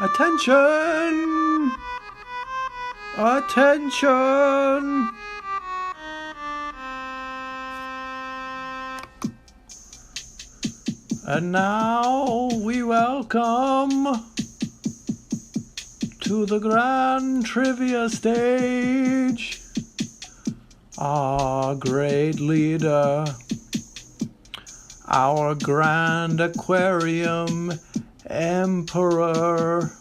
Attention! Attention! And now we welcome to the grand trivia stage our great leader, our grand Aquarium Emperor,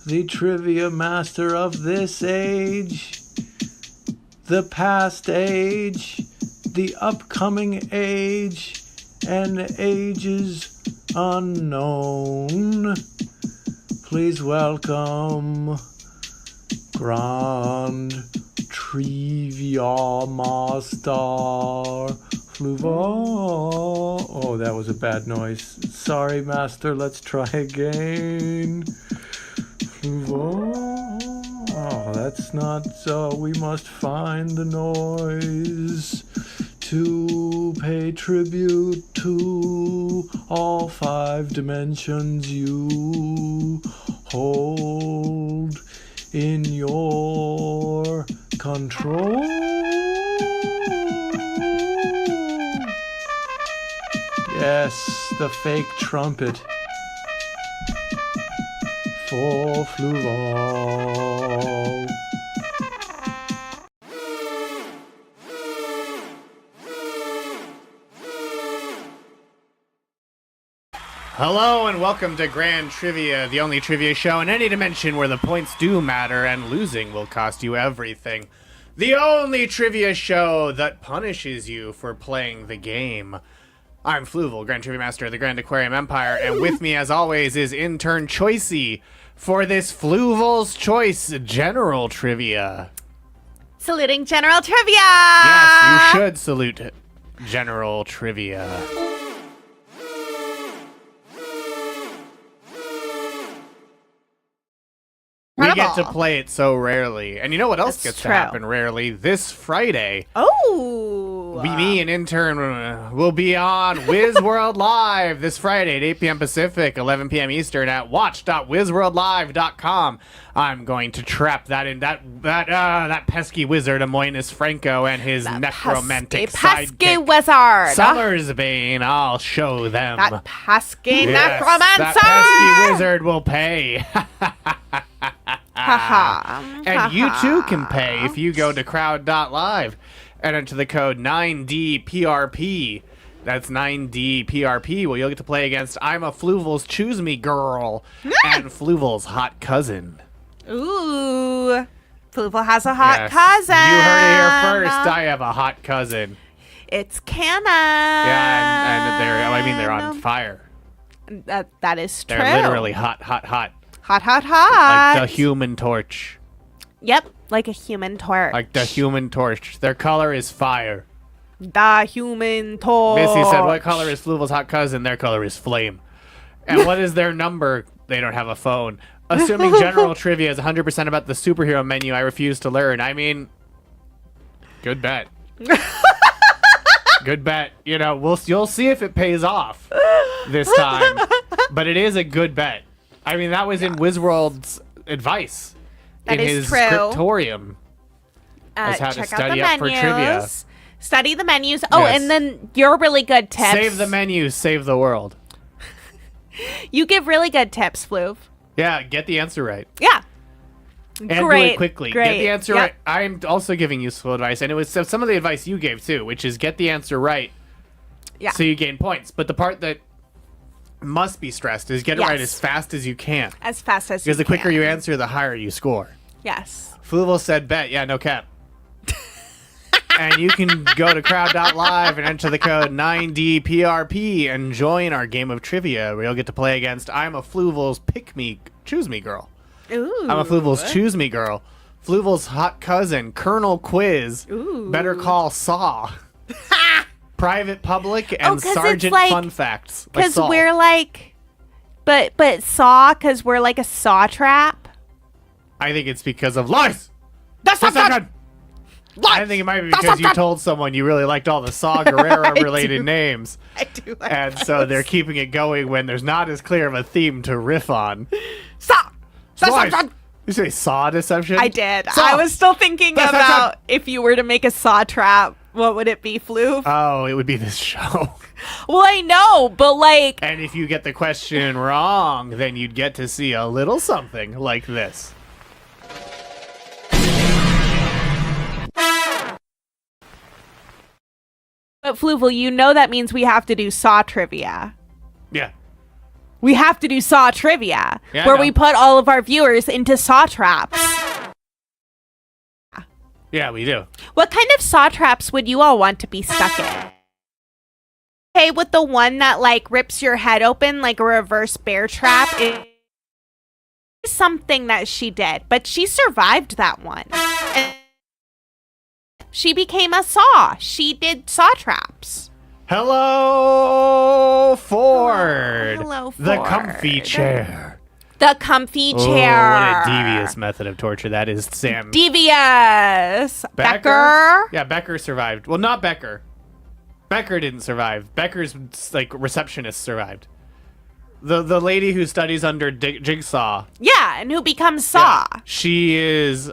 the Triviamaster of this age, the past age, the upcoming age, and ages unknown. Please welcome Grand Triviamaster Fluval. Oh, that was a bad noise. Sorry, Master. Let's try again. Fluval. Oh, that's not... we must find the noise to pay tribute to all 5 dimensions you hold in your control. Yes, the fake trumpet for Fluval. Hello and welcome to Grand Trivia, the only trivia show in any dimension where the points do matter and losing will cost you everything. The only trivia show that punishes you for playing the game. I'm Fluval, Grand Triviamaster of the Grand Aquarium Empire, and with me as always is Intern Kristie for this Fluval's Choice General Trivia. Saluting General Trivia! Yes, you should salute General Trivia. We get to play it so rarely. And you know what else gets to happen rarely? This Friday. Oh! Me and Intern will be on Wizworld Live this Friday at 8 p.m. Pacific, 11 p.m. Eastern at watch.wizworldlive.com. I'm going to trap that pesky wizard Amoinus Franco and his necromantic pesky sidekick, wizard. Summersbane. I'll show them. That pesky necromancer. That pesky wizard will pay. And you too can pay if you go to crowd.live and enter the code 9DPRP. That's 9DPRP, where you'll get to play against I'm a Fluval's Choose Me Girl and Fluval's hot cousin. Ooh. Fluval has a hot cousin. You heard it here first. I have a hot cousin. It's canon. Yeah, and they're on fire. That is true. They're literally hot. Hot. Like the Human Torch. Yep, like a Human Torch. Like the Human Torch. Their color is fire. The Human Torch. Missy said, what color is Fluval's hot cousin? Their color is flame. And what is their number? They don't have a phone. Assuming general trivia is 100% about the superhero menu, I refuse to learn. I mean, good bet. Good bet. You know, you'll see if it pays off this time. But it is a good bet. I mean, that was in Wizworld's advice. That in is his true. scriptorium as how to Check out study the up for trivia. menus. Study the menus. Oh, Yes. and then your really good tips. Save the menus, save the world. You give really good tips, Fluv. Yeah, get the answer right. Yeah. And do Great, it quickly. great. Get the answer Yep. right. I'm also giving useful advice, and it was some of the advice you gave too, which is get the answer right Yeah. so you gain points. But the part that must be stressed is get it right Yes. as fast as you can. As fast as Because you the quicker can. you answer, the higher you score. Yes. Fluval said bet. Yeah, no cap. And you can go to crowd.live and enter the code 9DPRP and join our game of trivia where you'll get to play against I'm a Fluval's Choose Me Girl. Ooh. I'm a Fluval's Choose Me Girl. Fluval's hot cousin, Colonel Quiz. Ooh. Better Call Saw. Private Public and 'cause it's Sergeant like- Fun Facts. Like Because Saw. we're like, but saw, because we're like a saw trap. I think it's because of lies. That's That's not not good. good. I think it might be because you told someone you really liked all the Saw Gerrera related do. names. I do. Like And so they're keeping it going when there's not as clear of a theme to riff on. Saw. Lies. You say Saw Deception? I did. Saw. I was still thinking That's not about good. if you were to make a saw trap, what would it be, Fluv? Oh, it would be this show. Well, I know, but like, And if you get the question wrong, then you'd get to see a little something like this. but Fluval, you know that means we have to do saw trivia. Yeah. We have to do saw trivia, Yeah, I where know. we put all of our viewers into saw traps. Yeah, we do. What kind of saw traps would you all want to be stuck in? Okay, with the one that like rips your head open like a reverse bear trap. It is something that she did, but she survived that one. And she became a saw. She did saw traps. Hello, Ford. Hello, The Ford. comfy chair. The comfy Oh, chair. what a devious method of torture that is, Sam. Devious. Becker. Yeah, Becker survived. Well, not Becker. Becker didn't survive. Becker's like receptionist survived. The lady who studies under Jigsaw. Yeah, and who becomes Saw. Yeah, she is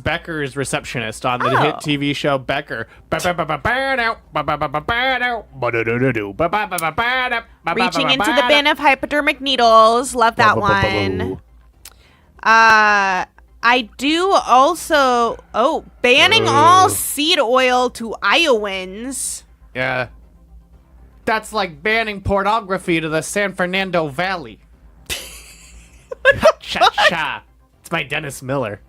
Becker's receptionist on the Oh. hit TV show Becker. Reaching into the bin of hypodermic needles. Love that one. I do also... Oh, banning all seed oil to Iowans. Yeah. That's like banning pornography to the San Fernando Valley. Cha-cha. It's by Dennis Miller.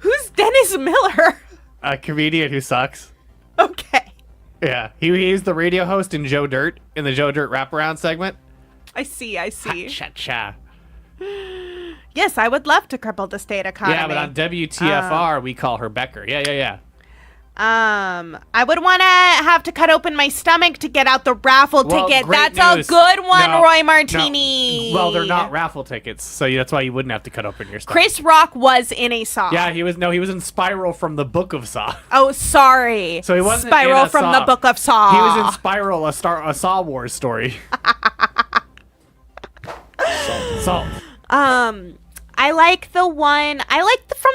Who's Dennis Miller? A comedian who sucks. Okay. Yeah. He's the radio host in Joe Dirt, in the Joe Dirt wraparound segment. I see. Cha-cha. Yes, I would love to cripple the state economy. Yeah, but on WTFR, we call her Becker. Yeah. I would want to have to cut open my stomach to get out the raffle Well, ticket. great That's news. a good one, No, Roy no. Martini. Well, they're not raffle tickets, so that's why you wouldn't have to cut open your stomach. Chris Rock was in a Saw. Yeah, he was in Spiral from the Book of Saw. Oh, sorry. So he wasn't Spiral in a from Saw. the Book of Saw. He was in Spiral, a Saw Wars story. Salt. I like from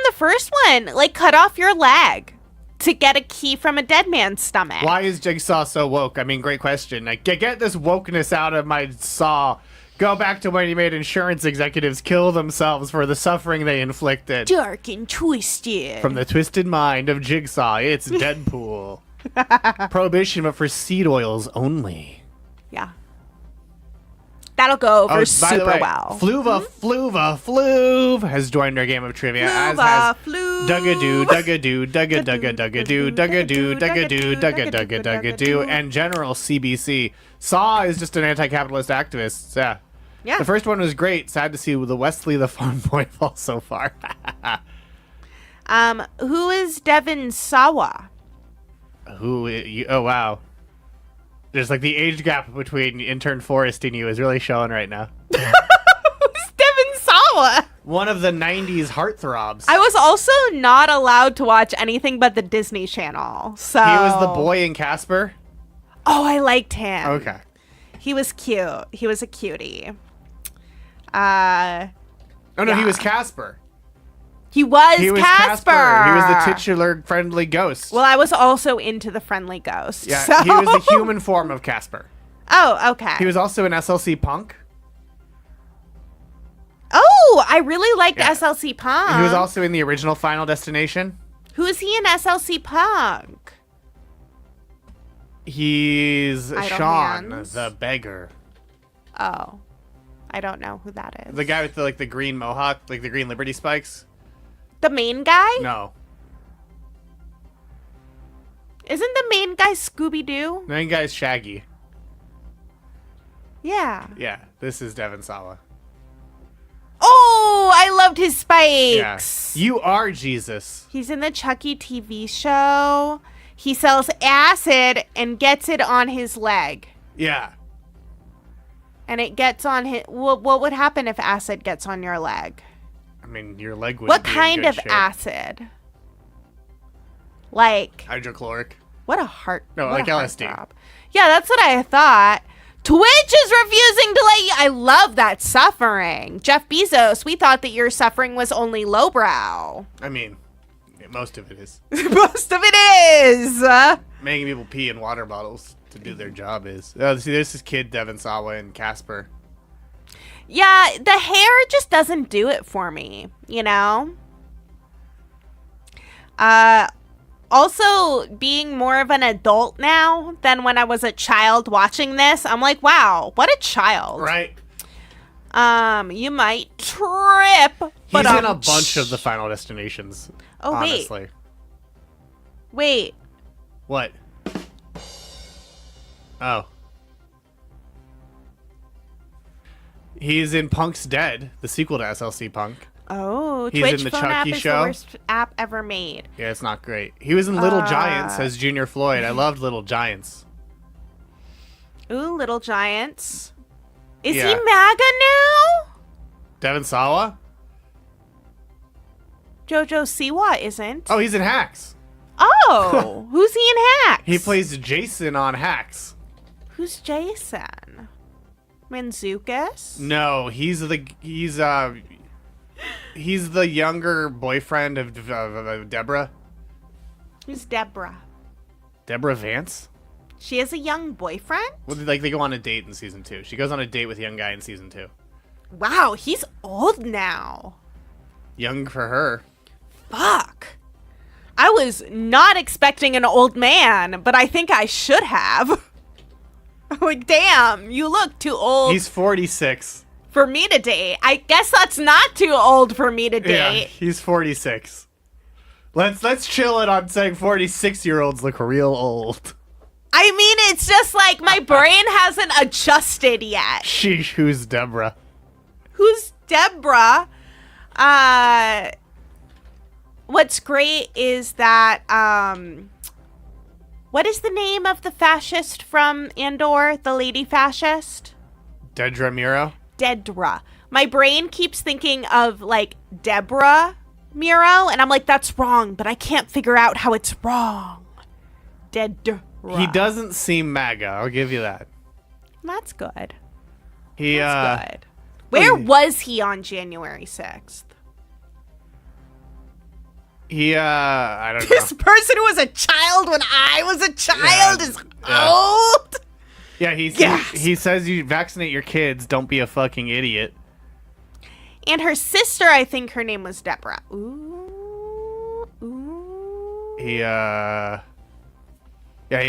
the first one, like cut off your leg to get a key from a dead man's stomach. Why is Jigsaw so woke? I mean, great question. Like, get this wokeness out of my Saw. Go back to when he made insurance executives kill themselves for the suffering they inflicted. Dark and twisted. From the twisted mind of Jigsaw, it's Deadpool. Prohibition, but for seed oils only. Yeah. That'll go over By the super way, well. Fluv has joined our game of trivia, as has Fluva. Duggadoo, and General CBC. Saw is just an anti-capitalist activist. Yeah. Yeah. The first one was great. Sad to see the Wesley the farm boy fall so far. Who is Devin Sawa? Oh, wow. There's like the age gap between Intern Forrest and you is really showing right now. Who's Devin Sawa? One of the 90s heartthrobs. I was also not allowed to watch anything but the Disney Channel. So He was the boy in Casper? Oh, I liked him. Okay. He was cute. He was a cutie. Oh, no, he Yeah. was Casper. He was He was Casper. He was the titular friendly ghost. Well, I was also into the friendly ghost. Yeah, so. he was the human form of Casper. Oh, okay. He was also in SLC Punk. Oh, I really liked Yeah. SLC Punk. He was also in the original Final Destination. Who's he in SLC Punk? He's Idle Sean, Hands. the beggar. Oh, I don't know who that is. The guy with the green mohawk, like the green Liberty spikes. The main guy? No. Isn't the main guy Scooby-Doo? The main guy's Shaggy. Yeah. Yeah, this is Devon Sawa. Oh, I loved his spikes. Yeah. You are Jesus. He's in the Chucky TV show. He sells acid and gets it on his leg. Yeah. And it gets on his... What would happen if acid gets on your leg? I mean, your leg would What be in kind good of shape. acid? Like... Hydrochloric. What a heart... No, what like a LSD. heartthrob. Yeah, that's what I thought. Twitch is refusing to let you... I love that suffering. Jeff Bezos, we thought that your suffering was only lowbrow. I mean, most of it is. Most of it is. Making people pee in water bottles to do their job is. Oh, see, this is Kid Devon Sawa and Casper. Yeah, the hair just doesn't do it for me, you know? Also, being more of an adult now than when I was a child watching this, I'm like, wow, what a child. Right. You might trip. He's But in a bunch of the Final Destinations. Oh, honestly. Wait. What? Oh. He's in Punk's Dead, the sequel to SLC Punk. Oh, He's Twitch in the phone Chucky app is show. the worst app ever made. Yeah, it's not great. He was in Little Giants as Junior Floyd. I loved Little Giants. Ooh, Little Giants. Is he Yeah. MAGA now? Devon Sawa? Jojo Siwa isn't. Oh, he's in Hacks. Oh, who's he in Hacks? He plays Jason on Hacks. Who's Jason? Manzukis? No, he's the younger boyfriend of Deborah. Who's Deborah? Deborah Vance? She has a young boyfriend? Well, like they go on a date in season 2. She goes on a date with a young guy in season 2. Wow, he's old now. Young for her. Fuck. I was not expecting an old man, but I think I should have. Like, damn, you look too old He's 46. for me to date. I guess that's not too old for me to Yeah, date. he's 46. Let's chill it on saying 46-year-olds look real old. I mean, it's just like my brain hasn't adjusted yet. Sheesh, who's Deborah? Who's Deborah? What's great is that, what is the name of the fascist from Andor? The lady fascist? Dedra Miro? Dedra. My brain keeps thinking of, like, Deborah Miro, and I'm like, that's wrong, but I can't figure out how it's wrong. Dedra. He doesn't seem MAGA, I'll give you that. That's good. He, That's good. Where was he on January 6th? I don't know. This person who was a child when I was a child is old? Yeah, he says you vaccinate your kids, don't be a fucking idiot. And her sister, I think her name was Deborah. Ooh. He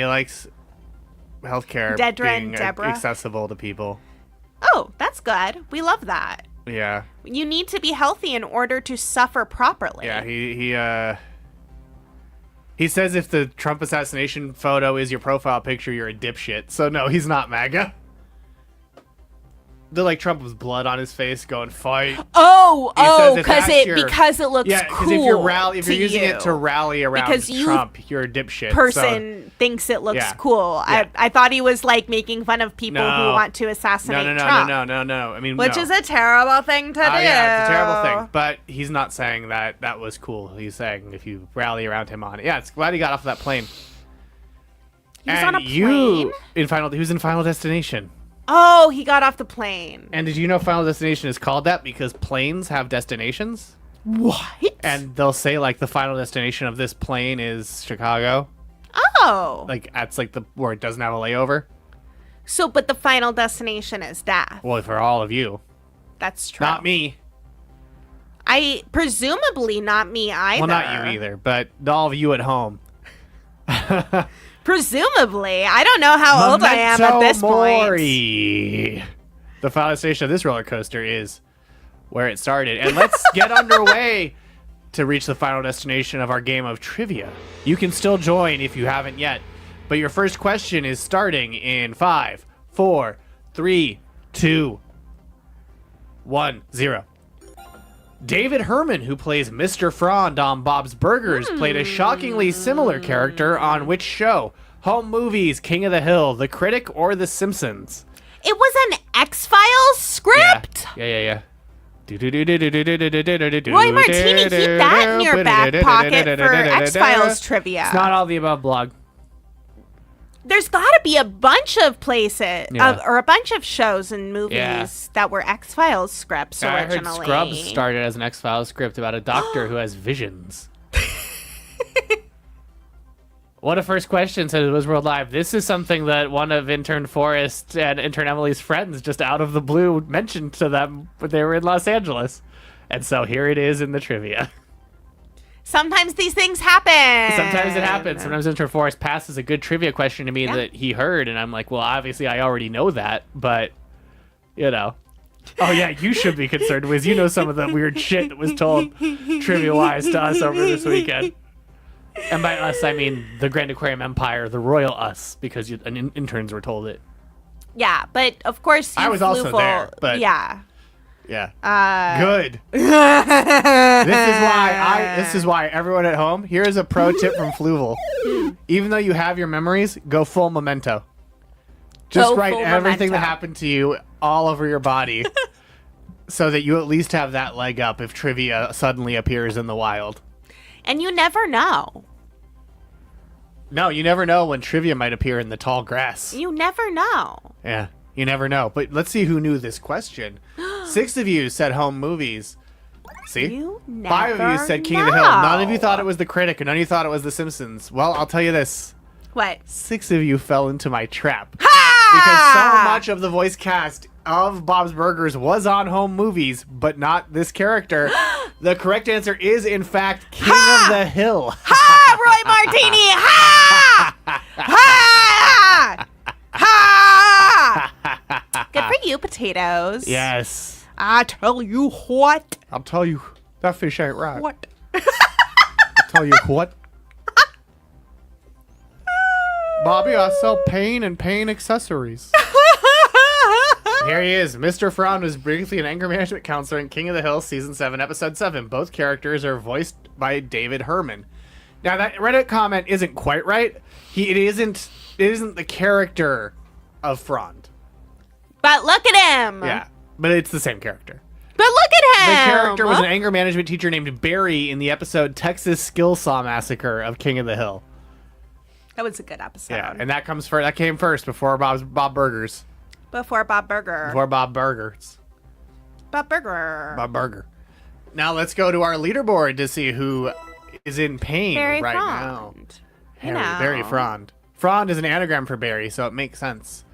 likes healthcare Dedra being and Deborah. accessible to people. Oh, that's good. We love that. Yeah. You need to be healthy in order to suffer properly. Yeah, he says if the Trump assassination photo is your profile picture, you're a dipshit. So no, he's not MAGA. They're like Trump with blood on his face going fight. Oh, says if because that's because it looks Yeah, cool. because if you're using it to rally around Because you Trump, you're a dipshit. person thinks it looks Yeah. cool. Yeah. I thought he was like making fun of people who No. want to assassinate no. Trump. No. I mean, Which no. is a terrible thing to do. Yeah, it's a terrible thing. But he's not saying that that was cool. He's saying if you rally around him on it. Yeah, it's glad he got off that plane. He was and on a plane? he was in Final Destination. Oh, he got off the plane. And did you know Final Destination is called that because planes have destinations? What? And they'll say, like, the final destination of this plane is Chicago. Oh. Like, that's, like, where it doesn't have a layover. So, but the final destination is death. Well, for all of you. That's true. Not me. Presumably not me either. Well, not you either, but all of you at home. Presumably. I don't know how old I am at this point. The final destination of this roller coaster is where it started. And let's get underway to reach the final destination of our game of trivia. You can still join if you haven't yet. But your first question is starting in 5, 4, 3, 2, 1, 0. David Herman, who plays Mr. Frond on Bob's Burgers, played a shockingly similar character on which show? Home Movies, King of the Hill, The Critic, or The Simpsons? It was an X-Files script? Yeah. Roy Martini, keep that in your back pocket for X-Files trivia. It's not all the above, blog. There's got to be a bunch of places, Yeah. or a bunch of shows and movies that were X-Files scripts originally. I heard Scrubs started as an X-Files script about a doctor who has visions. What a first question, said Was World Live. This is something that one of Intern Forrest and Intern Emily's friends just out of the blue mentioned to them when they were in Los Angeles. And so here it is in the trivia. Sometimes these things happen. Sometimes it happens. Sometimes Intern Forrest passes a good trivia question to me that he heard, and I'm like, well, obviously I already know that, but, you know. Oh, yeah, you should be concerned, Wiz. You know some of the weird shit that was told trivia-wise to us over this weekend. And by us, I mean the Grand Aquarium Empire, the royal us, because interns were told it. Yeah, but of course you I was also there, but yeah. Good. This is why everyone at home, here's a pro tip from Fluval. Even though you have your memories, go full Memento. Just write everything that happened to you all over your body so that you at least have that leg up if trivia suddenly appears in the wild. And you never know. No, you never know when trivia might appear in the tall grass. You never know. Yeah, you never know. But let's see who knew this question. 6 of you said Home Movies. See? You never 5 of you said King of the Hill. None of you thought it was The Critic, and none of you thought it was The Simpsons. Well, I'll tell you this. What? 6 of you fell into my trap. Ha! Because so much of the voice cast of Bob's Burgers was on Home Movies, but not this character. The correct answer is, in fact, King of the Hill. Ha! Roy Martini! Ha! Ha! Ha! Good for you, potatoes. Yes. I tell you what. I'll tell you, that fish ain't right. What? I'll tell you what. Bobby, I sell pain and pain accessories. Here he is. Mr. Frond was briefly an anger management counselor in King of the Hill, Season 7, Episode 7. Both characters are voiced by David Herman. Now, that Reddit comment isn't quite right. It isn't the character of Frond. But look at him. Yeah, but it's the same character. But look at him. The character was an anger management teacher named Barry in the episode Texas Skill Saw Massacre of King of the Hill. That was a good episode. Yeah, and that came first before Bob Burgers. Before Bob Burger. Before Bob Burgers. Bob Burger. Bob Burger. Now let's go to our leaderboard to see who is in pain Barry right Frond. now. Barry Frond. Frond is an anagram for Barry, so it makes sense.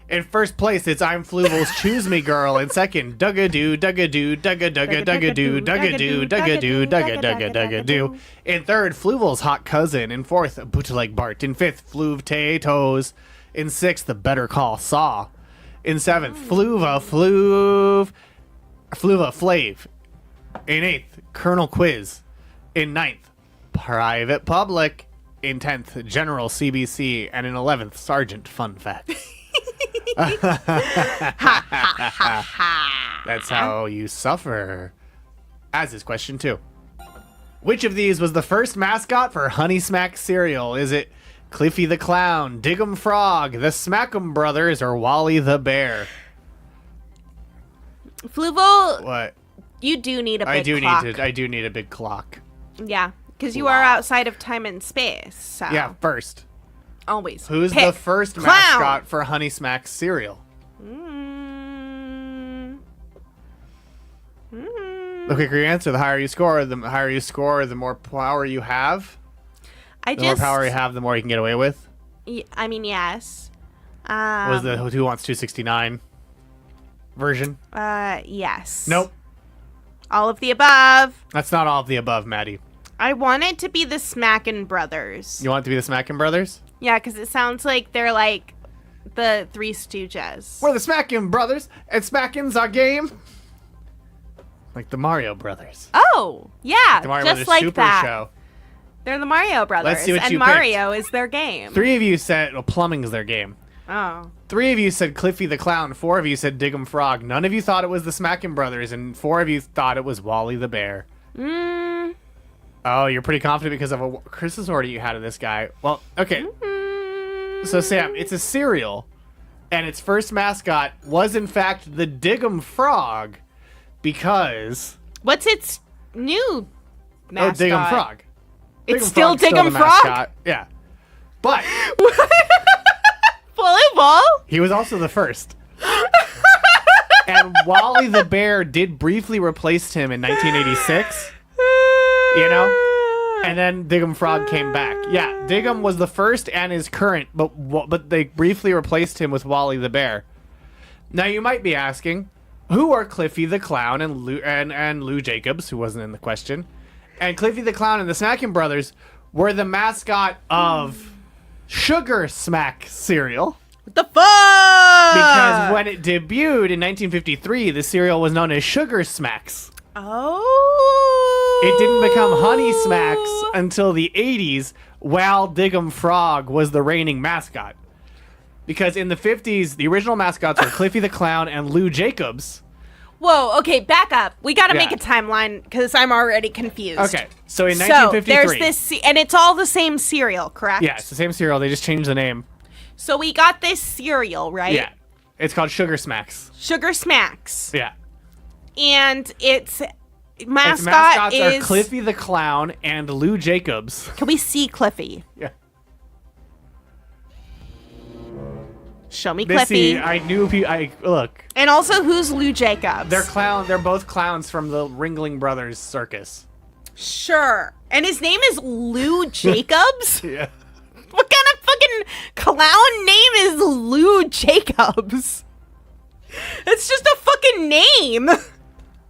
In first place, it's I'm Fluval's Choose Me Girl. In second, Dugga-doo, Dugga-doo, Dugga-Dugga, Dugga-doo, Dugga-doo, Dugga-doo, Dugga-Dugga, Dugga-doo. In third, Fluval's Hot Cousin. In fourth, Bootleg Bart. In fifth, Fluv-tay-toes. In sixth, the Better Call Saw. In seventh, Fluva Flav. In eighth, Colonel Quiz. In ninth, Private Public. In 10th, General CBC. And in 11th, Sergeant Fun Fact. That's how you suffer. As is question 2. Which of these was the first mascot for Honey Smack cereal? Is it Cliffy the Clown, Dig'em Frog, the Smack'em Brothers, or Wally the Bear? Fluval, What? you do need a big clock. I do need a big clock. Yeah, because you are outside of time and space. So. Yeah, first. Always. Who's pick the first clown. mascot for Honey Smack cereal? The quicker you answer, the higher you score. The higher you score, the more power you have. The more power you have, the more you can get away with. I mean, yes. Was the Who Wants 269 version? Yes. Nope. All of the above. That's not all of the above, Maddie. I want it to be the Smackin' Brothers. You want it to be the Smackin' Brothers? Yeah, because it sounds like they're like the Three Stooges. We're the Smackin' Brothers, and Smackin's our game. Like the Mario Brothers. Oh, yeah, The Mario just Brothers like Super that. Show. They're the Mario Brothers, Let's see what and you Mario is their game. 3 of you said plumbing's their game. Oh. 3 of you said Cliffy the Clown. 4 of you said Dig'em Frog. None of you thought it was the Smackin' Brothers, and 4 of you thought it was Wally the Bear. Oh, you're pretty confident because of a Christmas order you had of this guy. Well, okay. So, Sam, it's a cereal, and its first mascot was, in fact, the Dig'em Frog, because... What's its new mascot? Oh, Dig'em Frog. It's still Frog's Dig'em the Frog? mascot. Yeah. But... Fluval? He was also the first. And Wally the Bear did briefly replace him in 1986. You know? And then Dig'em Frog came back. Yeah, Dig'em was the first and is current, but they briefly replaced him with Wally the Bear. Now you might be asking, who are Cliffy the Clown and Lou Jacobs, who wasn't in the question? And Cliffy the Clown and the Smackin' Brothers were the mascot of Sugar Smack cereal. What the fuck? Because when it debuted in 1953, the cereal was known as Sugar Smacks. Oh. It didn't become Honey Smacks until the 80s, while Dig'em Frog was the reigning mascot. Because in the 50s, the original mascots were Cliffy the Clown and Lou Jacobs. Whoa, okay, back up. We gotta Yeah. make a timeline, because I'm already confused. Okay, so in 1953... there's this, and it's all the same cereal, correct? Yeah, it's the same cereal, they just changed the name. So we got this cereal, right? Yeah, it's called Sugar Smacks. Sugar Smacks. Yeah. And its Its mascot mascots is... are Cliffy the Clown and Lou Jacobs. Can we see Cliffy? Yeah. Show me Missy, Cliffy. I knew look. And also, who's Lou Jacobs? They're both clowns from the Ringling Brothers Circus. Sure. And his name is Lou Jacobs? Yeah. What kind of fucking clown name is Lou Jacobs? It's just a fucking name.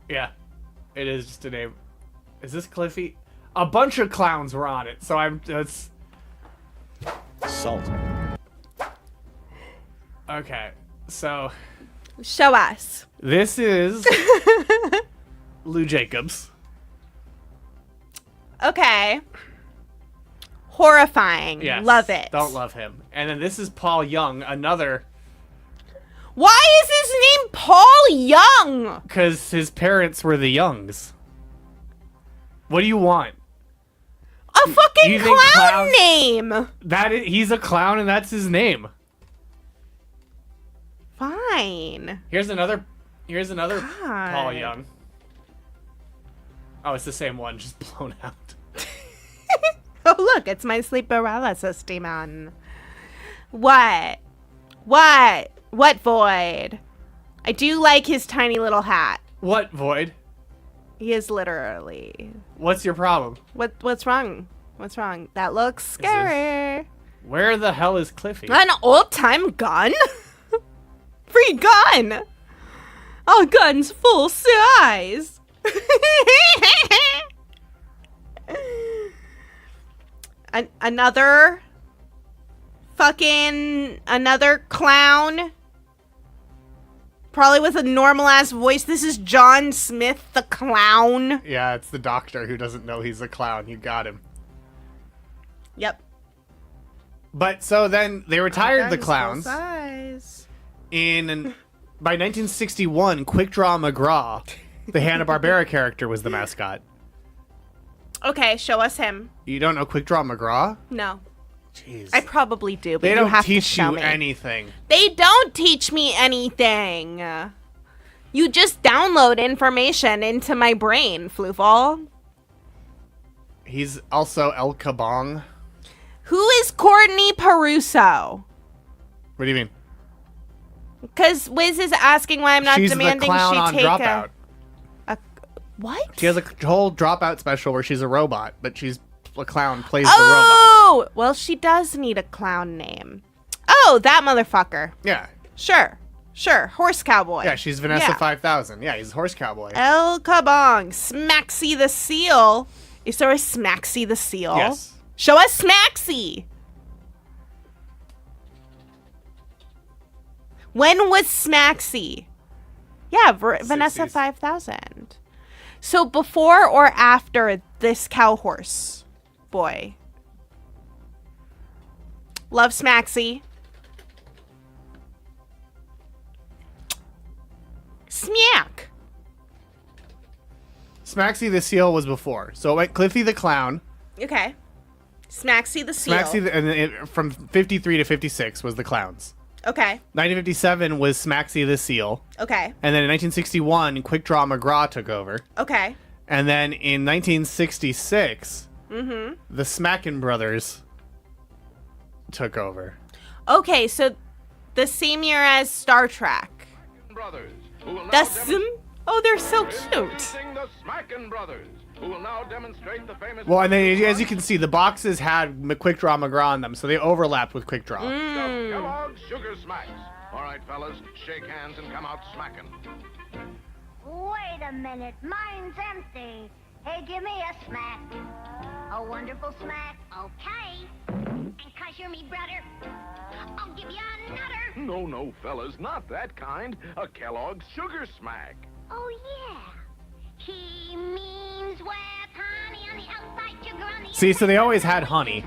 Yeah. It is just a name. Is this Cliffy? A bunch of clowns were on it, so it's Salt. okay. So Show us. this is Lou Jacobs. Okay. Horrifying. Yes. Love it. Don't love him. And then this is Paul Young, another, Why is his name Paul Young? because his parents were the Youngs. What do you want? A fucking You think clown clowns- name. He's a clown and that's his name. Fine. Here's another Paul God. Young. Oh, it's the same one, just blown out. Oh, look, it's my sleep paralysis demon. What? What? What Void? I do like his tiny little hat. What, Void? He is literally. What's your problem? What's wrong? What's wrong? That looks scary. Where the hell is Cliffy? An old-time gun? Free gun! All guns full size! Another clown. Probably with a normal-ass voice. This is John Smith, the clown. Yeah, it's the doctor who doesn't know he's a clown. You got him. Yep. But so then they retired the Guns full clowns. size. By 1961, Quick Draw McGraw, the Hanna-Barbera character, was the mascot. Okay, show us him. You don't know Quick Draw McGraw? No. Jeez. I probably do, but They you don't have to teach show you me. anything. They don't teach me anything. You just download information into my brain, Fluval. He's also El Kabong. Who is Courtney Peruso? What do you mean? Because Wiz is asking why I'm not She's the demanding clown she on take Dropout. What? She has a whole dropout special where she's a robot, but she's a clown, plays the robot. Oh! Well, she does need a clown name. Oh, that motherfucker. Yeah. Sure. Horse cowboy. Yeah, she's Vanessa Yeah. 5000. Yeah, he's a horse cowboy. El Kabong. Smaxy the Seal. Is there a Smaxy the Seal? Yes. Show us Smaxy. When was Smaxy? Yeah, Vanessa 60s. 5000. So before or after this cow horse boy? Love Smaxy. Smack. Smaxy the Seal was before. So it went Cliffy the Clown. Okay. Smaxy the Seal. And then from 53 to 56 was the Clowns. Okay. 1957 was Smaxy the Seal. Okay. And then in 1961, Quick Draw McGraw took over. Okay. And then in 1966, the Smackin' Brothers took over. Okay, so the same year as Star Trek. Brothers, who will now The Sim. Oh, they're so cute. Introducing the Smackin' Brothers, who will now demonstrate the famous. Well, and then as you can see, the boxes had Quick Draw McGraw on them, so they overlapped with Quick Draw. Kellogg's Sugar Smacks. All right, fellas, shake hands and come out smacking. Wait a minute, mine's empty. Hey, give me a smack. A wonderful smack. Okay. And 'cause you're me brother, I'll give you another. No, fellas, not that kind. A Kellogg's Sugar Smack. Oh, yeah. He means with honey on the outside, sugar on the See, so inside. they always had honey,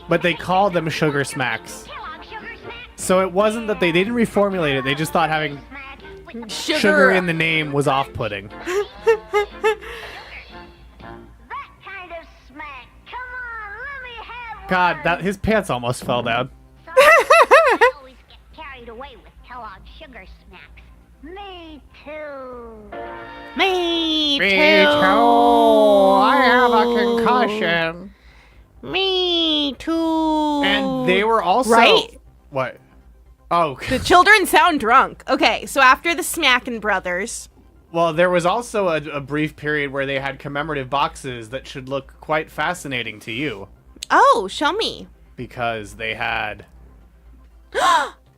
but they called them Sugar Smacks. Kellogg's Sugar Smacks. So it wasn't that they didn't reformulate it, they just thought having Smack with the sugar in the name was off-putting. that kind of smack. Come on, let me have God, one. his pants almost fell down. Sorry, I always get carried away with Kellogg's Sugar Smacks. Me too. Me too. I have a concussion. Me too. And they were also... Right? What? Oh, The children sound drunk. Okay, so after the Smackin' Brothers. well, there was also a brief period where they had commemorative boxes that should look quite fascinating to you. Oh, show me. Because they had...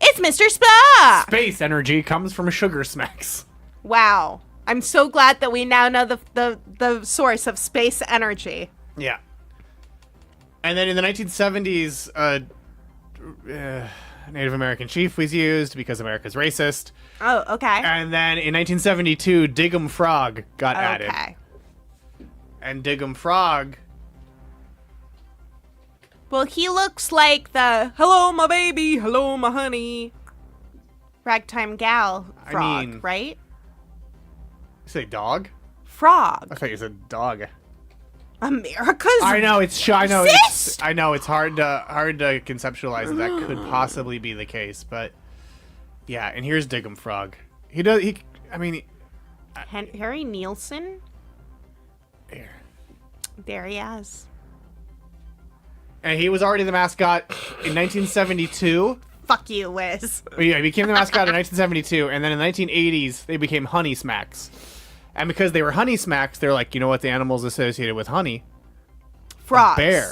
It's Mr. Spock. Space energy comes from Sugar Smacks. Wow. I'm so glad that we now know the source of space energy. Yeah. And then in the 1970s, Native American chief was used because America's racist. Oh, okay. And then in 1972, Dig'em Frog got added. Okay. And Dig'em Frog... Well, he looks like the hello, my baby, hello, my honey, ragtime gal frog, mean- right? You say dog? Frog. I thought you said dog. America's. I know it's Racist! I know it's hard to conceptualize that could possibly be the case, but yeah. And here's Dig'em Frog. Harry Nielsen. Here. There he is. And he was already the mascot in 1972. Fuck you, Wiz. Yeah, he became the mascot in 1972, and then in the 1980s they became Honey Smacks. And because they were Honey Smacks, they're like, you know what the animal's associated with honey? Frogs. Bear.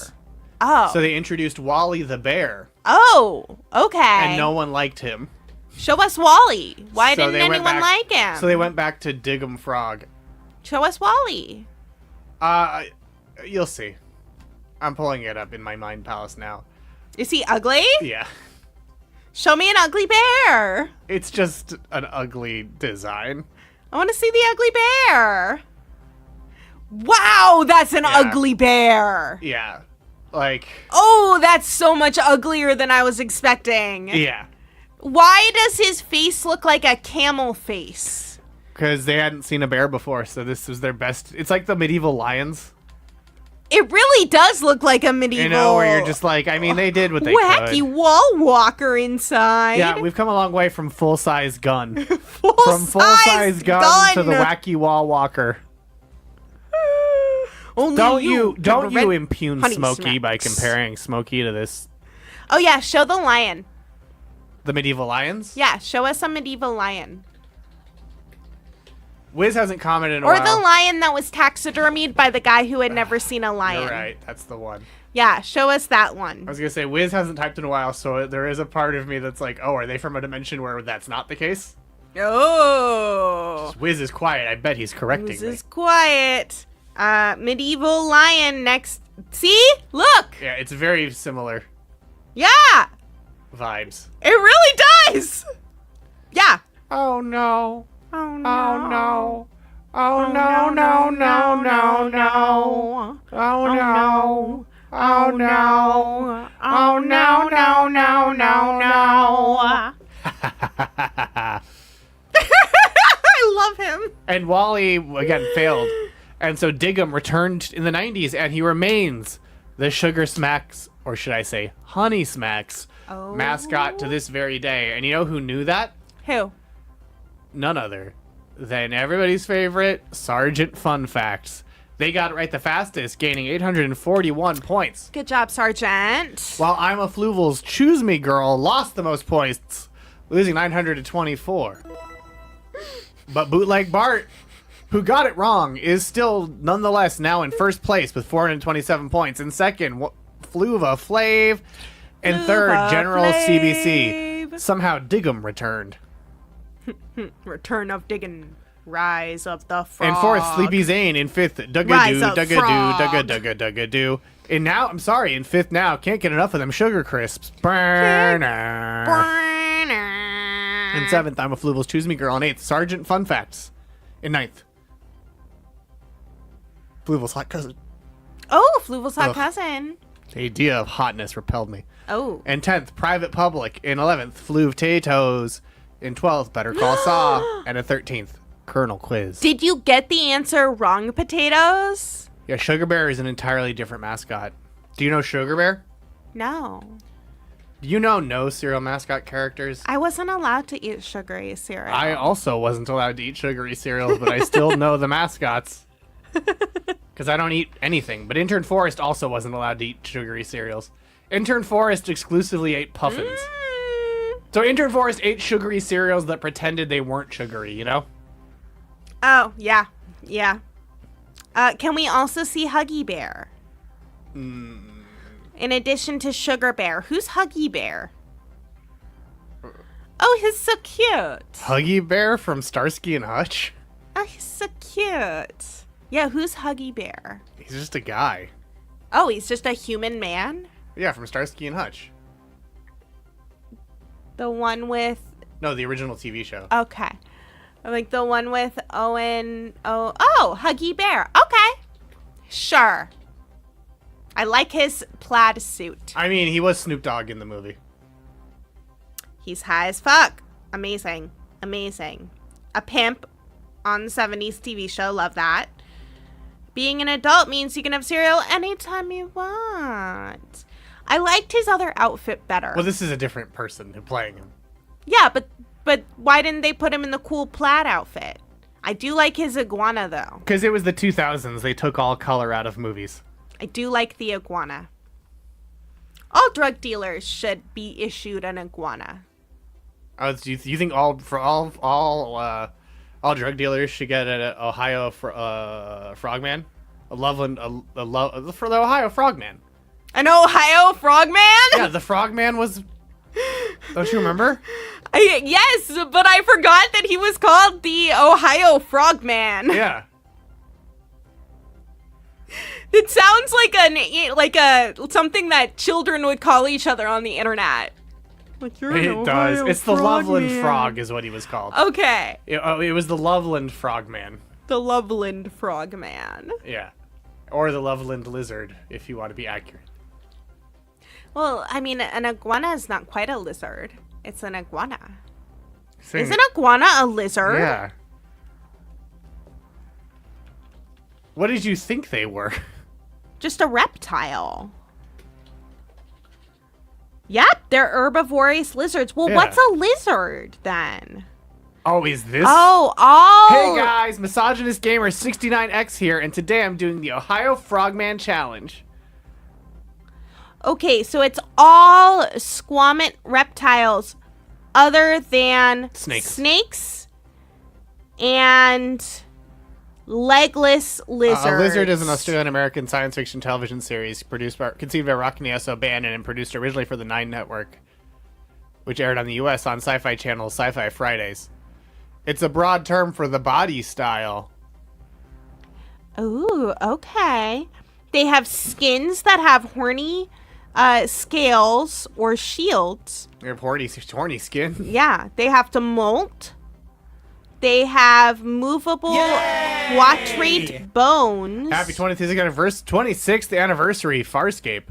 Oh. So they introduced Wally the bear, Oh. Okay. and no one liked him. Show us Wally. Why So didn't they went anyone back- like him? So they went back to Dig'em Frog. Show us Wally. You'll see. I'm pulling it up in my mind palace now. Is he ugly? Yeah. Show me an ugly bear. It's just an ugly design. I want to see the ugly bear. Wow, that's an Yeah. ugly bear. Yeah. Like, Oh, that's so much uglier than I was expecting. yeah. Why does his face look like a camel face? Because they hadn't seen a bear before, so this was their best. It's like the medieval lions. It really does look like a medieval. You know, where you're just like, I mean, they did what they wacky could. wall walker inside. Yeah, we've come a long way from full-size gun. full From full-size gun to the wacky wall walker. Only Don't can prevent impugn Honey Smokey by Smacks. comparing Smokey to this Oh yeah, show the lion. the medieval lions. Yeah, show us a medieval lion. Wiz hasn't commented in a Or while. the lion that was taxidermied by the guy who had never seen a lion. You're right. That's the one. Yeah, show us that one. I was going to say, Wiz hasn't typed in a while, so there is a part of me that's like, oh, are they from a dimension where that's not the case? Oh. Wiz is quiet. I bet he's correcting This me. is quiet. Medieval lion next. See? Look. Yeah, it's very similar Yeah. vibes. It really does. Yeah. Oh, no. Oh, no. Oh, no. Oh, no, no, no, no, no. Oh, no. Oh, no. Oh, no, no, no, no, no. I love him. And Wally, again, failed. And so Diggum returned in the 90s, and he remains the Sugar Smacks, or should I say Honey Smacks, mascot to this very day. And you know who knew that? Who? None other than everybody's favorite Sergeant Fun Facts. They got it right the fastest, gaining 841 points. Good job, Sergeant. While I'm a Fluval's Choose Me Girl lost the most points, losing 924. But Bootleg Bart, who got it wrong, is still nonetheless now in first place with 427 points. In second, Fluva Flav. In third, Fluva General Flav. CBC. Somehow Diggum returned. Return of Diggin. Rise of the Frog. In fourth, Sleepy Zane. In fifth, Rise Dugga-doo, of Dugga-doo, Frog. Dugga-dugga-dugga-doo. And now, I'm sorry, in fifth now, can't get enough of them Sugar Crisps. Burner. In seventh, I'm a Fluval's Choose Me Girl. In eighth, Sergeant Fun Facts. In ninth, Fluval's Hot Cousin. Oh, Fluval's hot Ugh. cousin. The idea of hotness repelled me. Oh. In 10th, Private Public. In 11th, Fluv Tatoes. In 12th, Better Call Saw. And in 13th, Colonel Quiz. Did you get the answer wrong, potatoes? Yeah, Sugar Bear is an entirely different mascot. Do you know Sugar Bear? No. Do you know no cereal mascot characters? I wasn't allowed to eat sugary cereal. I also wasn't allowed to eat sugary cereals, but I still know the mascots. Because I don't eat anything. But Intern Forrest also wasn't allowed to eat sugary cereals. Intern Forrest exclusively ate Puffins. So Intern Forrest ate sugary cereals that pretended they weren't sugary, you know? Oh, yeah. Yeah. Can we also see Huggy Bear? In addition to Sugar Bear. Who's Huggy Bear? Oh, he's so cute. Huggy Bear from Starsky and Hutch? Oh, he's so cute. Yeah, who's Huggy Bear? He's just a guy. Oh, he's just a human man? Yeah, from Starsky and Hutch. The one with... No, the original TV show. Okay. Like the one with Owen... Oh, Huggy Bear. Okay. Sure. I like his plaid suit. I mean, he was Snoop Dogg in the movie. He's high as fuck. Amazing. Amazing. A pimp on the 70s TV show. Love that. Being an adult means you can have cereal anytime you want. I liked his other outfit better. Well, this is a different person who's playing him. Yeah, but why didn't they put him in the cool plaid outfit? I do like his iguana, though. Because it was the 2000s. They took all color out of movies. I do like the iguana. All drug dealers should be issued an iguana. Oh, do you think all drug dealers should get an Ohio frogman? For the Ohio frogman. An Ohio frogman? Yeah, the frogman was... Don't you remember? Yes, but I forgot that he was called the Ohio frogman. Yeah. It sounds like a something that children would call each other on the internet. Like you're It does. It's the Loveland Frog is what he was called. Okay. It was the Loveland Frogman. The Loveland Frogman. Yeah. Or the Loveland Lizard, if you want to be accurate. Well, I mean, an iguana is not quite a lizard. It's an iguana. Same. Is an iguana a lizard? Yeah. What did you think they were? Just a reptile. Yep, they're herbivorous lizards. Well, Yeah. what's a lizard then? Oh, is this? Oh. Hey guys, Misogynist Gamer 69X here, and today I'm doing the Ohio Frogman Challenge. Okay, so it's all squamate reptiles other than Snakes. snakes and legless lizards. A Lizard is an Australian-American science fiction television series conceived by Rockney S. O'Bannon and produced originally for the Nine Network, which aired on the U.S. on Sci-Fi Channel's Sci-Fi Fridays. It's a broad term for the body style. Ooh, okay. They have skins that have horny scales or shields. They have horny skin. Yeah, they have to molt. They have movable quadrate bones. Happy 26th anniversary, Farscape.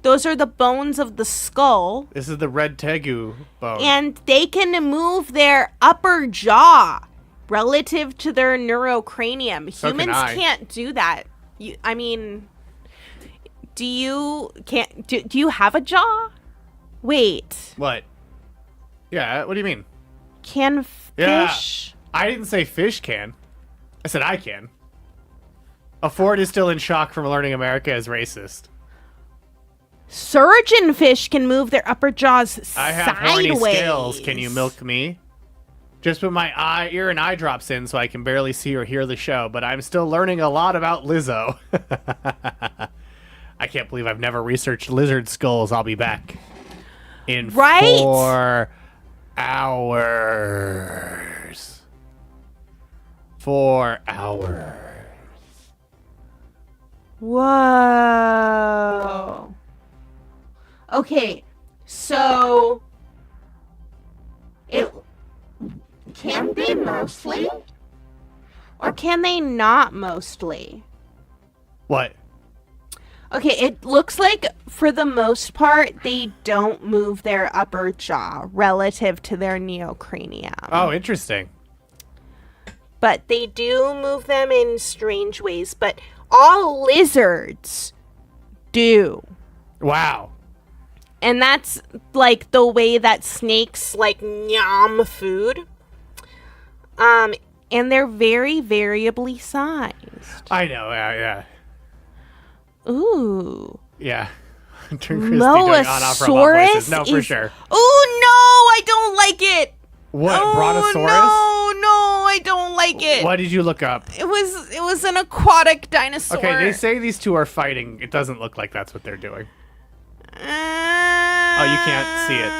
Those are the bones of the skull. This is the red tegu bone. And they can move their upper jaw relative to their neurocranium. So Humans can I. can't do that. Do you have a jaw? Wait. What? Yeah, what do you mean? Can fish? I didn't say fish can. I said I can. A Ford is still in shock from learning America is racist. Surgeonfish can move their upper jaws sideways. I have horny scales. Can you milk me? Just put my ear and eye drops in so I can barely see or hear the show, but I'm still learning a lot about Lizzo. I can't believe I've never researched lizard skulls. I'll be back in 4 hours. 4 hours. Whoa. Okay, so can they mostly? Or can they not mostly? What? Okay, it looks like for the most part they don't move their upper jaw relative to their neocranium. Oh, interesting. But they do move them in strange ways, but all lizards do. Wow. And that's like the way that snakes like nyam food. And they're very variably sized. I know, yeah. Ooh. Yeah. Intern Kristie doing on-off robot voices. No, for sure. Oh no, I don't like it. What, Brontosaurus? No, I don't like it. What did you look up? It was an aquatic dinosaur. Okay, they say these two are fighting. It doesn't look like that's what they're doing. Oh, you can't see it.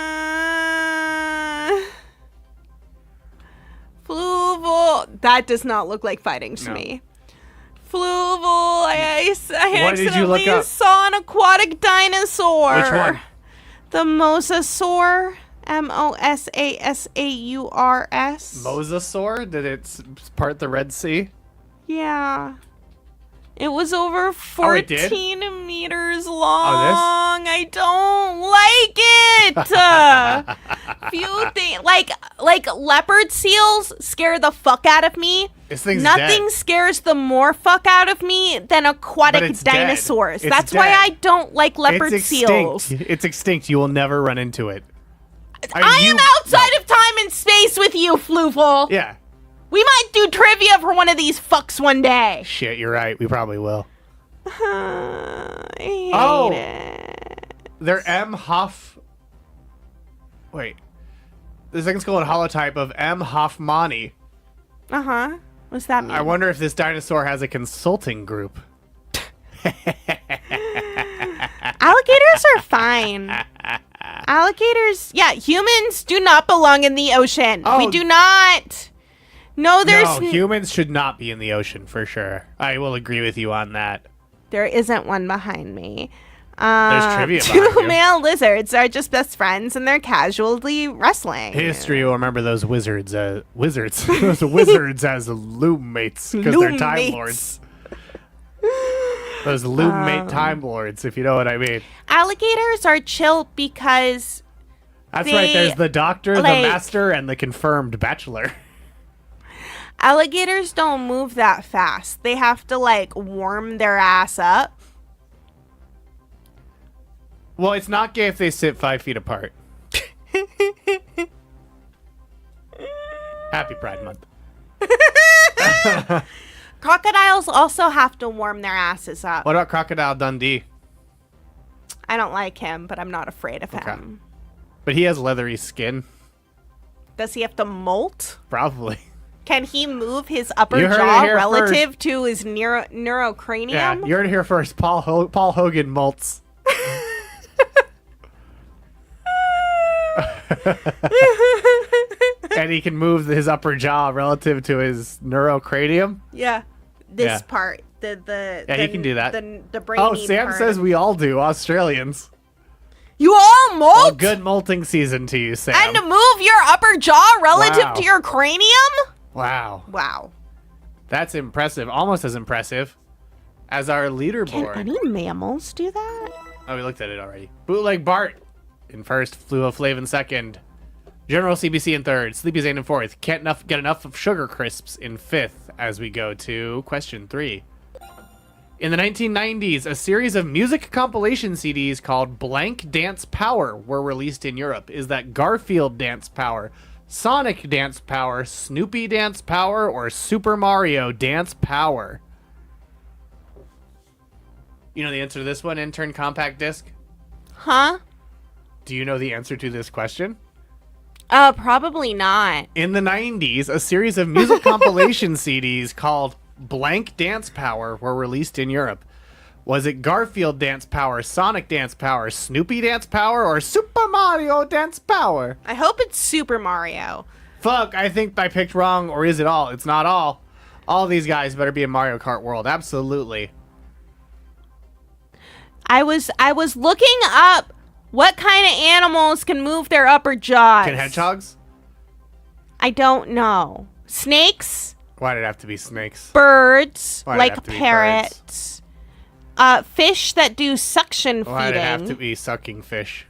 Fluval. That does not look like fighting to me. Fluval. I What did you look accidentally up? saw an aquatic dinosaur. Which one? The mosasaur. Mosasaurs. Mosasaur? Did it part the Red Sea? Yeah. It was over it did? 14 meters long. I don't like it. Few things like leopard seals scare the fuck out of me. This thing's Nothing dead. scares the more fuck out of me than aquatic it's dinosaurs. dead. It's That's why dead. I don't like leopard It's seals. extinct. It's extinct. You will never run into it. I am outside of time and space with you, Fluval. Yeah. We might do trivia for one of these fucks one day. Shit, you're right. We probably will. I hate it. They're M. Hoff. Wait. The second skull and holotype of M. Hoffmani. Uh-huh. What's that mean? I wonder if this dinosaur has a consulting group. Alligators are fine. Alligators, yeah, humans do not belong in the ocean. Oh. We do not. No, No, humans should not be in the ocean, for sure. I will agree with you on that. There isn't one behind me. There's trivia Two behind you. male lizards are just best friends and they're casually wrestling. History will remember those wizards as loom mates because they're Loom Time mates. Lords. Those loom mate Time Lords, if you know what I mean. Alligators are chill because That's right. There's the doctor, the like- master, and the confirmed bachelor. alligators don't move that fast. They have to like warm their ass up. Well, it's not gay if they sit 5 feet apart. Happy Pride Month. Crocodiles also have to warm their asses up. What about Crocodile Dundee? I don't like him, but I'm not afraid of him. But he has leathery skin. Does he have to molt? Probably. Can he move his upper You heard it jaw here relative to his neurocranium? Yeah, you heard it here first. Paul Hogan molts. And he can move his upper jaw relative to his neurocranium. Yeah. This Yeah. part. He can do that. The brainy Oh, Sam part. says we all do, Australians. You all molt? Well, good molting season to you, Sam. And to move your upper jaw relative Wow. to your cranium? Wow. Wow. That's impressive. Almost as impressive as our Can leaderboard. any mammals do that? Oh, we looked at it already. Bootleg Bart in first. Fluval Flav in second. General CBC in third. Sleepy Zane in fourth. Can't get enough of Sugar Crisps in fifth as we go to question 3. In the 1990s, a series of music compilation CDs called Blank Dance Power were released in Europe. Is that Garfield Dance Power, Sonic Dance Power, Snoopy Dance Power, or Super Mario Dance Power? You know the answer to this one, Intern Compact Disc? Huh? Do you know the answer to this question? Probably not. In the 90s, a series of music compilation CDs called Blank Dance Power were released in Europe. Was it Garfield Dance Power, Sonic Dance Power, Snoopy Dance Power, or Super Mario Dance Power? I hope it's Super Mario. Fuck, I think I picked wrong, or is it all? It's not all. All these guys better be in Mario Kart World, absolutely. I was looking up what kind of animals can move their upper jaws. Can hedgehogs? I don't know. Snakes? Why did it have to be snakes? Birds, Why did it like have to be parrots. Fish that do suction Why did it have to feeding. be sucking fish?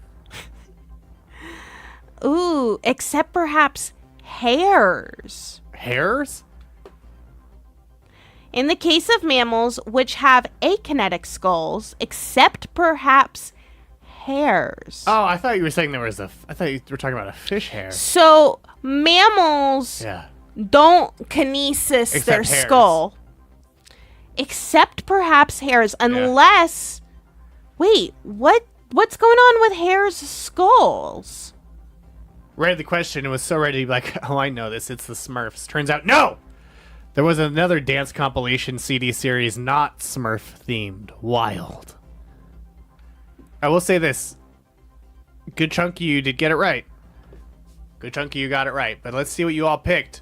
Ooh, except perhaps hares. Hares? In the case of mammals which have akinetic skulls, except perhaps hares. Oh, I thought you were saying I thought you were talking about a fish hair. So mammals Yeah. don't kinesis Except their hares. skull. Except perhaps hares, unless... Wait, what's going on with hares' skulls? Read the question and was so ready to be like, oh, I know this. It's the Smurfs. Turns out, no! There was another dance compilation CD series not Smurf themed. Wild. I will say this. Good chunk of you did get it right. Good chunk of you got it right. But let's see what you all picked.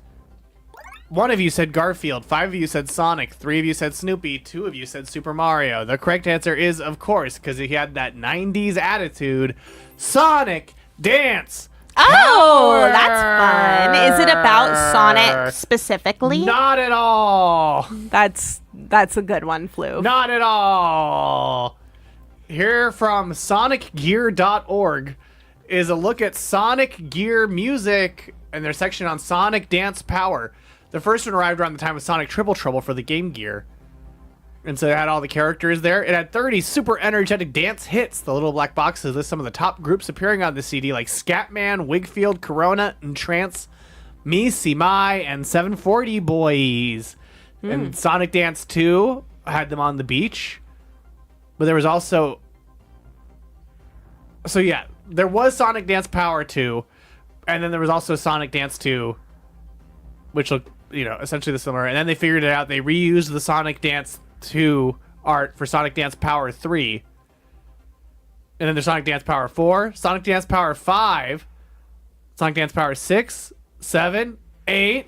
1 of you said Garfield. 5 of you said Sonic. 3 of you said Snoopy. 2 of you said Super Mario. The correct answer is, of course, because he had that 90s attitude, Sonic Dance. Oh, that's fun. Is it about Sonic specifically? Not at all. That's a good one, Flu. Not at all. Here from sonicgear.org is a look at Sonic Gear music and their section on Sonic Dance Power. The first one arrived around the time of Sonic Triple Trouble for the Game Gear. And so it had all the characters there. It had 30 super energetic dance hits. The little black boxes list some of the top groups appearing on the CD, like Scatman, Wigfield, Corona, Entrance, Me, See My, and 740 Boys. And Sonic Dance 2 had them on the beach. But there was also... So yeah, there was Sonic Dance Power 2. And then there was also Sonic Dance 2, which looked, essentially the similar. And then they figured it out. They reused the Sonic Dance 2 art for Sonic Dance Power 3. And then there's Sonic Dance Power 4, Sonic Dance Power 5, Sonic Dance Power 6, 7, 8.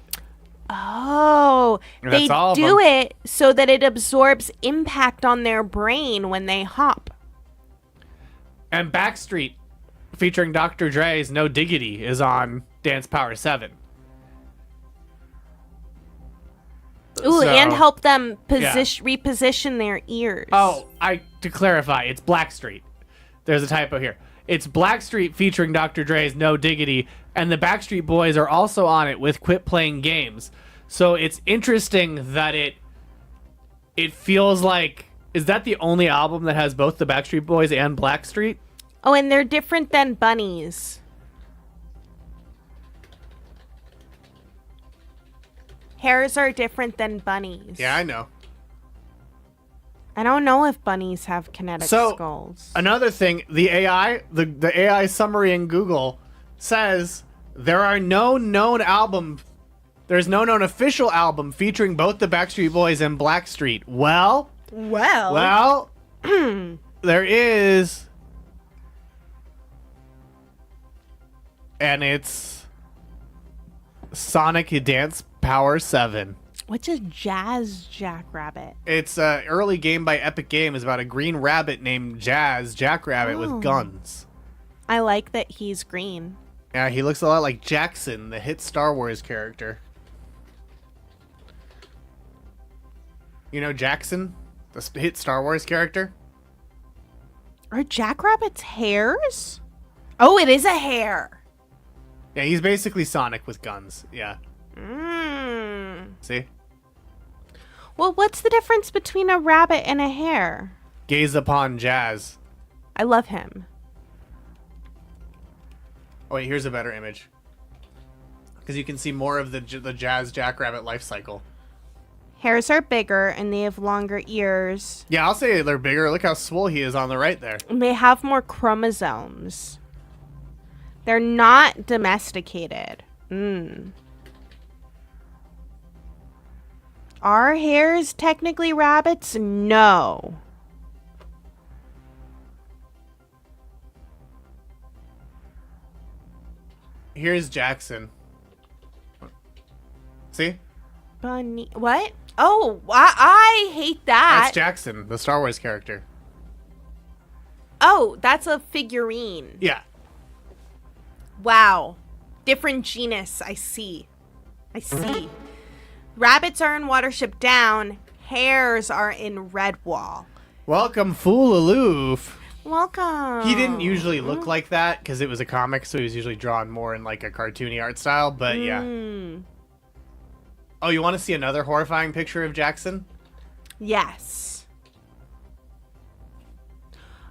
Oh, And they that's all of do them. it so that it absorbs impact on their brain when they hop. And Backstreet, featuring Dr. Dre's No Diggity, is on Dance Power 7. Ooh, So- and help them Yeah. reposition their ears. Oh, to clarify, it's Blackstreet. There's a typo here. It's Blackstreet featuring Dr. Dre's No Diggity, and the Backstreet Boys are also on it with Quit Playing Games. So it's interesting that it feels like... Is that the only album that has both the Backstreet Boys and Blackstreet? Oh, and they're different than bunnies. Hares are different than bunnies. Yeah, I know. I don't know if bunnies have kinetic So, skulls. another thing, the AI summary in Google says there are no known albums There's no known official album featuring both the Backstreet Boys and Blackstreet. Well, there is. And it's Sonic Dance Power 7. What's a Jazz Jackrabbit? It's an early game by Epic Games about a green rabbit named Jazz Jackrabbit with guns. I like that he's green. Yeah, he looks a lot like Jackson, the hit Star Wars character. You know Jackson, the hit Star Wars character? Are jackrabbits hairs? Oh, it is a hare. Yeah, he's basically Sonic with guns. Yeah. See? Well, what's the difference between a rabbit and a hare? Gaze upon Jazz. I love him. Oh, wait, here's a better image. Because you can see more of the Jazz Jackrabbit life cycle. Hares are bigger and they have longer ears. Yeah, I'll say they're bigger. Look how swole he is on the right there. And they have more chromosomes. They're not domesticated. Are hares technically rabbits? No. Here's Jackson. See? Bunny. What? Oh, I hate that. That's Jackson, the Star Wars character. Oh, that's a figurine. Yeah. Wow. Different genus. I see. Rabbits are in Watership Down. Hares are in Redwall. Welcome, Fool Aloof. Welcome. He didn't usually look like that because it was a comic, so he was usually drawn more in like a cartoony art style, but yeah. Oh, you want to see another horrifying picture of Jackson? Yes.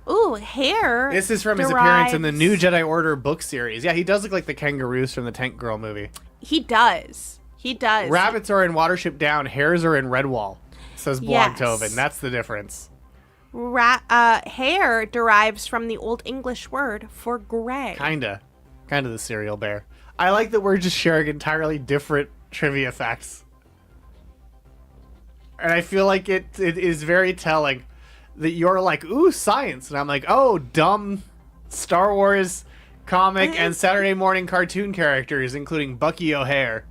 Ooh, hair. This is from his appearance in the New Jedi Order book series. Yeah, he does look like the kangaroos from the Tank Girl movie. He does. Rabbits are in Watership Down, hares are in Redwall, says Blogtoven. That's the difference. Hare derives from the Old English word for gray. Kinda the cereal bear. I like that we're just sharing entirely different trivia facts. And I feel like it is very telling that you're like, ooh, science. And I'm like, oh, dumb Star Wars comic and Saturday morning cartoon characters, including Bucky O'Hare.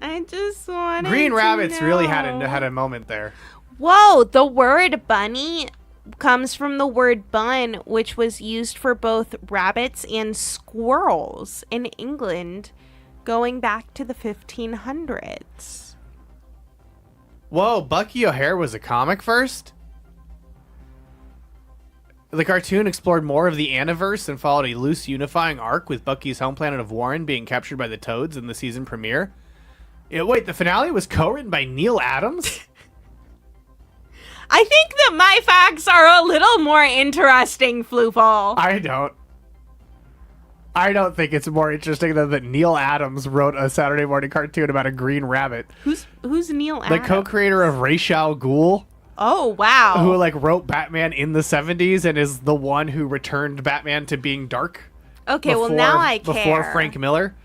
I just want Green Rabbits really had a moment there. Whoa, the word bunny comes from the word bun, which was used for both rabbits and squirrels in England going back to the 1500s. Whoa, Bucky O'Hare was a comic first? The cartoon explored more of the Aniverse and followed a loose unifying arc with Bucky's home planet of Warren being captured by the Toads in the season premiere. Yeah, wait, the finale was co-written by Neil Adams? I think that my facts are a little more interesting, Fluval. I don't think it's more interesting than that Neil Adams wrote a Saturday morning cartoon about a green rabbit. Who's Neil Adams? The co-creator of Ra's al Ghul. Oh, wow. Who wrote Batman in the 70s and is the one who returned Batman to being dark. Okay, well now I care. Before Frank Miller.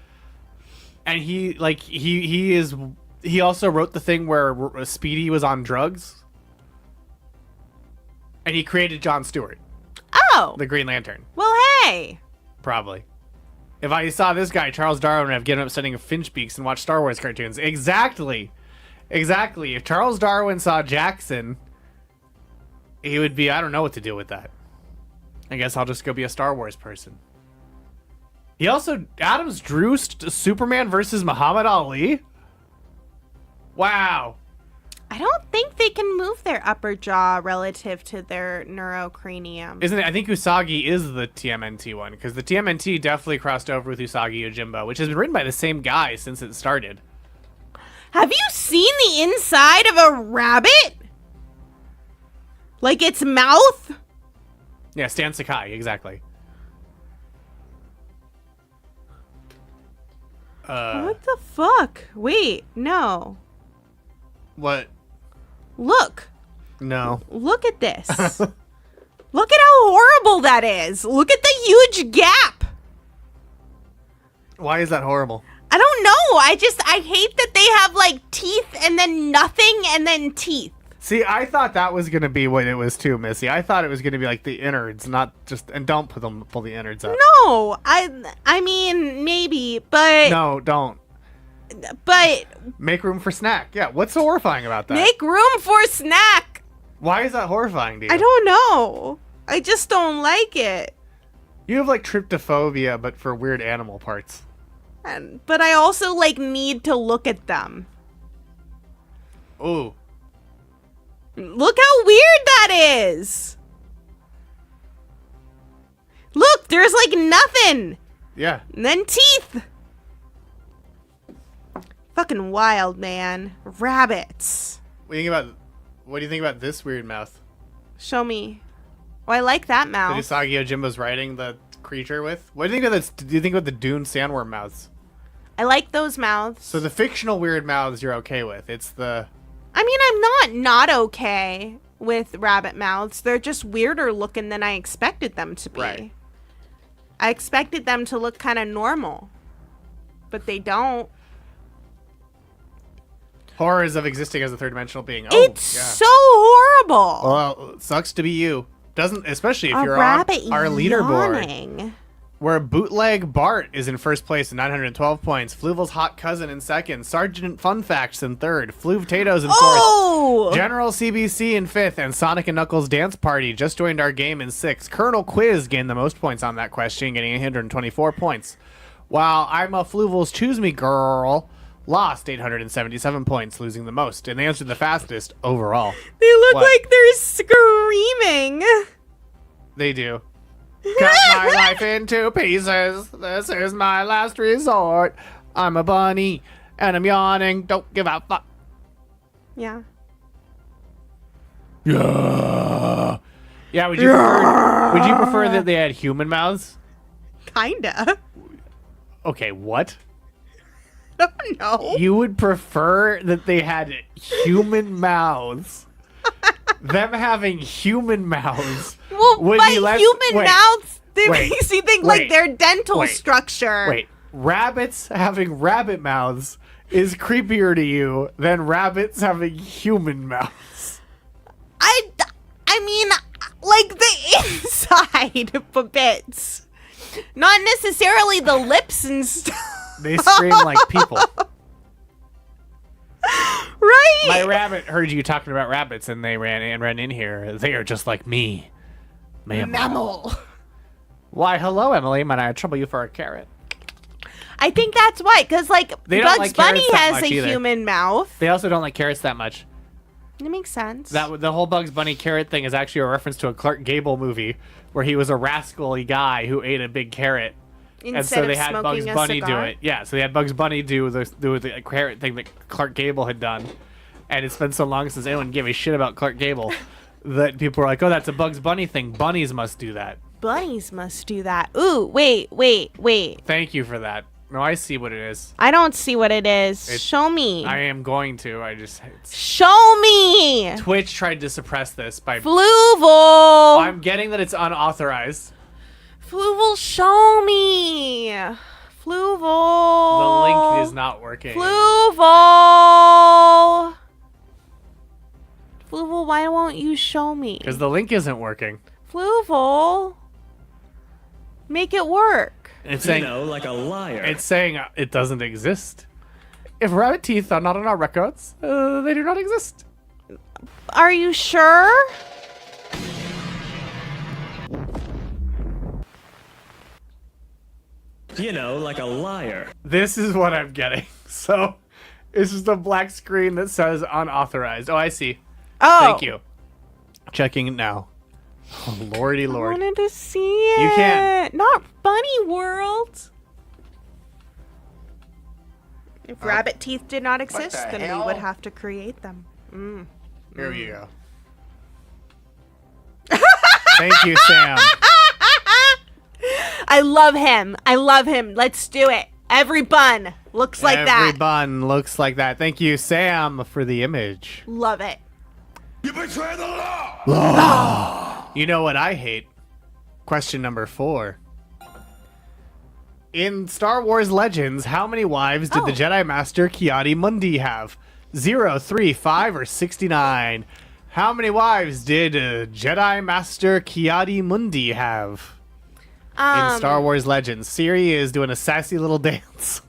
And he also wrote the thing where Speedy was on drugs. And he created Jon Stewart. Oh. The Green Lantern. Well, hey. Probably. If I saw this guy, Charles Darwin, I've given up studying Finch Beaks and watched Star Wars cartoons. Exactly. If Charles Darwin saw Jackson, he would be, I don't know what to do with that. I guess I'll just go be a Star Wars person. He also, Adams drew Superman versus Muhammad Ali? Wow. I don't think they can move their upper jaw relative to their neurocranium. Isn't it? I think Usagi is the TMNT one, because the TMNT definitely crossed over with Usagi Yojimbo, which has been written by the same guy since it started. Have you seen the inside of a rabbit? Like its mouth? Yeah, Stan Sakai, exactly. What the fuck? Wait, no. What? Look. No. Look at this. Look at how horrible that is. Look at the huge gap. Why is that horrible? I don't know. I hate that they have like teeth and then nothing and then teeth. See, I thought that was gonna be what it was too, Missy. I thought it was gonna be like the innards, not just. And don't pull the innards up. No, I mean maybe, but No, don't. But Make room for snack. Yeah, what's so horrifying about that? make room for snack. Why is that horrifying to you? I don't know. I just don't like it. You have like tryptophobia, but for weird animal parts. But I also like need to look at them. Ooh. Look how weird that is. Look, there's like nothing. Yeah. And then teeth. Fucking wild, man. Rabbits. What do you think about this weird mouth? Show me. Oh, I like that That mouth. Usagi Yojimbo's riding the creature with? What do you think of this? Do you think about the Dune sandworm mouths? I like those mouths. So the fictional weird mouths you're okay with. It's the... I mean, I'm not okay with rabbit mouths. They're just weirder looking than I expected them to be. Right. I expected them to look kind of normal. But they don't. Horrors of existing as a third-dimensional being. Oh, It's yeah. so horrible. Well, it sucks to be you. Doesn't, especially if A you're on rabbit our leaderboard, yawning. where Bootleg Bart is in first place with 912 points, Fluval's hot cousin in second, Sergeant Fun Facts in third, Fluvtatoes in fourth, Oh! General CBC in fifth, and Sonic and Knuckles Dance Party just joined our game in sixth. Colonel Quiz gained the most points on that question, getting 124 points. While I'm a Fluval's Choose Me Girl lost 877 points, losing the most, and they answered the fastest overall. They look What? like they're screaming. They do. Cut my life into pieces. This is my last resort. I'm a bunny, and I'm yawning. Don't give a fuck. Yeah. Yeah. Yeah. Would you prefer that they had human mouths? Kinda. Okay. What? I don't know. You would prefer that they had human mouths? Them having human mouths Well, would by be less. human wait, mouths, they wait, makes you think wait, like their dental wait, structure. Wait, rabbits having rabbit mouths is creepier to you than rabbits having human mouths. I mean, like the inside bits. Not necessarily the lips and stuff. They scream like people. Right? My rabbit heard you talking about rabbits and they ran in here. They are just like me. Mammal. Why, hello, Emily. Might I trouble you for a carrot? I think that's why, because like They don't Bugs like Bunny carrots that has much a either. human mouth. They also don't like carrots that much. It makes sense. The whole Bugs Bunny carrot thing is actually a reference to a Clark Gable movie where he was a rascally guy who ate a big carrot. Instead And so of they had Bugs smoking a Bunny do cigar. it. Yeah, so they had Bugs Bunny do the carrot thing that Clark Gable had done. And it's been so long since anyone gave a shit about Clark Gable that people were like, oh, that's a Bugs Bunny thing. Bunnies must do that. Bunnies must do that. Ooh, wait. Thank you for that. No, I see what it is. I don't see what it is. Show me. I am going to. Show me. Twitch tried to suppress this by... Fluval. I'm getting that it's unauthorized. Fluval, show me. Fluval. The link is not working. Fluval. Fluval, why won't you show me? Because the link isn't working. Fluval. Make it work. It's saying, like a liar. It's saying it doesn't exist. If rabbit teeth are not on our records, they do not exist. Are you sure? Like a liar. This is what I'm getting. So, it's just a black screen that says unauthorized. Oh, I see. Oh. Thank you. Checking it now. Oh, lordy I lord. wanted to see it. You can. Not Bunny World. If rabbit teeth did not exist, the then we hell? would have to create them. Here you go. Thank you, Sam. I love him. Let's do it. Every bun looks like Every that. bun looks like that. Thank you, Sam, for the image. Love it. You betray the law! You know what I hate? Question number 4. In Star Wars Legends, how many wives did the Jedi Master Ki-Adi-Mundi have? 0, 3, 5, or 69? How many wives did Jedi Master Ki-Adi-Mundi have? In Star Wars Legends, Siri is doing a sassy little dance.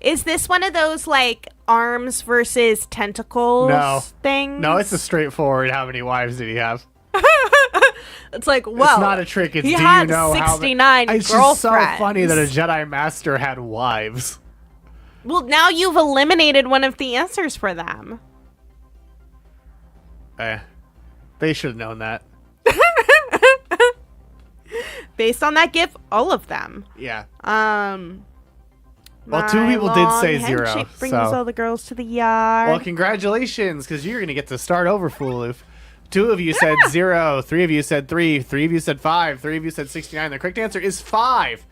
Is this one of those, like, arms versus tentacles things? No, it's a straightforward how many wives did he have? It's like, well, it's not a trick. It's he do had you know 69 how? It's girlfriends. just so funny that a Jedi Master had wives. Well, now you've eliminated one of the answers for them. They should have known that. Based on that GIF, all of them. Yeah. Well, 2 people did say 0. Brings So. all the girls to the yard. Well, congratulations, because you're going to get to start over, Fluval. 2 of you said 0, 3 of you said 3, 3 of you said 5, 3 of you said 69. The correct answer is 5.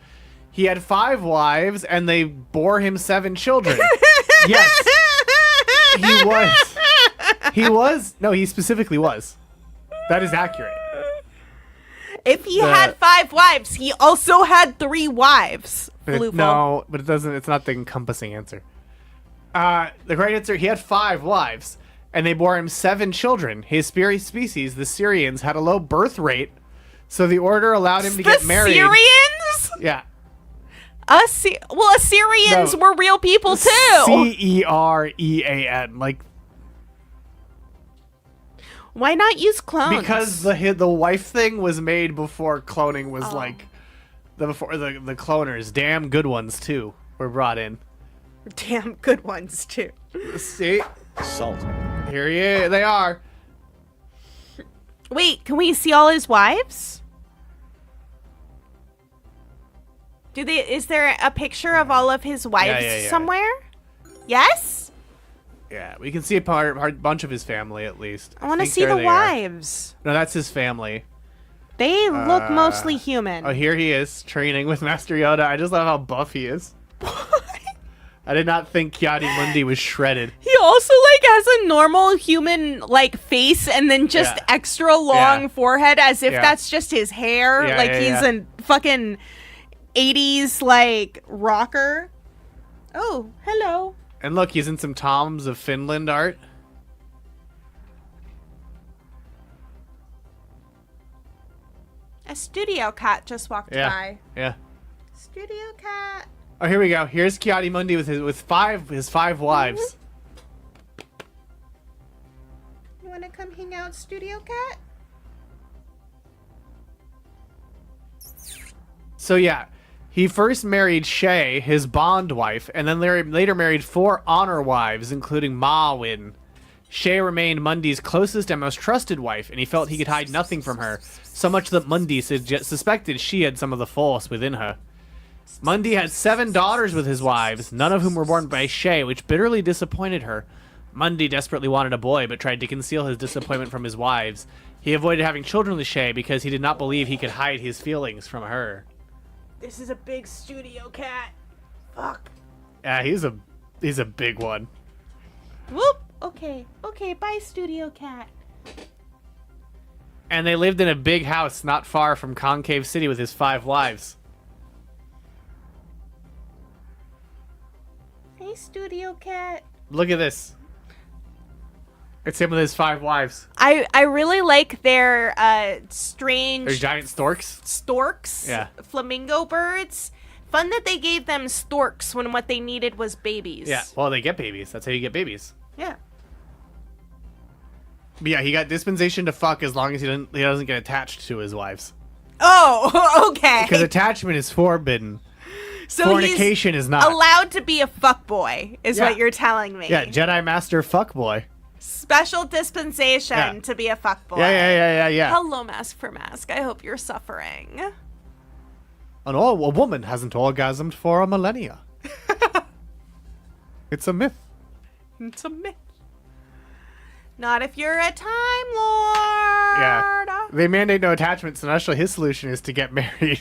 He had 5 wives, and they bore him 7 children. Yes. He was. He was. No, he specifically was. That is accurate. If he had 5 wives, he also had 3 wives. No, but it doesn't. It's not the encompassing answer. The correct answer: he had 5 wives, and they bore him 7 children. His species, the Syrians, had a low birth rate, so the order allowed him to get married. The Syrians? Yeah. Assyrians were real people too. Cerean, like. Why not use clones? Because the wife thing was made before cloning was like. Before the cloners, damn good ones too, were brought in. Damn good ones too. See, Salt. here they are. Wait, can we see all his wives? Is there a picture of all of his wives Yeah. somewhere? Yes? Yeah, we can see a bunch of his family at least. I want to think see there the they are. wives. No, that's his family. They look mostly human. Oh, here he is, training with Master Yoda. I just love how buff he is. I did not think Ki-Adi-Mundi was shredded. He also like has a normal human like face and then just extra long forehead as if that's just his hair. Yeah, like yeah, he's a fucking 80s like rocker. Oh, hello. And look, he's in some Toms of Finland art. A studio cat just walked by. Yeah. Studio cat. Oh, here we go. Here's Ki-Adi-Mundi with his 5 wives. You want to come hang out, studio cat? So yeah, he first married Shay, his bond wife, and then later married 4 honor wives, including Ma Win. Shay remained Mundi's closest and most trusted wife, and he felt he could hide nothing from her, so much that Mundi suspected she had some of the Force within her. Mundi had 7 daughters with his wives, none of whom were born by Shay, which bitterly disappointed her. Mundi desperately wanted a boy, but tried to conceal his disappointment from his wives. He avoided having children with Shay because he did not believe he could hide his feelings from her. This is a big studio cat. Fuck. Yeah, he's a big one. Whoop. Okay, bye, studio cat. And they lived in a big house not far from Concave City with his 5 wives. Hey, studio cat. Look at this. It's him with his 5 wives. I really like their strange They're giant storks. storks. Yeah. Flamingo birds. Fun that they gave them storks when what they needed was babies. Yeah, well, they get babies. That's how you get babies. Yeah. But yeah, he got dispensation to fuck as long as he doesn't get attached to his wives. Oh, okay. Because attachment is forbidden. So Fornication is not. allowed to be a fuckboy, is Yeah. what you're telling me. Yeah, Jedi Master fuckboy. Special dispensation to be a fuckboy. Yeah. Hello, Mask for Mask. I hope you're suffering. A woman hasn't orgasmed for a millennia. It's a myth. It's a myth. Not if you're a Time Lord. Yeah. They mandate no attachment, so naturally his solution is to get married.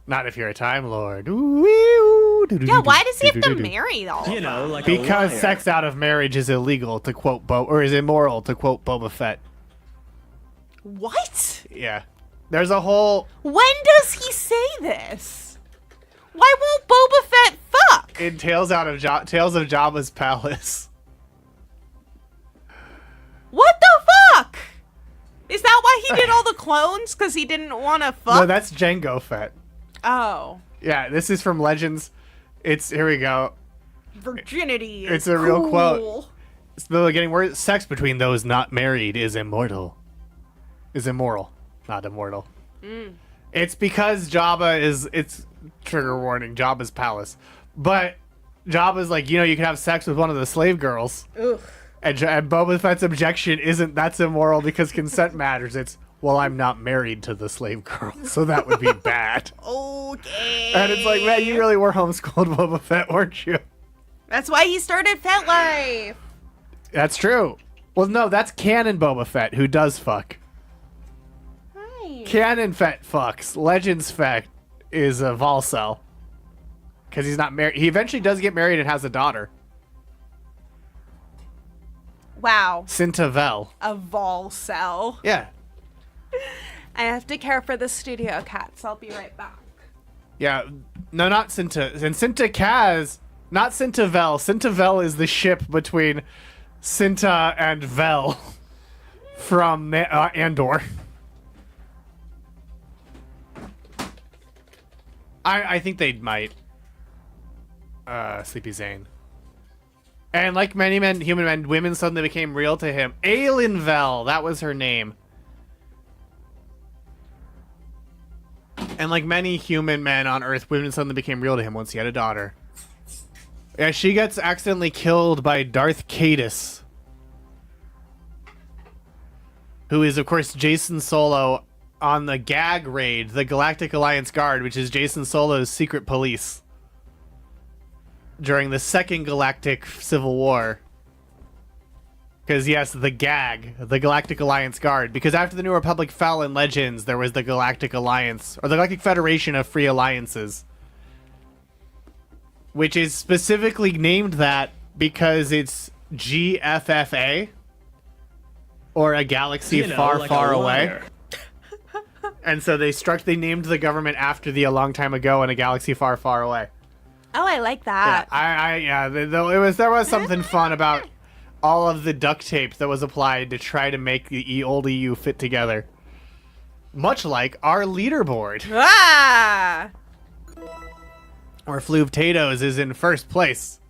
Not if you're a Time Lord. Yeah, why does he have to marry all of You know, them? like Because a liar. sex out of marriage is illegal, to quote is immoral, to quote Boba Fett. What? Yeah. There's a whole... When does he say this? Why won't Boba Fett fuck? In Tales of Jabba's Palace. What the fuck? Is that why he did all the clones? Because he didn't want to fuck? No, that's Jango Fett. Oh. Yeah, this is from Legends. Here we go. Virginity is It's a real cool. quote. So getting worse, sex between those not married is immortal. Is immoral, not immortal. It's because Jabba is, it's trigger warning, Jabba's palace. But Jabba's like, you can have sex with one of the slave girls. Ugh. And Boba Fett's objection isn't that's immoral because consent matters. It's, well, I'm not married to the slave girl, so that would be bad. Okay. And it's like, man, you really were homeschooled Boba Fett, weren't you? That's why he started Fett Life. That's true. Well, no, that's canon Boba Fett, who does fuck. Right. Canon Fett fucks. Legends Fett is a Volcel. Because he's not married. He eventually does get married and has a daughter. Wow. Cinta A vol cell. Yeah. I have to care for the studio cats. I'll be right back. Yeah. No, not Cinta. And Cinta Kaz, not Cinta Vel. Cinta Vel is the ship between Cinta and Vel from Andor. I think they might. Sleepy Zane. And like many men, human men, women suddenly became real to him. Aelin Vel, that was her name. And like many human men on Earth, women suddenly became real to him once he had a daughter. Yeah, she gets accidentally killed by Darth Caedus, who is, of course, Jason Solo on the Gag Raid, the Galactic Alliance Guard, which is Jason Solo's secret police during the Second Galactic Civil War. Because, yes, the GAG, the Galactic Alliance Guard. Because after the New Republic fell in Legends, there was the Galactic Alliance, or the Galactic Federation of Free Alliances. Which is specifically named that because it's GFFA, or a galaxy far, like far a away. liar. And so they named the government after a long time ago in a galaxy far, far away. Oh, I like that. There was something fun about all of the duct tape that was applied to try to make the old EU fit together. Much like our leaderboard, Ah! where Fluvtatoes is in first place.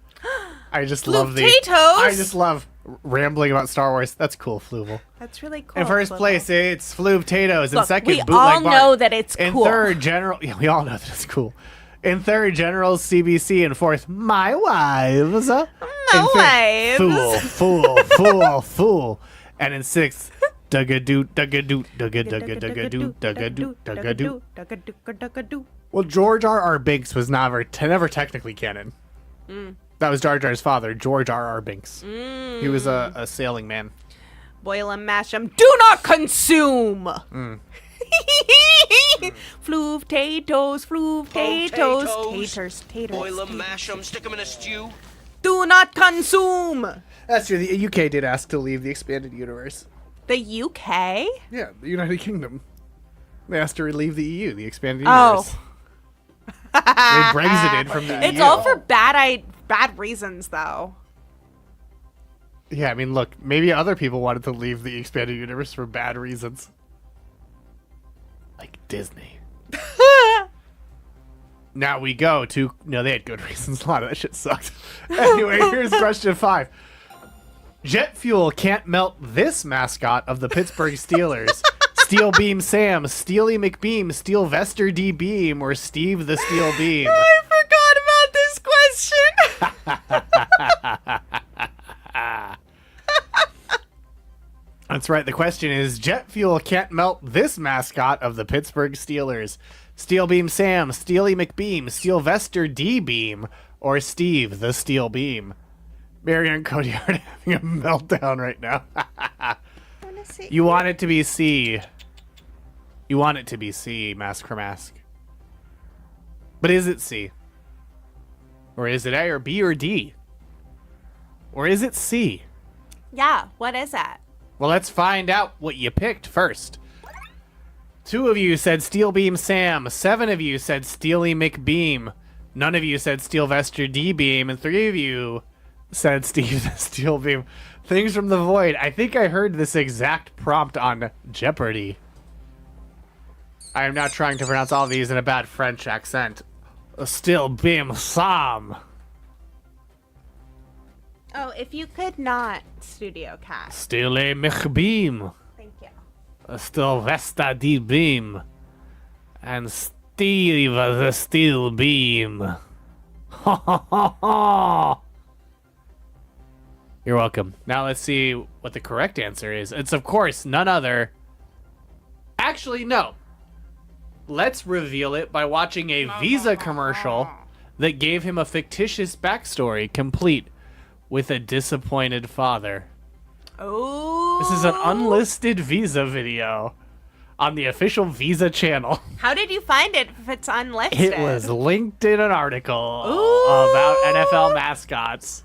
I just love Fluvtatoes? I just love rambling about Star Wars. That's cool, Fluval. That's really cool. In first Fluval. place, it's Fluvtatoes. In Look, second, we Bootleg all Bart. know that it's In cool. third, General... Yeah, we all know that it's cool. In third, General CBC. In fourth, My Wives. My In Wives. Fool. And in sixth, Duggadoo. Well, George R.R. Binks was never technically canon. That was Jar Jar's father, George R.R. Binks. He was a sailing man. Boil 'em, mash 'em. Do not consume. Fluvtatoes, taters. Boil 'em, mash 'em, stick 'em in a stew. Do not consume. That's true. The UK did ask to leave the expanded universe. The UK? Yeah, the United Kingdom. They asked to leave the EU, the expanded Oh. universe. They Brexited from the EU. It's all for bad reasons, though. Yeah, I mean, look, maybe other people wanted to leave the expanded universe for bad reasons. Like Disney. Now we go to... No, they had good reasons. A lot of that shit sucked. Anyway, here's question 5. Jet fuel can't melt this mascot of the Pittsburgh Steelers. Steel Beam Sam, Steely McBeam, Steelvester D. Beam, or Steve the Steel Beam. I forgot about this question. That's right. The question is, jet fuel can't melt this mascot of the Pittsburgh Steelers. Steel Beam Sam, Steely McBeam, Steelvester D. Beam, or Steve the Steel Beam. Mary and Cody are having a meltdown right now. You want it to be C. You want it to be C, Mask for Mask. But is it C? Or is it A or B or D? Or is it C? Yeah, what is that? Well, let's find out what you picked first. 2 of you said Steel Beam Sam. 7 of you said Steely McBeam. None of you said Steelvester D-Beam. And 3 of you said Steel Beam. Things from the Void. I think I heard this exact prompt on Jeopardy. I am not trying to pronounce all these in a bad French accent. Steel Beam Sam. Oh, if you could not, Studio Cast. Steely McBeam. Thank you. Steelvester D-Beam. And Steve the Steel Beam. Ha ha ha ha. You're welcome. Now let's see what the correct answer is. It's, of course, none other. Actually, no. Let's reveal it by watching a Visa commercial that gave him a fictitious backstory complete with a disappointed father. Oh. This is an unlisted Visa video on the official Visa channel. How did you find it if it's unlisted? It was linked in an article Ooh. about NFL mascots.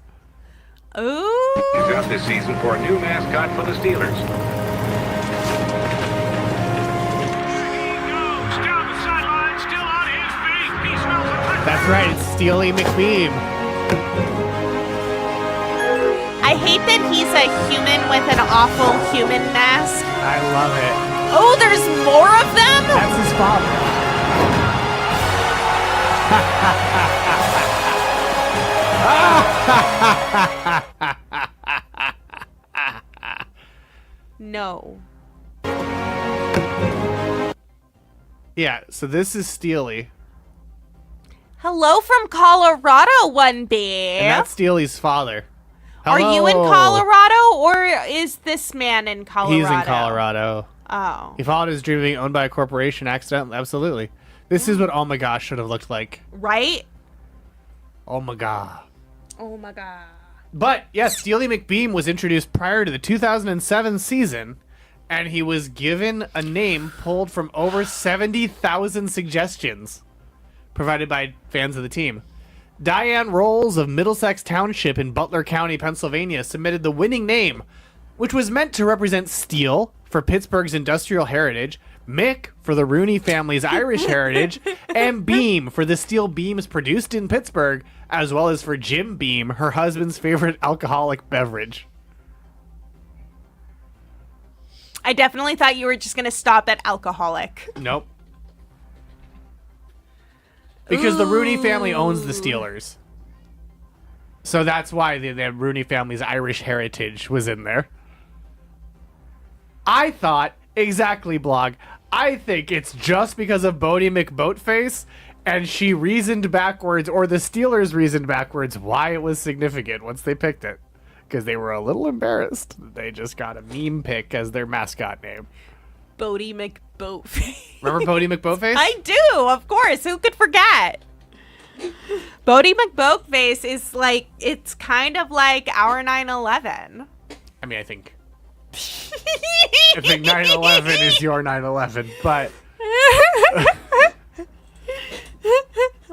Ooh. He's out this season for a new mascot for the Steelers. That's right, it's Steely McBeam. I hate that he's a human with an awful human mask. I love it. Oh, there's more of them? That's his father. No. Yeah, so this is Steely. Hello from Colorado, 1B. And that's Steely's father. Are you in Hello. Colorado, or is this man in Colorado? He's in Colorado. Oh. He followed his dream of being owned by a corporation accidentally. Absolutely. This is what Oh My Gosh should have looked like. Right? Oh my god. Oh my god. But, yes, Steely McBeam was introduced prior to the 2007 season, and he was given a name pulled from over 70,000 suggestions provided by fans of the team. Diane Rolls of Middlesex Township in Butler County, Pennsylvania, submitted the winning name, which was meant to represent steel for Pittsburgh's industrial heritage, Mick for the Rooney family's Irish heritage, and Beam for the steel beams produced in Pittsburgh, as well as for Jim Beam, her husband's favorite alcoholic beverage. I definitely thought you were just going to stop at alcoholic. Nope. Because the Rooney family owns the Steelers. So that's why the Rooney family's Irish heritage was in there. I thought, exactly, blog, I think it's just because of Bodie McBoatface, and she reasoned backwards, or the Steelers reasoned backwards, why it was significant once they picked it. Because they were a little embarrassed. They just got a meme pick as their mascot name. Bodie McBoatface. Remember Bodie McBoatface? I do, of course. Who could forget? Bodie McBoatface is like, it's kind of like our 9/11. I mean, I think 9/11 is your 9/11, but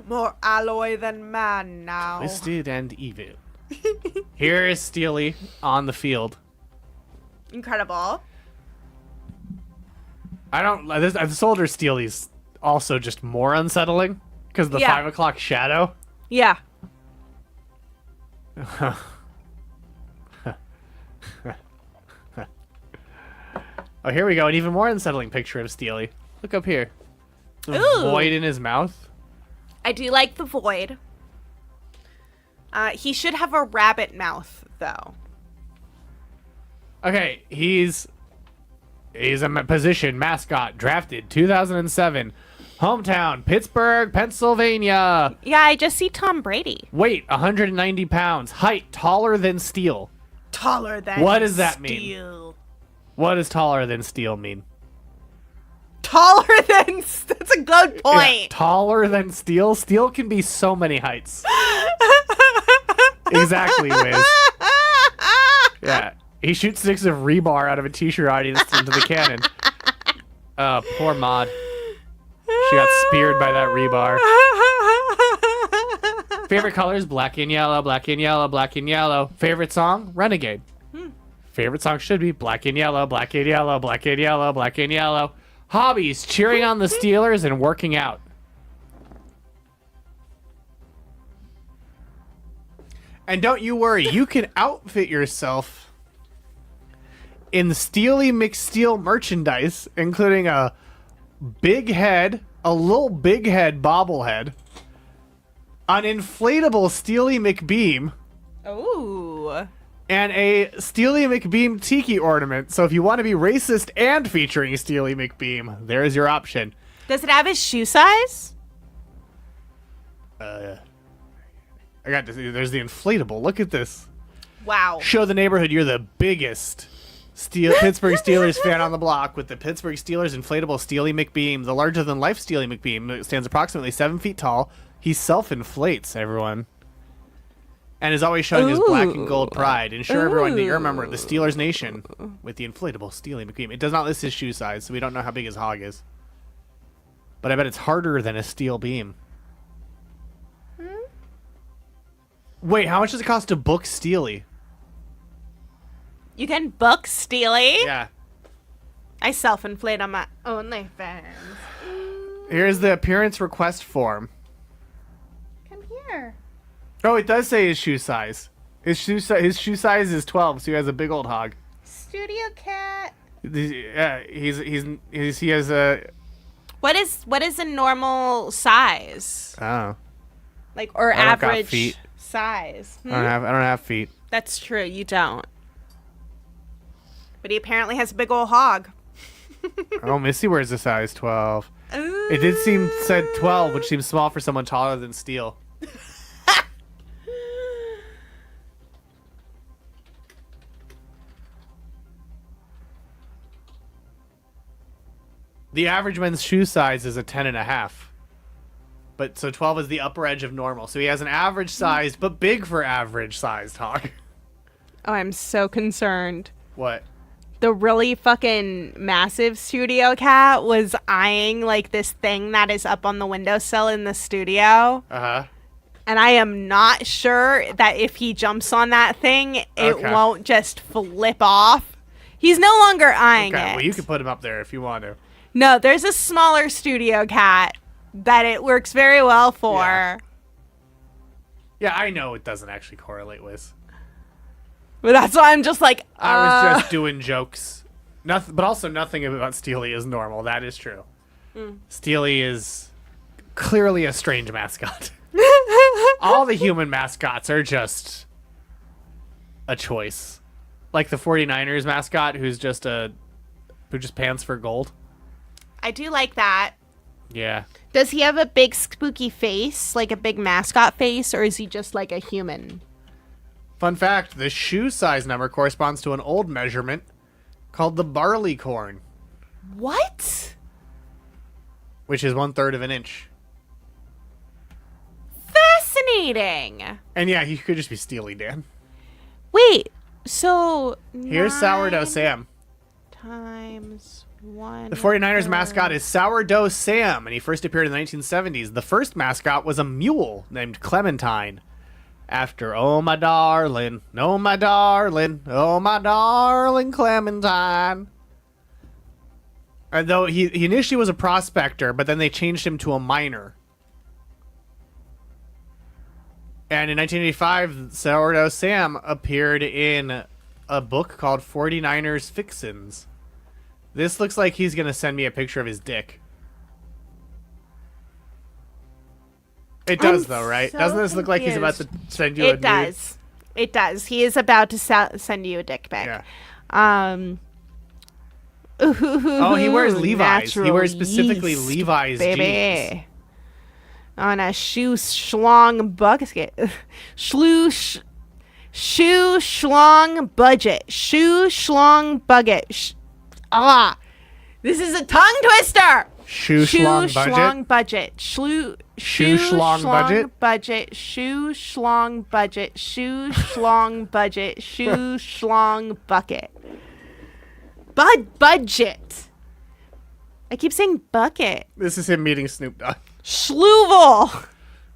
More alloy than man now. twisted and evil. Here is Steely on the field. Incredible. The soldier Steely's also just more unsettling because the Yeah. 5 o'clock shadow. Yeah. Oh, here we go. An even more unsettling picture of Steely. Look up here. The Ooh. void in his mouth. I do like the void. He should have a rabbit mouth, though. Okay, he's a position mascot drafted 2007. Hometown, Pittsburgh, Pennsylvania. Yeah, I just see Tom Brady. Weight, 190 pounds. Height, taller than steel. Taller than What does that mean? steel. What does taller than steel mean? Taller than... That's a good Yeah, point. taller than steel? Steel can be so many heights. Exactly, Wiz. Yeah. He shoots sticks of rebar out of a t-shirt audience into the cannon. Poor Maud. She got speared by that rebar. Favorite colors? Black and yellow, black and yellow, black and yellow. Favorite song? Renegade. Favorite song should be black and yellow, black and yellow, black and yellow, black and yellow. Hobbies: cheering on the Steelers and working out. And don't you worry, you can outfit yourself in Steely McSteel merchandise, including a big head, a little big head bobblehead, an inflatable Steely McBeam, Ooh. and a Steely McBeam tiki ornament. So if you want to be racist and featuring Steely McBeam, there's your option. Does it have his shoe size? I got this. There's the inflatable. Look at this. Wow. Show the neighborhood you're the biggest Pittsburgh Steelers fan on the block with the Pittsburgh Steelers inflatable Steely McBeam, the larger-than-life Steely McBeam. It stands approximately 7 feet tall. He self-inflates, everyone. And is always showing his black and gold pride. Ensure everyone that you're a member of the Steelers Nation with the inflatable Steely McBeam. It does not list his shoe size, so we don't know how big his hog is. But I bet it's harder than a steel beam. Wait, how much does it cost to book Steely? You can book Steely? Yeah. I self-inflate on my OnlyFans. Here's the appearance request form. Come here. Oh, it does say his shoe size. His shoe size is 12, so he has a big old hog. Studio cat. Yeah, he has a. What is a normal size? Oh, Like or I don't got average feet. size? I don't have feet. That's true. You don't. But he apparently has a big old hog. Oh, Missy wears a size 12. It did seem said 12, which seems small for someone taller than Steel. The average men's shoe size is a 10.5. But so 12 is the upper edge of normal. So he has an average size, but big for average sized hog. Oh, I'm so concerned. What? The really fucking massive studio cat was eyeing like this thing that is up on the windowsill in the studio. Uh-huh. And I am not sure that if he jumps on that thing, it Okay. won't just flip off. He's no longer eyeing Okay, it. well, you can put him up there if you want to. No, there's a smaller studio cat that it works very well for. Yeah. Yeah, I know it doesn't actually correlate with. But that's why I'm just like, I was just doing jokes. Nothing, but also nothing about Steely is normal. That is true. Steely is clearly a strange mascot. All the human mascots are just a choice. Like the 49ers mascot who just pants for gold. I do like that. Yeah. Does he have a big spooky face, like a big mascot face, or is he just like a human? Fun fact, the shoe size number corresponds to an old measurement called the barley corn, What? which is 1/3 of an inch. Fascinating. And yeah, he could just be Steely Dan. Wait, so Here's Sourdough Sam. times 1. The 49ers mascot is Sourdough Sam, and he first appeared in the 1970s. The first mascot was a mule named Clementine. After, oh my darling, oh my darling, oh my darling Clementine. And though he initially was a prospector, but then they changed him to a miner. And in 1985, Sourdough Sam appeared in a book called 49ers Fixins. This looks like he's going to send me a picture of his dick. It does, though, right? so Doesn't this look like he's about to send you a It does. It does. He is about to send you a dick pic. Yeah. Oh, he wears Levi's. He wears specifically Levi's baby. jeans. On a shoe schlong bucket. Shoe schlong budget. Shoe schlong bucket. This is a tongue twister. Shoe schlong budget. Shoe schlong budget? budget. Shoe schlong budget. Shoe schlong budget. Shoe schlong bucket. Budget. I keep saying bucket. This is him meeting Snoop Dogg. Schluval.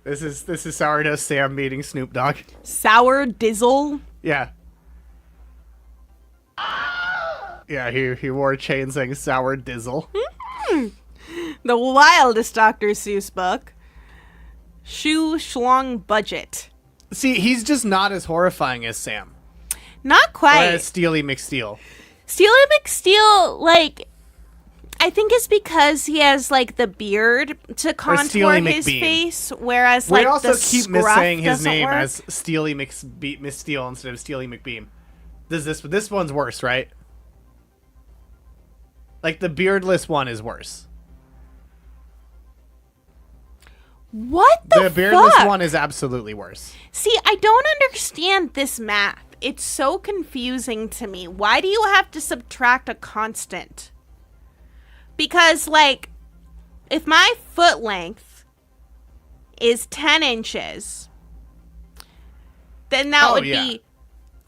This is Sourdough Sam meeting Snoop Dogg. Sour dizzle. Yeah. Yeah, he wore a chain saying Sour Dizzle. The wildest Dr. Seuss book. Shu Schlong Budget. See, he's just not as horrifying as Sam. Not Or quite. as Steely McSteel. Steely McSteel, like, I think it's because he has, like, the beard to contour Steely his McBean. face, whereas, We like, also the keep scruff missaying his doesn't name work. as Steely McSteel instead of Steely McBeam. This one's worse, right? Like, the beardless one is worse. What the beardless fuck? one is absolutely worse. See, I don't understand this math. It's so confusing to me. Why do you have to subtract a constant? Because, like, if my foot length is 10 inches, then that would be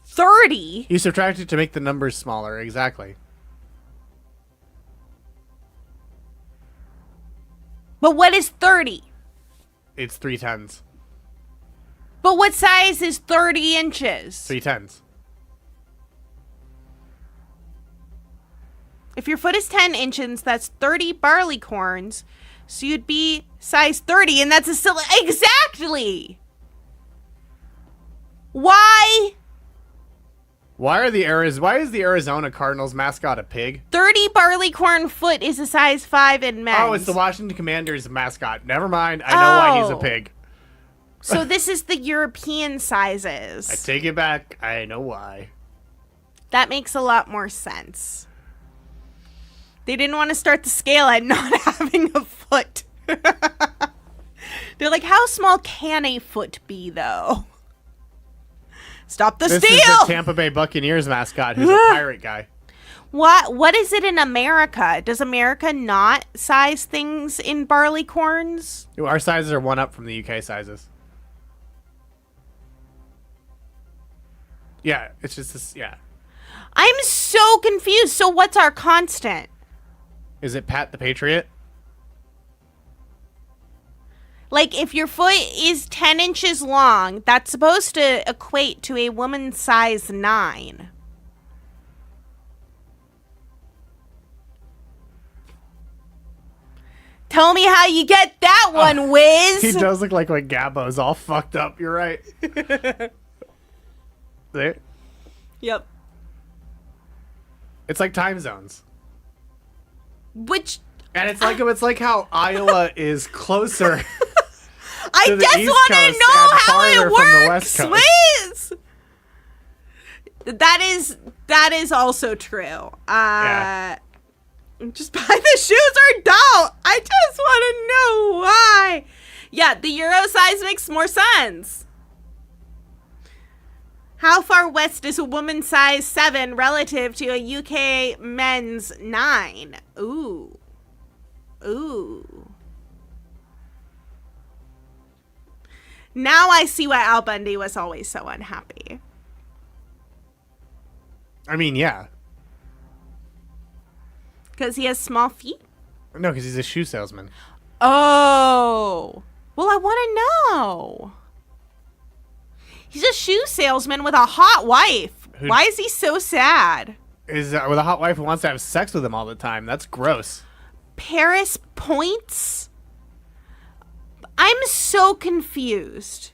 30. You subtract it to make the numbers smaller, exactly. But what is 30? It's 3 tens. But what size is 30 inches? 3 tens. If your foot is 10 inches, that's 30 barley corns. So you'd be size 30, and that's a still exactly. Why? Why is the Arizona Cardinals mascot a pig? 30 barley corn foot is a size 5 in men's. Oh, it's the Washington Commanders mascot. Never mind. I know why he's a Oh. pig. So this is the European sizes. I take it back. I know why. That makes a lot more sense. They didn't want to start the scale at not having a foot. They're like, how small can a foot be, though? Stop the This steal! is the Tampa Bay Buccaneers mascot who's a pirate guy. What is it in America? Does America not size things in barley corns? Our sizes are one up from the UK sizes. Yeah, it's just this, yeah. I'm so confused. So what's our constant? Is it Pat the Patriot? Like, if your foot is 10 inches long, that's supposed to equate to a woman's size 9. Tell me how you get that one, Wiz. He does look like when Gabbo's all fucked up. You're right. There. Yep. It's like time zones. Which And it's like how Iowa is closer. I to the just East want to Coast know and how farther it from the works, West Coast. Wiz. That is also true. Yeah. Just buy the shoes or don't. I just want to know why. Yeah, the Euro size makes more sense. How far west is a woman's size 7 relative to a UK men's 9? Ooh. Now I see why Al Bundy was always so unhappy. I mean, yeah. Because he has small feet? No, because he's a shoe salesman. Oh. Well, I want to know. He's a shoe salesman with a hot wife. Why is he so sad? Is with a hot wife who wants to have sex with him all the time. That's gross. Paris Points? I'm so confused.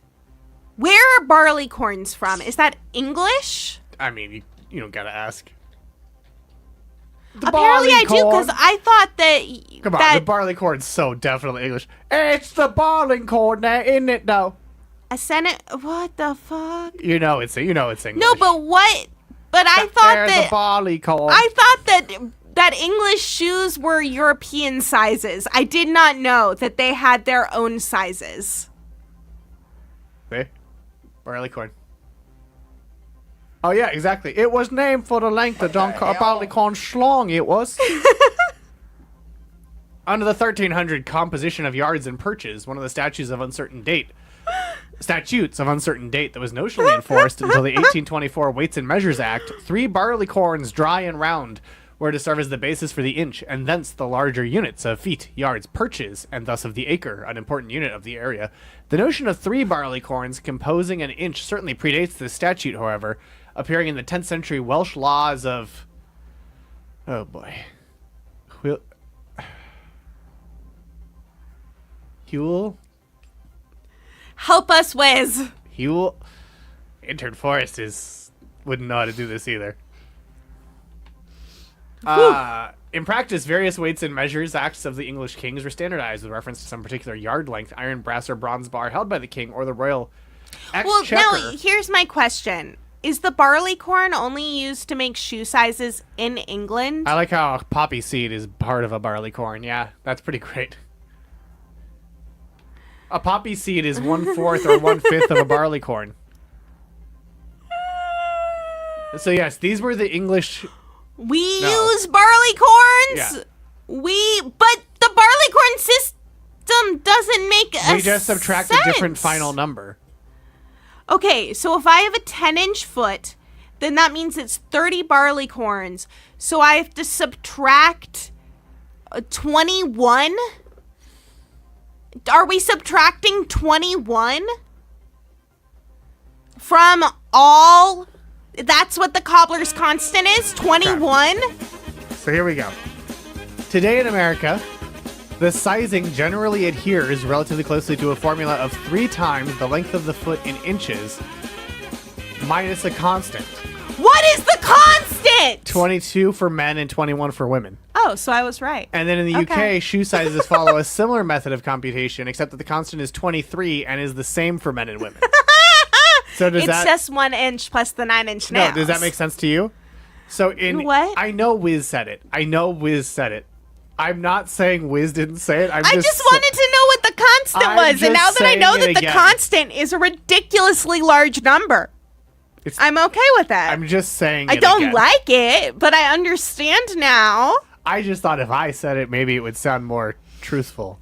Where are barley corns from? Is that English? I mean, you don't gotta ask. Apparently I do, because I thought that... Come on, the barley corn's so definitely English. It's the barley corn there, isn't it, though? A Senate... What the fuck? You know it's English. No, but what... But I thought There's that... the barley corn. I thought that English shoes were European sizes. I did not know that they had their own sizes. See? Barley corn. Oh, yeah, exactly. It was named for the length of barley corn schlong, it was. Under the 1300 Composition of Yards and Perches, one of the statutes of uncertain date that was notionally enforced until the 1824 Weights and Measures Act, 3 barley corns, dry and round, were to serve as the basis for the inch, and thence the larger units of feet, yards, perches, and thus of the acre, an important unit of the area. The notion of 3 barley corns composing an inch certainly predates this statute, however, appearing in the 10th century Welsh laws of... Oh boy. Huel? Help us, Wiz. Huel? Intern Forest wouldn't know how to do this either. In practice, various weights and measures acts of the English kings were standardized with reference to some particular yard length, iron, brass, or bronze bar held by the king or the royal exchequer. Well, now, here's my question. Is the barley corn only used to make shoe sizes in England? I like how poppy seed is part of a barley corn. Yeah, that's pretty great. A poppy seed is 1/4 or 1/5 of a barley corn. So yes, these were the English... We use barley corns. Yeah. But the barley corn system doesn't make a We just subtract sense. a different final number. Okay, so if I have a 10-inch foot, then that means it's 30 barley corns. So I have to subtract 21? Are we subtracting 21 from all? That's what the cobbler's constant is? 21? So here we go. Today in America, the sizing generally adheres relatively closely to a formula of 3 times the length of the foot in inches minus a constant. What is the constant? 22 for men and 21 for women. Oh, so I was right. And then in the Okay. UK, shoe sizes follow a similar method of computation, except that the constant is 23 and is the same for men and women. So does It's that... just 1 inch plus the 9-inch nails. No, does that make sense to you? So in... What? I know Wiz said it. I'm not saying Wiz didn't say it. I just wanted to know what the constant I'm was, and now just that I know saying that it the again. constant is a ridiculously large number, I'm okay with that. I'm just saying I it don't again. like it, but I understand now. I just thought if I said it, maybe it would sound more truthful.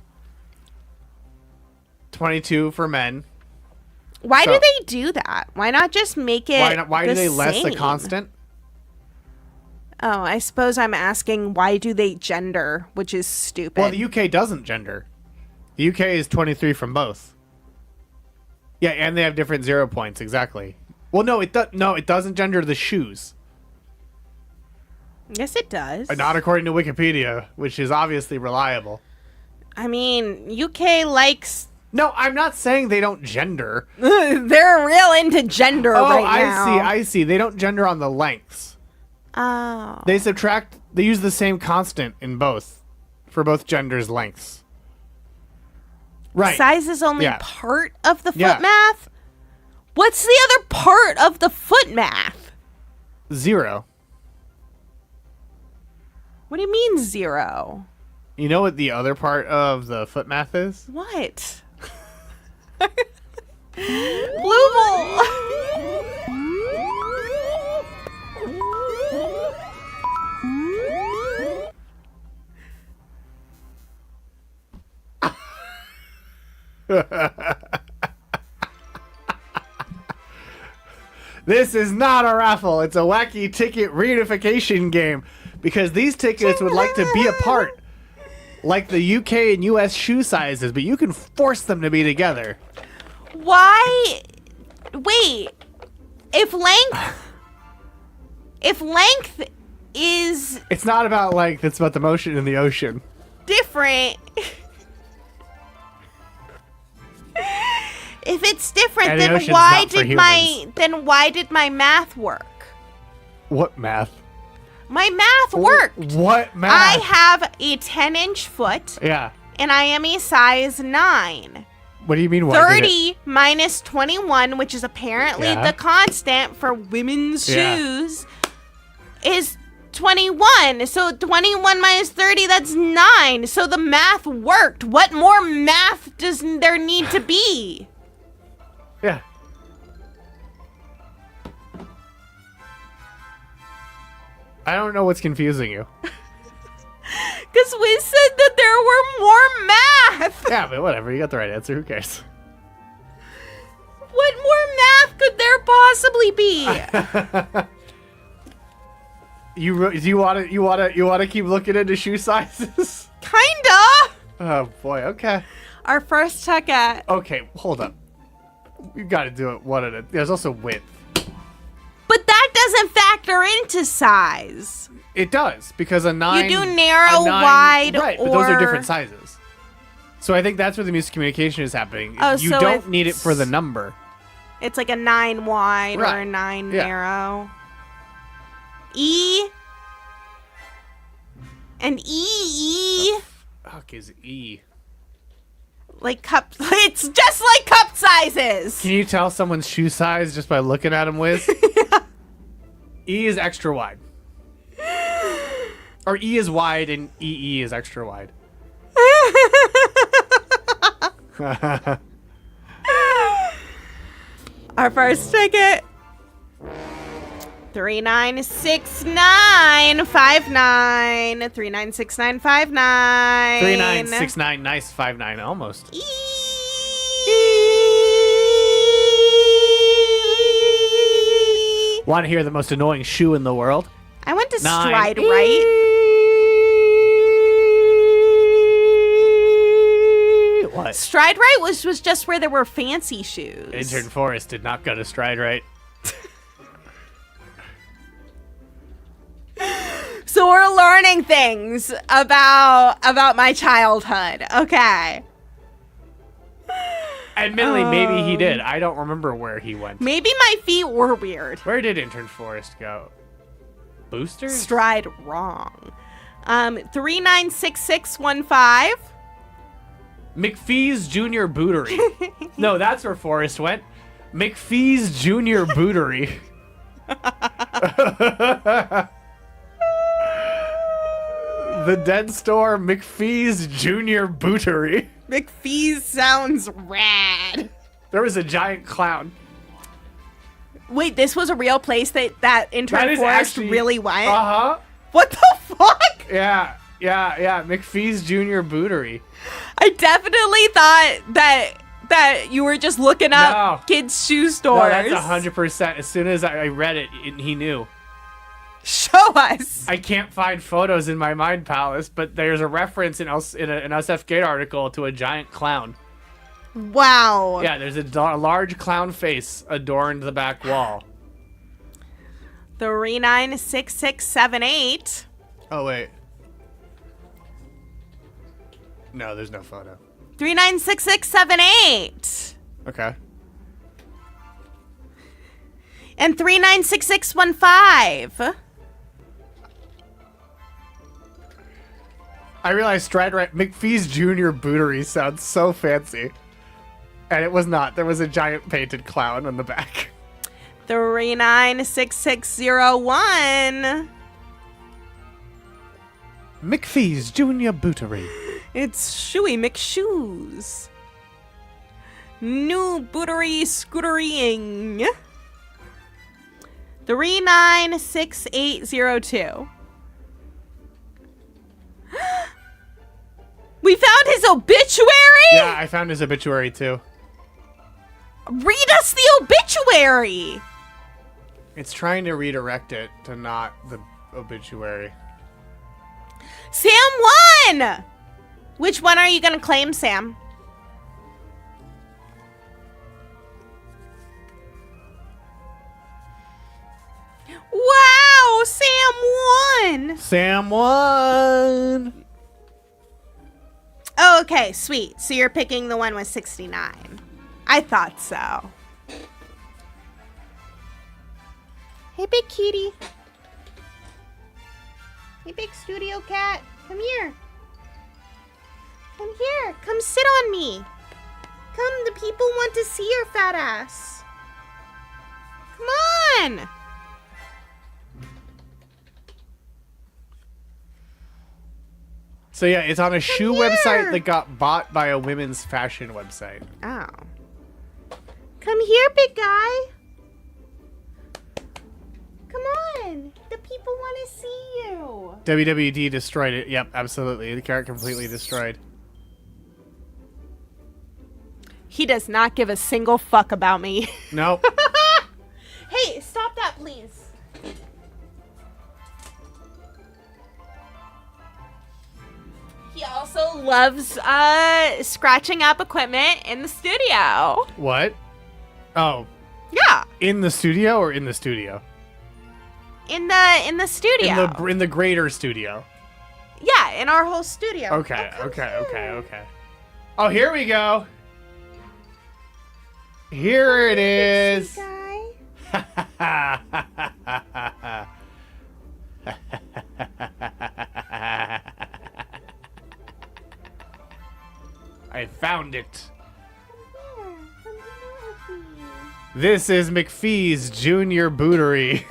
22 for men. Why So- do they do that? Why not just make it Why do they less the same? constant? Oh, I suppose I'm asking why do they gender, which is stupid. Well, the UK doesn't gender. The UK is 23 from both. Yeah, and they have different 0 points, exactly. Well, no, it doesn't gender the shoes. Yes, it does. Not according to Wikipedia, which is obviously reliable. I mean, UK likes... No, I'm not saying they don't gender. They're real into gender right now. I see. They don't gender on the lengths. Oh. They use the same constant in both, for both genders' lengths. Right. Size is only Yeah. part of the foot Yeah. math? What's the other part of the foot math? 0. What do you mean 0? You know what the other part of the foot math is? What? Fluval! This is not a raffle. It's a wacky ticket reunification game because these tickets would like to be apart, like the UK and US shoe sizes, but you can force them to be together. Why? Wait. If length is It's not about length, it's about the motion in the ocean. different. If it's different, And the then ocean's why not for did my math work? What math? My math worked. What math? I have a 10-inch foot, Yeah. and I am a size 9. What do you mean? Why did it- 30 minus 21, which is apparently Yeah. the constant for women's Yeah. shoes, is 21. So 21 minus 30, that's 9. So the math worked. What more math does there need to be? Yeah. I don't know what's confusing you. Because we said that there were more math. Yeah, but whatever. You got the right answer. Who cares? What more math could there possibly be? You want to keep looking into shoe sizes? Kinda. Oh boy. Okay. Our first check at. Okay. Hold up. You got to do it one at a. There's also width. But that doesn't factor into size. It does because a 9. You do narrow, a 9 wide, right? But those are or- different sizes. So I think that's where the miscommunication is happening. Oh, you so don't need it it's- for the number. It's like a 9 wide or Right. a 9 Yeah. narrow. E. And E. Fuck is E? Like cup. It's just like cup sizes. Can you tell someone's shoe size just by looking at them, Wiz? E is extra wide. Or E is wide and EE is extra wide. Our first ticket. 396959. 396959. 3969 nice 59 almost. Want to hear the most annoying shoe in the world? I went to Nine. stride right. What? Stride right was just where there were fancy shoes. Intern Forrest did not go to stride right. So we're learning things about my childhood. Okay. Admittedly, maybe he did. I don't remember where he went. Maybe my feet were weird. Where did Intern Forrest go? Boosters? Stride wrong. 396615. McPhee's Junior Bootery. No, that's where Forrest went. McPhee's Junior Bootery. The dead store, McPhee's Junior Bootery. McPhee's sounds rad. There was a giant clown. Wait, this was a real place that Intern That is Forrest actually really went? Uh-huh. What the fuck? Yeah. McPhee's Junior Bootery. I definitely thought that you were just looking up No. kids' shoe stores. No, that's 100%. As soon as I read it, he knew. Show us. I can't find photos in my mind palace, but there's a reference in an SF Gate article to a giant clown. Wow. Yeah, there's a large clown face adorned the back wall. 396678. Oh, wait. No, there's no photo. 396678. Okay. And 396615. I realized Stride Right McPhee's Junior Bootery sounds so fancy. And it was not. There was a giant painted clown on the back. 396601. McPhee's Junior Bootery. It's Shoey McShoes. New bootery scooterying. 396802. We found his obituary? Yeah, I found his obituary too. Read us the obituary. It's trying to redirect it to not the obituary. Sam won! Which one are you going to claim, Sam? Wow, Sam won! Sam won! Oh, okay, sweet. So you're picking the one with 69. I thought so. Hey, big kitty. Hey, big studio cat. Come here. Come here. Come sit on me. Come, the people want to see your fat ass. Come on. So yeah, it's on a shoe here. website that got bought by a women's fashion website. Oh. Come here, big guy. Come on. The people want to see you. WWD destroyed it. Yep, absolutely. The carrot completely destroyed. He does not give a single fuck about me. Nope. Hey, stop that, please. He also loves scratching up equipment in the studio. What? Oh, Yeah, in the studio or in the studio? in the studio. In the greater studio. Yeah, in our whole studio. Okay, Oh, come okay, here. okay, okay. Oh, here we go. Here it is. I found it. This is McPhee's Junior Bootery.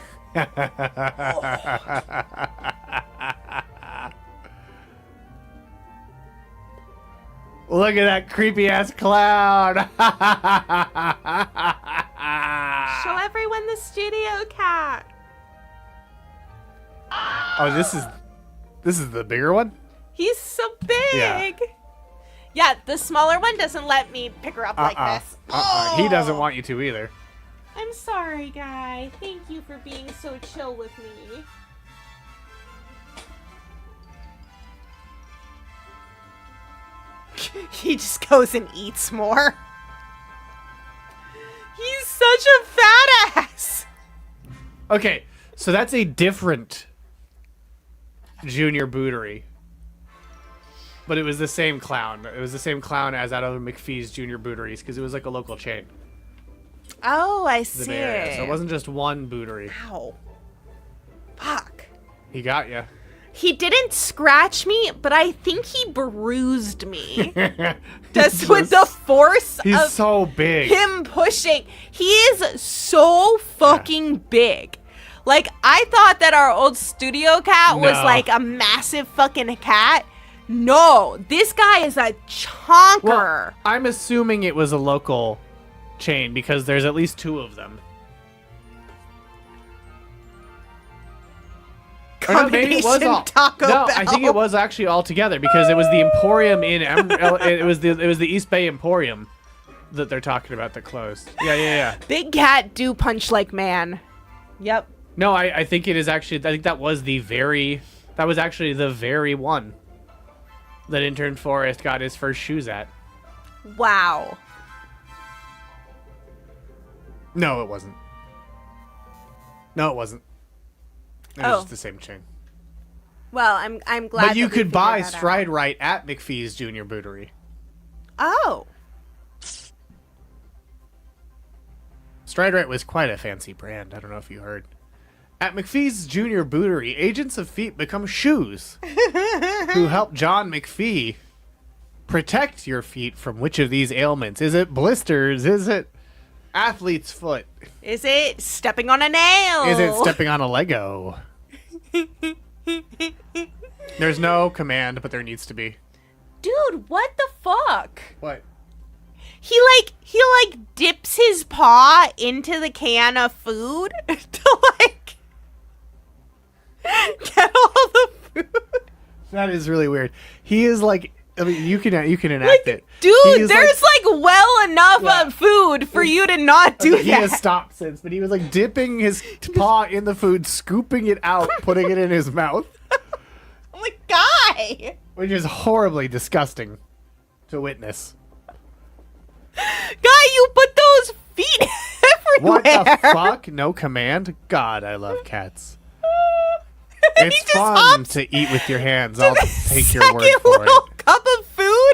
Look at that creepy ass clown. Show everyone the studio cat. Oh, this is the bigger one? He's so big. Yeah, the smaller one doesn't let me pick her up like this. He doesn't want you to either. I'm sorry, guy. Thank you for being so chill with me. He just goes and eats more. He's such a fat ass. Okay, so that's a different Junior Bootery. But it was the same clown. It was the same clown as that other McPhee's Junior Booteries because it was like a local chain. Oh, I The see. Bay Area. So it wasn't just one Bootery. Ow. Fuck. He got you. He didn't scratch me, but I think he bruised me. Just with the force He's of so big. him pushing. He is so fucking big. Like, I thought that our old studio cat was No. like a massive fucking cat. No, this guy is a chonker. Well, I'm assuming it was a local chain because there's at least two of them. Combination Taco No, Bell. I think it was actually all together because it was the Emporium in it was the East Bay Emporium that they're talking about that closed. Yeah. Big cat do punch like man. Yep. No, I think it is actually. I think that was actually the very one that Intern Forrest got his first shoes at. Wow. No, it wasn't. No, it wasn't. It was just the same chain. Well, I'm glad. But you that we could buy figured that out. Stride Right at McPhee's Junior Bootery. Oh. Stride Right was quite a fancy brand. I don't know if you heard. At McPhee's Junior Bootery, agents of feet become shoes who help John McPhee protect your feet from which of these ailments. Is it blisters? Is it athlete's foot? Is it stepping on a nail? Is it stepping on a Lego? There's no command, but there needs to be. Dude, what the fuck? What? He dips his paw into the can of food to like get all the food. That is really weird. He is like, I mean, you can enact it. He Dude, is there's like well enough of food for you to not do He that. has stopped since, but he was like dipping his paw in the food, scooping it out, putting it in his mouth, I'm like, guy, which is horribly disgusting to witness. you put those feet everywhere. What the fuck? No command? God, I love cats. And It's he just fun hops to eat with your hands. to I'll the take your word second for little it. cup of food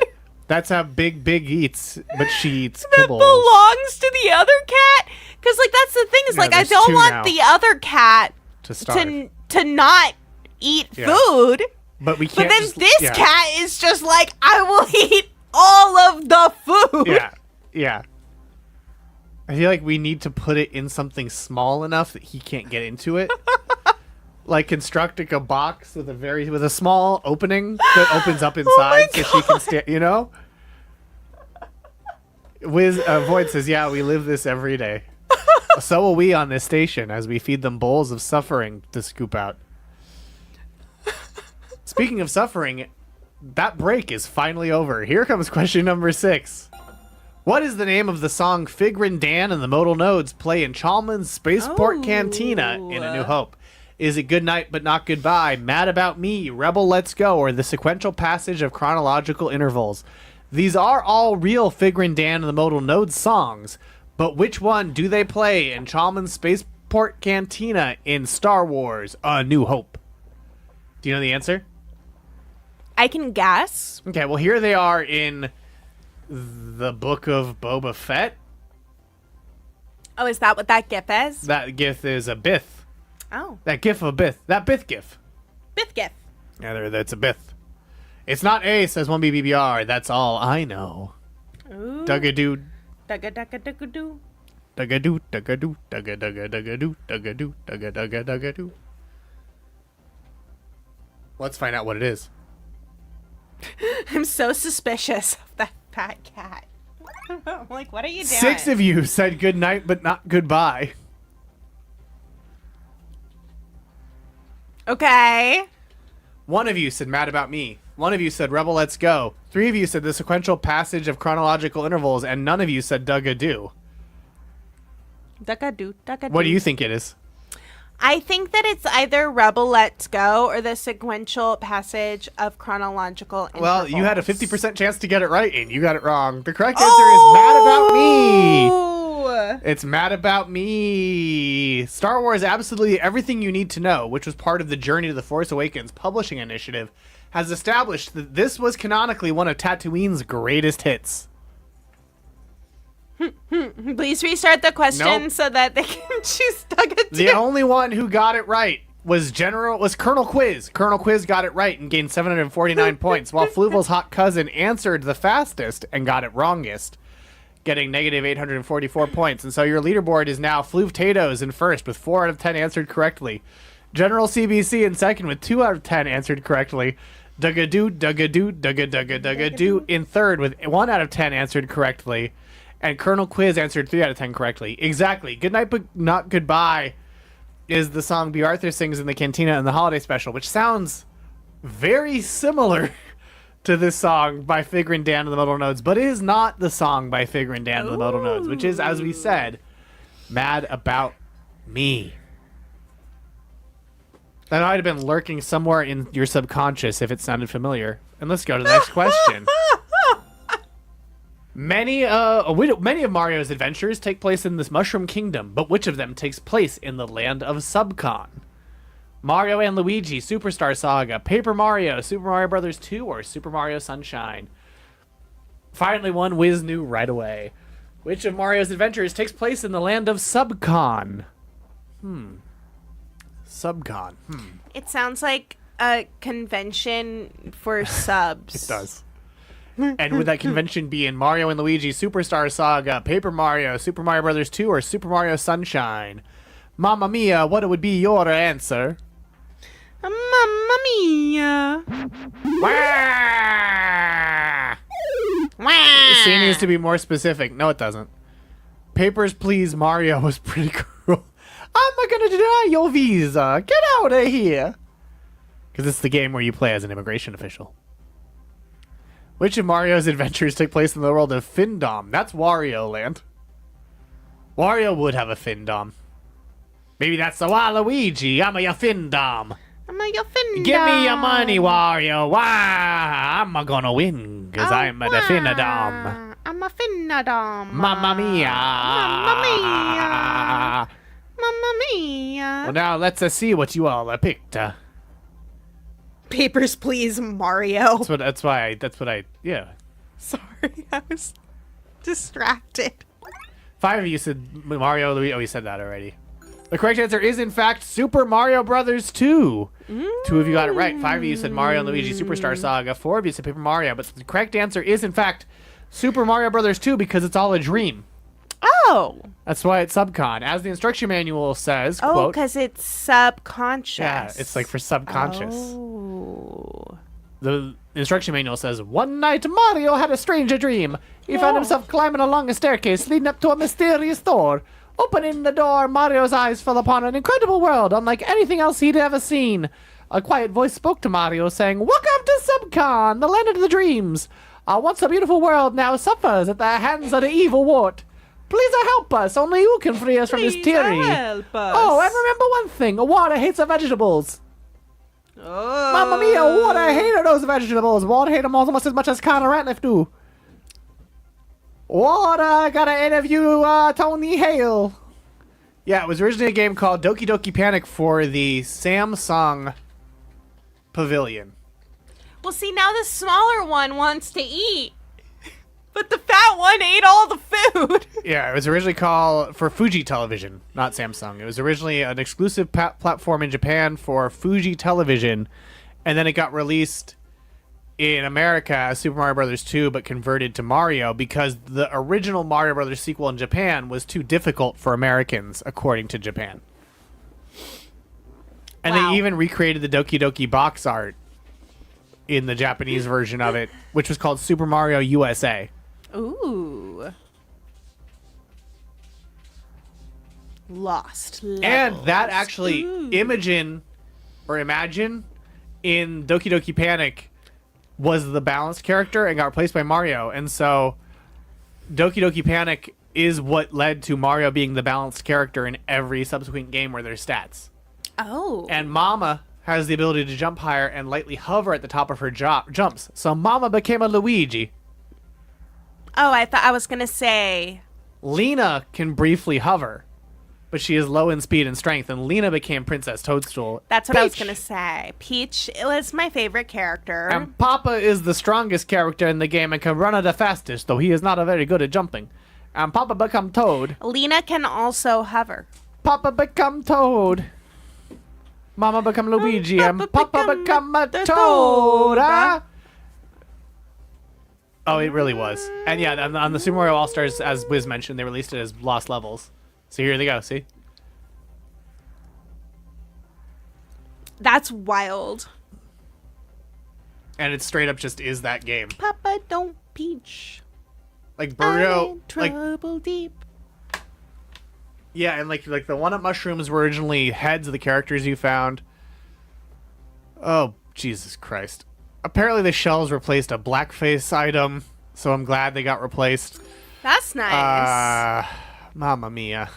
That's how Big eats, but she eats that kibbles. belongs to the other cat. Because like that's the thing is Yeah, like I there's don't two want now. the other cat To starve. to not eat Yeah. food. But we But can't. then just- this yeah. cat is just like, I will eat all of the food. Yeah. I feel like we need to put it in something small enough that he can't get into it. Like construct like a box with a small opening that opens up inside so she can stand. You know. Void says, "Yeah, we live this every day. So will we on this station as we feed them bowls of suffering to scoop out." Speaking of suffering, that break is finally over. Here comes question number 6. What is the name of the song Figrin Dan and the Modal Nodes play in Chalmers Spaceport Cantina in A New Hope? Is it Good Night But Not Goodbye, Mad About Me, Rebel Let's Go, or the sequential passage of chronological intervals? These are all real Figrin Dan and the Modal Nodes songs, but which one do they play in Chalmers Spaceport Cantina in Star Wars A New Hope? Do you know the answer? I can guess. Okay, well, here they are in The Book of Boba Fett. Oh, is that what that gif is? That gif is a Bith. Oh, That gif of a Bith. That Bith gif. Bith gif. Yeah, that's a Bith. It's not A, says 1BBBR. That's all I know. Ooh. Dugga-doo. Dugga-dugga-dugga-doo. Dugga-doo, dugga-doo, dugga-dugga-dugga-doo, dugga-doo, dugga-dugga-dugga-doo. Let's find out what it is. I'm so suspicious of that fat cat. I'm like, what are you doing? 6 of you said good night, but not goodbye. Okay. 1 of you said mad about me. 1 of you said rebel, let's go. 3 of you said the sequential passage of chronological intervals, and none of you said dugga-doo. Dugga-doo, dugga-doo. What do you think it is? I think that it's either Rebel Let's Go or the sequential passage of chronological intervals. Well, you had a 50% chance to get it right, and you got it wrong. The correct answer is mad about me. Oh! It's mad about me. Star Wars Absolutely Everything You Need to Know, which was part of the Journey to the Force Awakens publishing initiative, has established that this was canonically one of Tatooine's greatest hits. Please restart the question Nope. so that they can choose Dugga-doo. The only one who got it right was Colonel Quiz. Colonel Quiz got it right and gained 749 points, while Fluval's hot cousin answered the fastest and got it wrongest, getting negative 844 points. And so your leaderboard is now Fluvtatoes in first with 4 out of 10 answered correctly. General CBC in second with 2 out of 10 answered correctly. Dugga-doo, Dugga-doo, Dugga-dugga-dugga-doo in third with 1 out of 10 answered correctly. And Colonel Quiz answered 3 out of 10 correctly. Exactly. Good night, but not goodbye is the song B. Arthur sings in the Cantina in the holiday special, which sounds very similar to this song by Figure and Dan of the Modal Nodes, but it is not the song by Figure and Dan of the Modal Nodes, which is, as we said, Mad About Me. That might have been lurking somewhere in your subconscious if it sounded familiar. And let's go to the next question. Many of Mario's adventures take place in this Mushroom Kingdom, but which of them takes place in the land of Subcon? Mario and Luigi, Superstar Saga, Paper Mario, Super Mario Bros. 2, or Super Mario Sunshine? Finally, one whiz knew right away. Which of Mario's adventures takes place in the land of Subcon? Subcon. It sounds like a convention for subs. It does. And would that convention be in Mario and Luigi, Superstar Saga, Paper Mario, Super Mario Bros. 2, or Super Mario Sunshine? Mamma mia, what would be your answer? Mamma mia. Wah! Wah. C needs to be more specific. No, it doesn't. Papers, Please, Mario was pretty cruel. I'm not gonna deny your visa. Get out of here. Because it's the game where you play as an immigration official. Which of Mario's adventures take place in the world of Findom? That's Wario Land. Wario would have a Findom. Maybe that's the Waluigi. I'm a your Findom. I'm a your Findom. Give me your money, Wario. Wah! I'm gonna win, because I'm a Findom. I'm a Findom. Mamma mia. Mamma mia. Mamma mia. Well, now let's see what you all picked. Papers, Please, Mario. That's what I, yeah. Sorry, I was distracted. 5 of you said Mario, Luigi. Oh, you said that already. The correct answer is, in fact, Super Mario Bros. 2. 2 of you got it right. 5 of you said Mario and Luigi Superstar Saga. 4 of you said Paper Mario. But the correct answer is, in fact, Super Mario Bros. 2 because it's all a dream. Oh. That's why it's Subcon. As the instruction manual says, Oh, quote, because it's subconscious. yeah, it's like for subconscious. Oh. The instruction manual says, one night Mario had a strange dream. He found himself climbing along a staircase leading up to a mysterious door. Opening the door, Mario's eyes fell upon an incredible world, unlike anything else he'd ever seen. A quiet voice spoke to Mario, saying, welcome to Subcon, the land of the dreams. Our once a beautiful world now suffers at the hands of the evil wart. Please help us. Only you can free us from this tyranny. Help us. Oh, and remember one thing. Water hates the vegetables. Oh. Mamma mia, water hated those vegetables. Water hate them almost as much as Connor Ratliff do. Water, gotta interview Tony Hale. Yeah, it was originally a game called Doki Doki Panic for the Samsung Pavilion. Well, see, now the smaller one wants to eat. But the fat one ate all the food. Yeah, it was originally called for Fuji Television, not Samsung. It was originally an exclusive platform in Japan for Fuji Television, and then it got released in America as Super Mario Bros. 2, but converted to Mario because the original Mario Bros. Sequel in Japan was too difficult for Americans, according to Japan. And Wow. they even recreated the Doki Doki box art in the Japanese version of it, which was called Super Mario USA. Ooh. Lost levels. And that actually, Ooh. Imagine in Doki Doki Panic was the balanced character and got replaced by Mario. And so Doki Doki Panic is what led to Mario being the balanced character in every subsequent game where there's stats. Oh. And Mama has the ability to jump higher and lightly hover at the top of her jumps. So Mama became a Luigi. Oh, I thought I was going to say. Lena can briefly hover, but she is low in speed and strength, and Lena became Princess Toadstool. That's what I was Peach. going to say. Peach was my favorite character. And Papa is the strongest character in the game and can run the fastest, though he is not very good at jumping. And Papa become Toad. Lena can also hover. Papa become Toad. Mama become Luigi, and Papa become a Toad. Ah? Oh, it really was. And yeah, on the Super Mario All-Stars, as Wiz mentioned, they released it as Lost Levels. So here they go, see? That's wild. And it straight up just is that game. Papa, don't Peach. Like I'm Burrito, in like trouble deep. yeah, and like the one-up mushrooms were originally heads of the characters you found. Oh, Jesus Christ. Apparently the shells replaced a blackface item, so I'm glad they got replaced. That's nice. Mamma mia.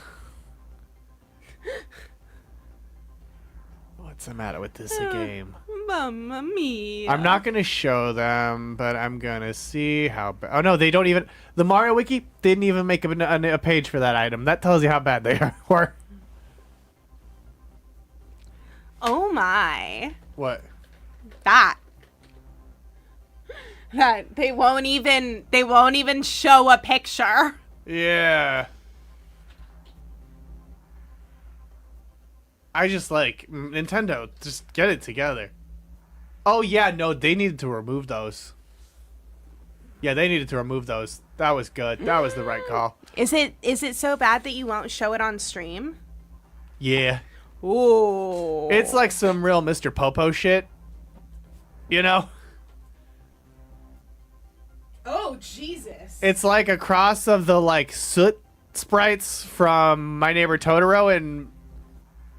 What's the matter with this game? Mamma mia. I'm not going to show them, but I'm going to see how oh no, they don't even... The Mario Wiki didn't even make a page for that item. That tells you how bad they are. Oh my. What? That they won't even show a picture. Yeah. I just like Nintendo, just get it together. Oh yeah, no, they needed to remove those. Yeah, they needed to remove those. That was good. That was the right call. Is it so bad that you won't show it on stream? Yeah. Ooh. It's like some real Mr. Popo shit. You know? Oh Jesus. It's like a cross of the like soot sprites from My Neighbor Totoro and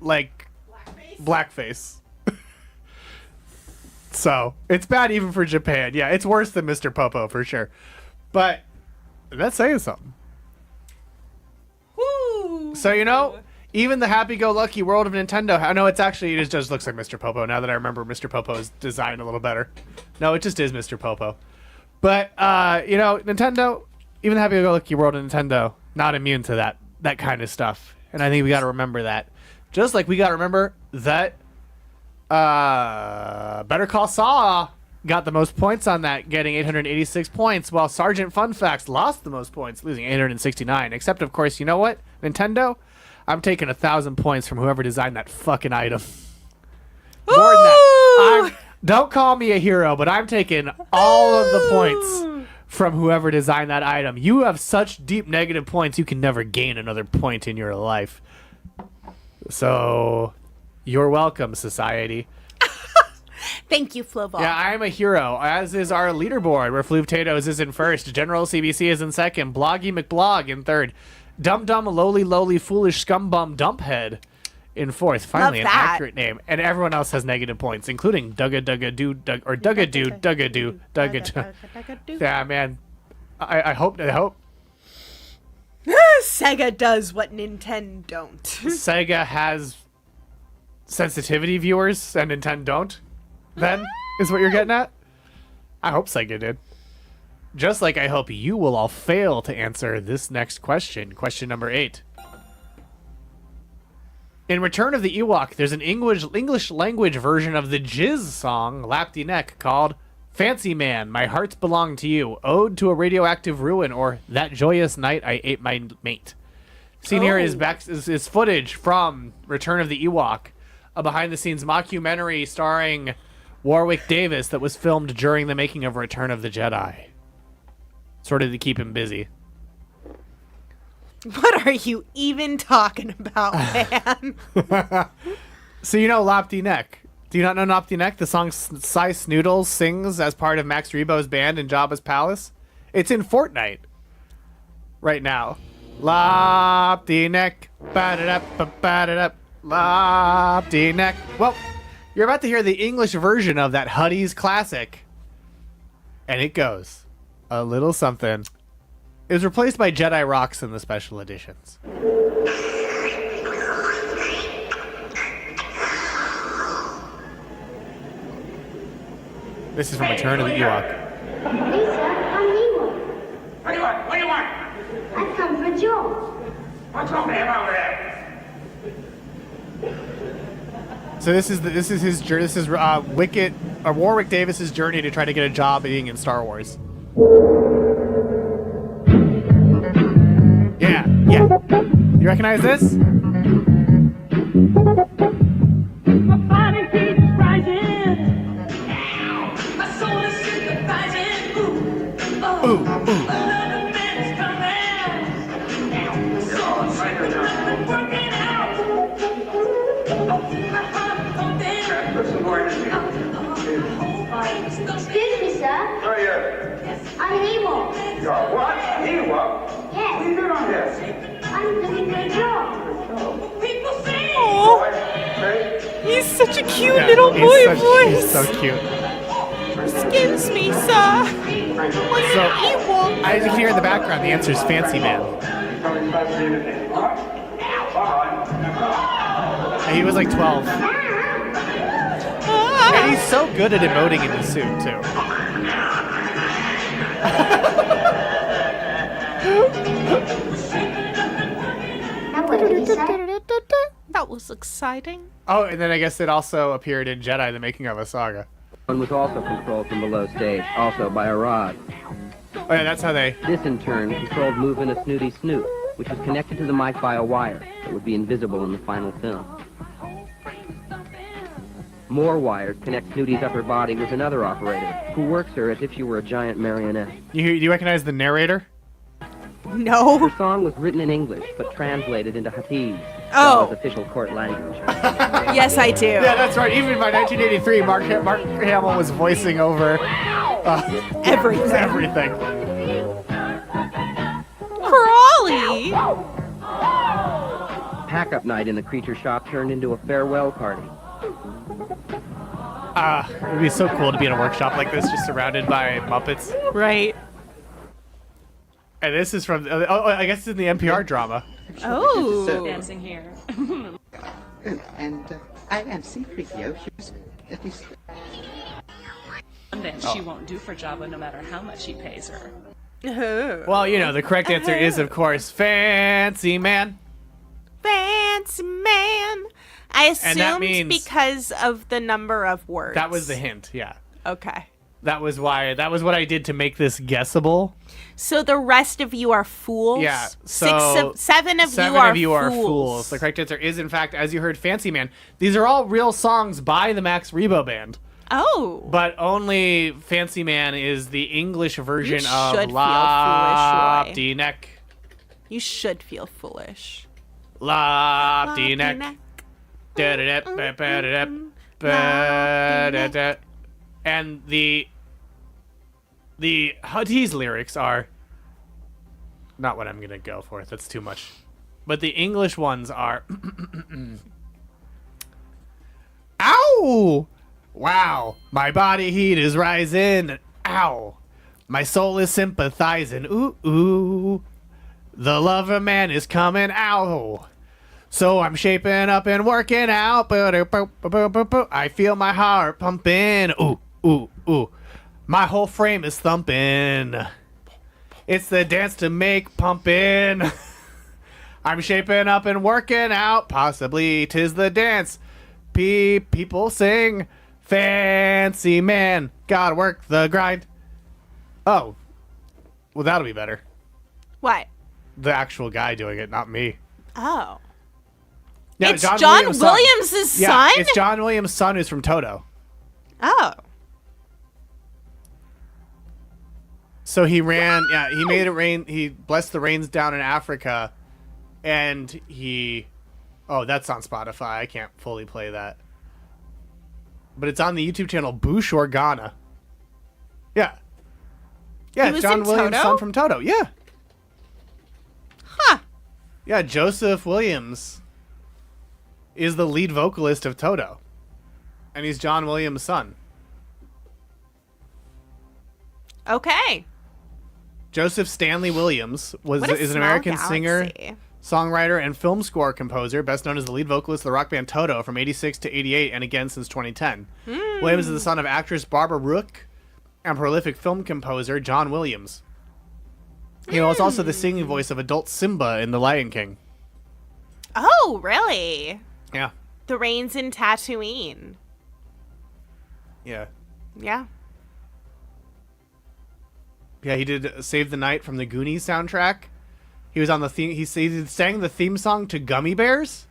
like blackface. So it's bad even for Japan. Yeah, it's worse than Mr. Popo for sure. But that's saying something. Woo. So you know, even the happy-go-lucky world of Nintendo. I know it just looks like Mr. Popo now that I remember Mr. Popo's design a little better. No, it just is Mr. Popo. But you know, Nintendo, even the happy-go-lucky world of Nintendo, not immune to that kind of stuff. And I think we got to remember that. Just like we got to remember that Better Call Saul got the most points on that, getting 886 points, while Sergeant Funfax lost the most points, losing 869. Except, of course, you know what? Nintendo, I'm taking 1,000 points from whoever designed that fucking item. More than that. Don't call me a hero, but I'm taking all of the points from whoever designed that item. You have such deep negative points, you can never gain another point in your life. So, you're welcome, society. Thank you, Fluval. Yeah, I'm a hero, as is our leaderboard, where Fluvtatoes is in first, General CBC is in second, Bloggy McBlog in third, Dum Lowly Foolish Scumbum Dumphead in fourth. Finally, an accurate name. And everyone else has negative points, including Duggadoo. Yeah, man. I hope. Sega does what Nintendo don't. Sega has sensitivity viewers and Nintendo don't. Then is what you're getting at? I hope Sega did. Just like I hope you will all fail to answer this next question. Question number 8. In Return of the Ewok, there's an English language version of the Jizz song, Lapty Neck, called Fancy Man, My Hearts Belong to You, Ode to a Radioactive Ruin, or That Joyous Night I Ate My Mate. Seen here is footage from Return of the Ewok, a behind-the-scenes mockumentary starring Warwick Davis that was filmed during the making of Return of the Jedi. Sort of to keep him busy. What are you even talking about, man? So you know Lopty Neck. Do you not know Lopty Neck? The song Cy Snoodles sings as part of Max Rebo's band in Jabba's Palace. It's in Fortnite right now. Lopty Neck, ba-da-da-ba-da-da, Lopty Neck. Well, you're about to hear the English version of that Huddy's classic. And it goes a little something. It was replaced by Jedi Rocks in the special editions. This is from Return of the Ewok. Lisa, I'm Nemo. What do you want? What do you want? I come for Joe. What's wrong with him over there? So this is his journey. This is Warwick Davis's journey to try to get a job being in Star Wars. Yeah. You recognize this? My body keeps rising. My soul is sympathizing. Ooh. Another man's coming. So secret, nothing working out. My heart pumping. Put some more energy. Excuse me, sir. Oh, yeah. I'm Nemo. You're what? Ewok? What are you Yes, doing on here? I'm looking for Joe. People say, Boy, hey, He's such a cute Yeah, little boy he's voice. so cute. Excuse me, sir. So, as you can hear in the background, the answer is Fancy Man. coming back to you today. All right. And he was like 12. And he's so good at emoting in the suit, too. Now what did he say? That was exciting. Oh, and then I guess it also appeared in Jedi, The Making of a Saga. One was also controlled from below stage, also by a rod. Oh yeah, that's how they... This, in turn, controlled movement of Snooty Snoot, which was connected to the mic by a wire that would be invisible in the final film. More wires connect Snooty's upper body with another operator, who works her as if she were a giant marionette. Do you recognize the narrator? No. The song was written in English, but translated into Hattese, Oh. Java's official court language. Yes, I do. Yeah, that's right. Even by 1983, Mark Hamill was voicing over everything. Crawley. Pack-up night in the creature shop turned into a farewell party. It would be so cool to be in a workshop like this, just surrounded by Muppets. Right. And this is from, I guess it's in the NPR drama. Oh. dancing here. And I am C-3PO. At least. And then she won't do for Jabba no matter how much he pays her. Well, you know, the correct answer is, of course, Fancy Man. Fancy man. I And that assumed means- because of the number of words. That was the hint, yeah. Okay. That was what I did to make this guessable. So the rest of you are fools? Yeah, so seven of Seven you are fools. fools. The correct answer is, in fact, as you heard, Fancy Man. These are all real songs by the Max Rebo Band. Oh. But only Fancy Man is the English version You of should feel foolish, Lopty Neck. You should feel foolish. Lopty Neck. Da-da-da-ba-ba-da-da, and the Hattese lyrics are not what I'm gonna go for. That's too much. But the English ones are ow! Wow, my body heat is rising. Ow, my soul is sympathizing. Ooh, ooh, the lover man is coming. Ow. So I'm shaping up and working out. I feel my heart pumping. Ooh, ooh, ooh. My whole frame is thumping. It's the dance to make pumping. I'm shaping up and working out. Possibly 'tis the dance. People sing. Fancy man, gotta work the grind. Oh, well, that'll be better. What? The actual guy doing it, not me. Oh. Yeah, It's John Williams' son? Yeah, it's John Williams' son who's from Toto. Oh. So he ran, he made it rain. He blessed the rains down in Africa, and he. Oh, that's on Spotify. I can't fully play that. But it's on the YouTube channel Bush Organa. Yeah. Yeah, it's John Williams' son from Toto. Yeah. Huh. Yeah, Joseph Williams is the lead vocalist of Toto. And he's John Williams' son. Okay. Joseph Stanley Williams is an small American singer, galaxy. songwriter, and film score composer, best known as the lead vocalist of the rock band Toto from 86 to 88 and again since 2010. Williams is the son of actress Barbara Rook and prolific film composer John Williams. He was also the singing voice of adult Simba in The Lion King. Oh, really? Yeah. The Rains in Tatooine. Yeah. Yeah. Yeah, he did Save the Night from the Goonies soundtrack. He was on the theme. He sang the theme song to Gummy Bears.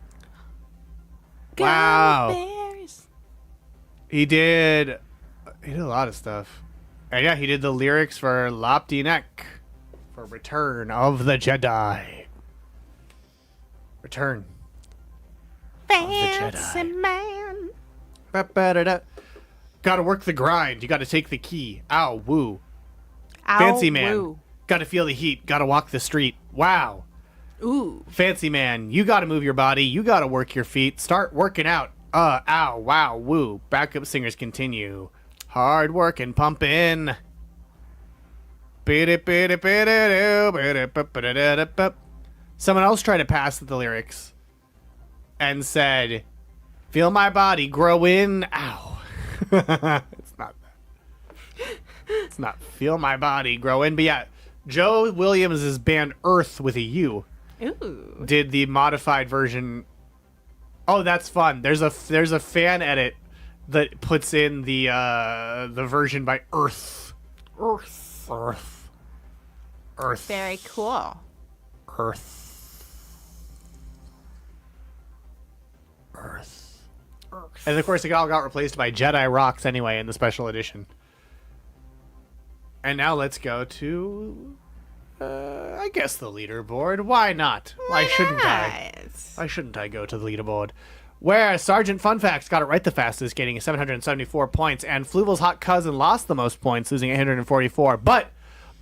Wow. Gummy Bears. He did a lot of stuff. And yeah, he did the lyrics for Lopty Neck for Return of the Jedi. Return Fancy man. Ba-ba-da-da. Gotta work the grind. You gotta take the key. Ow, woo. Ow, Fancy man. woo. Gotta feel the heat. Gotta walk the street. Wow. Ooh. Fancy man. You gotta move your body. You gotta work your feet. Start working out. Ow, wow, woo. Backup singers continue. Hard work and pumping. Someone else tried to pass the lyrics and said, feel my body grow in. Ow. It's not that. It's not feel my body grow in. But yeah, Joe Williams' band Earth with a U Ooh. did the modified version. Oh, that's fun. There's a fan edit that puts in the version by Earth. Very cool. Earth. And of course, it all got replaced by Jedi Rocks anyway in the special edition. And now let's go to, I guess, the leaderboard. Why not? Why shouldn't I? Why shouldn't I go to the leaderboard? Where Sergeant Funfax got it right the fastest, getting 774 points, and Fluval's hot cousin lost the most points, losing 844. But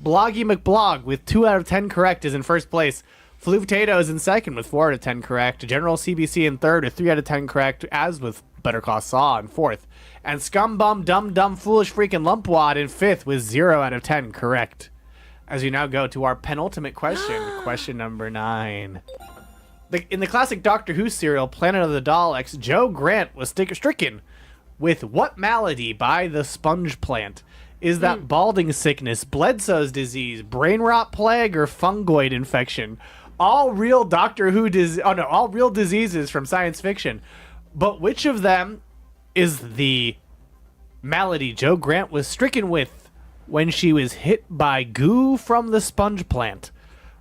Bloggy McBlog, with 2 out of 10 correct, is in first place. Fluvtato is in second with 4 out of 10 correct. General CBC in third with 3 out of 10 correct, as with Better Call Saul in fourth. And Scumbum Dumb Foolish Freaking Lumpwad in fifth with 0 out of 10 correct. As we now go to our penultimate question, question number 9. In the classic Doctor Who serial Planet of the Daleks, Joe Grant was stricken with what malady by the sponge plant? Is that balding sickness, Bledsoe's disease, brain rot plague, or fungoid infection? All real Doctor Who all real diseases from science fiction. But which of them is the malady Joe Grant was stricken with when she was hit by goo from the sponge plant?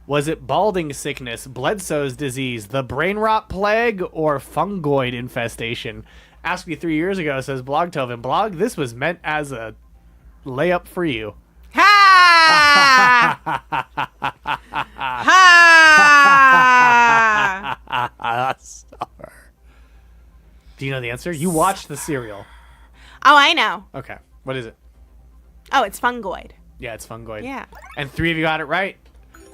Was it balding sickness, Bledsoe's disease, the brain rot plague, or fungoid infestation? Asked me 3 years ago, says Blogtoven. Blog, this was meant as a layup for you. Ha! Ha! Do you know the answer? You watched the serial. Oh, I know. Okay. What is it? Oh, it's fungoid. Yeah, it's fungoid. Yeah. And 3 of you got it right.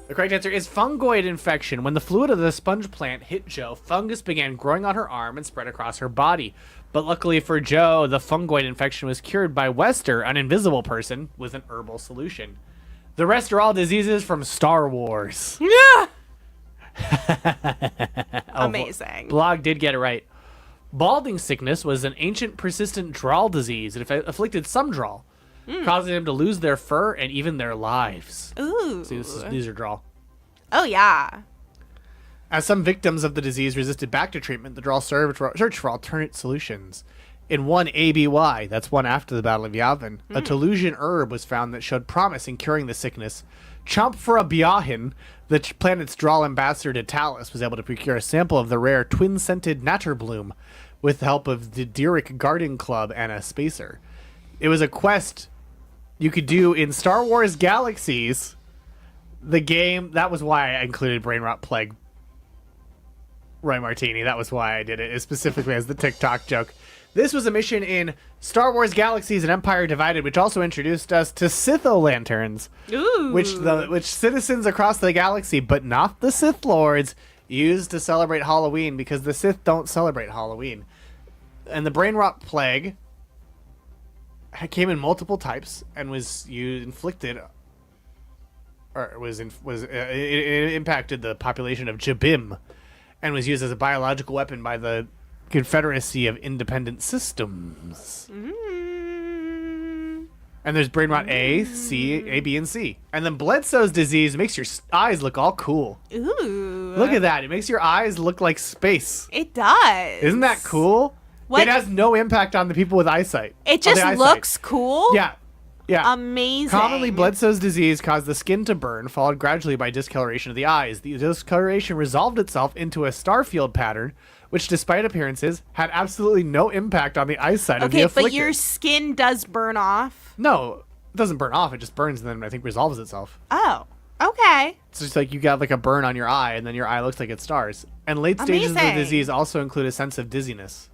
The correct answer is fungoid infection. When the fluid of the sponge plant hit Joe, fungus began growing on her arm and spread across her body. But luckily for Joe, the fungoid infection was cured by Wester, an invisible person, with an herbal solution. The rest are all diseases from Star Wars. Yeah. Amazing. Blog did get it right. Balding sickness was an ancient persistent drawl disease. It afflicted some drawl, causing them to lose their fur and even their lives. Ooh. See, these are drawl. Oh, yeah. As some victims of the disease resisted back to treatment, the drawl searched for alternate solutions. In 1 ABY, that's one after the Battle of Yavin, a Tellusian herb was found that showed promise in curing the sickness. Champfra the planet's Drawl ambassador to Talus, was able to procure a sample of the rare twin-scented Natterbloom with the help of the Diric Garden Club and a spacer. It was a quest you could do in Star Wars Galaxies, the game. That was why I included Brain Rot Plague. Roy Martini, that was why I did it, specifically as the TikTok joke. This was a mission in Star Wars Galaxies and Empire Divided, which also introduced us to Sith-O-Lanterns, which citizens across the galaxy, but not the Sith Lords, used to celebrate Halloween, because the Sith don't celebrate Halloween. And the Brain Rot Plague came in multiple types and was inflicted, or it impacted the population of Jabim, and was used as a biological weapon by the Confederacy of Independent Systems. And there's Brain Rot A, B, and C. And then Bledsoe's disease makes your eyes look all cool. Ooh. Look at that. It makes your eyes look like space. It does. Isn't that cool? What? It has no impact on the people with eyesight. It just looks cool? Yeah. Yeah. Amazing. Commonly, Bledsoe's disease caused the skin to burn, followed gradually by discoloration of the eyes. The discoloration resolved itself into a starfield pattern, which, despite appearances, had absolutely no impact on the eyesight of the afflicted. Okay, but your skin does burn off? No, it doesn't burn off. It just burns and then I think resolves itself. Oh, okay. It's just like you got like a burn on your eye and then your eye looks like it's stars. And late stages of the disease also include a sense of dizziness.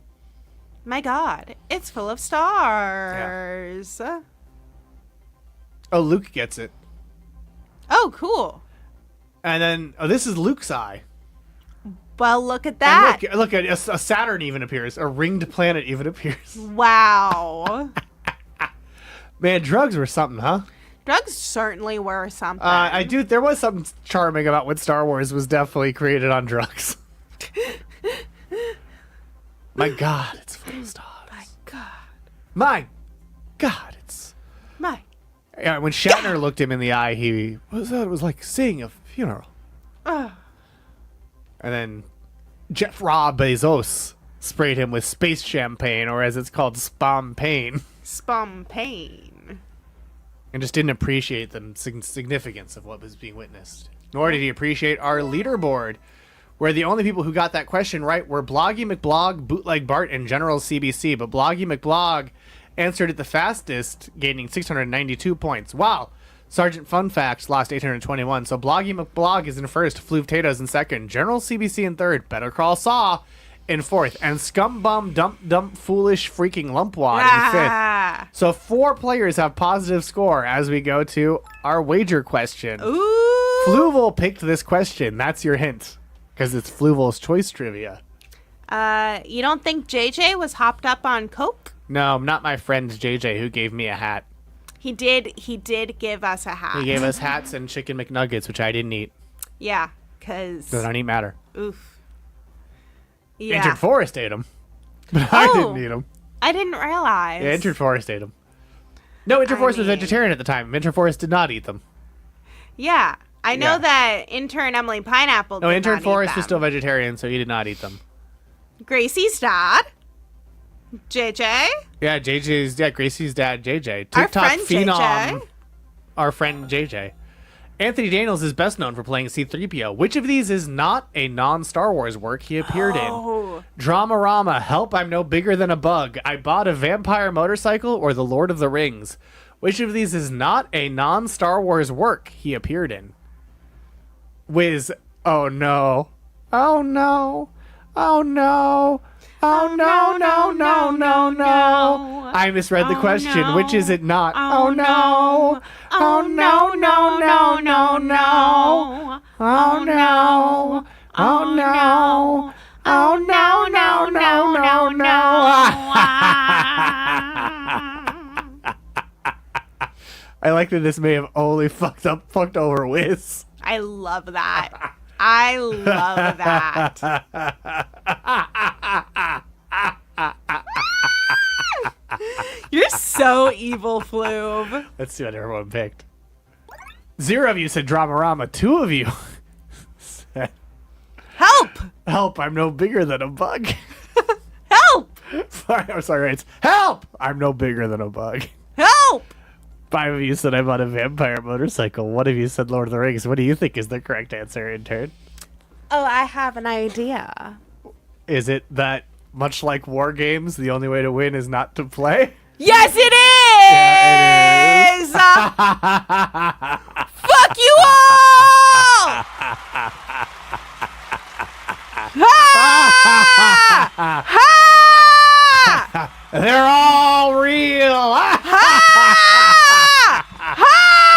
My God, it's full of stars. Yeah. Oh, Luke gets it. Oh, cool. And then, this is Luke's eye. Well, look at that. And look at a Saturn even appears. A ringed planet even appears. Wow. Man, drugs were something, huh? Drugs certainly were something. There was something charming about when Star Wars was definitely created on drugs. My God, it's full of stars. My God. My God, it's... My Yeah, when Shatner looked him in the eye, he was it was like seeing a funeral. And then Rob Bezos sprayed him with space champagne, or as it's called, Spampagne. Spampagne. And just didn't appreciate the significance of what was being witnessed. Nor did he appreciate our leaderboard, where the only people who got that question right were Bloggy McBlog, Bootleg Bart, and General CBC. But Bloggy McBlog answered it the fastest, gaining 692 points. Wow. Sergeant Fun Facts lost 821. So Bloggy McBlog is in first, Fluvtatoes in second, General CBC in third, Better Crawl Saw in fourth, and Scumbum Dump Foolish Freaking Lumpwad in fifth. So 4 players have positive score as we go to our wager question. Ooh. Fluval picked this question. That's your hint, because it's Fluval's choice trivia. You don't think JJ was hopped up on coke? No, not my friend JJ, who gave me a hat. He did give us a hat. He gave us hats and chicken McNuggets, which I didn't eat. Yeah, because... Does not eat matter. Oof. Yeah. Intern Forest ate them. But I didn't eat them. I didn't realize. Yeah, Intern Forest ate them. No, Intern Forest was vegetarian at the time. Intern Forest did not eat them. Yeah. I know that Intern Emily Pineapple did Intern not Forest eat was them. still vegetarian, so he did not eat them. Gracie's dad? JJ? Yeah, Gracie's dad, JJ. Our TikTok friend phenom, JJ. Our friend JJ. Anthony Daniels is best known for playing C-3PO. Which of these is not a non-Star Wars work he appeared in? Dramarama, Help, I'm No Bigger Than a Bug, I Bought a Vampire Motorcycle, or The Lord of the Rings? Which of these is not a non-Star Wars work he appeared in? Wiz, oh no. Oh no. Oh no. Oh no, no, no, no, no. I misread the question. No. Which is it not? Oh no. Oh no, no, no, no, no. Oh no. Oh no. Oh no, no, no, no, no. I like that this may have only fucked over Wiz. I love that. I love that. You're so evil, Flube. Let's see what everyone picked. 0 of you said Dramarama. 2 of you said... Help! Help, I'm no bigger than a bug. Help! I'm sorry, it's help! I'm no bigger than a bug. Help! 5 of you said I'm on a vampire motorcycle. 1 of you said Lord of the Rings. What do you think is the correct answer, Intern? Oh, I have an idea. Is it that, much like war games, the only way to win is not to play? Yes, it is! Yeah, Fuck you all! Ha! Ha! They're all real!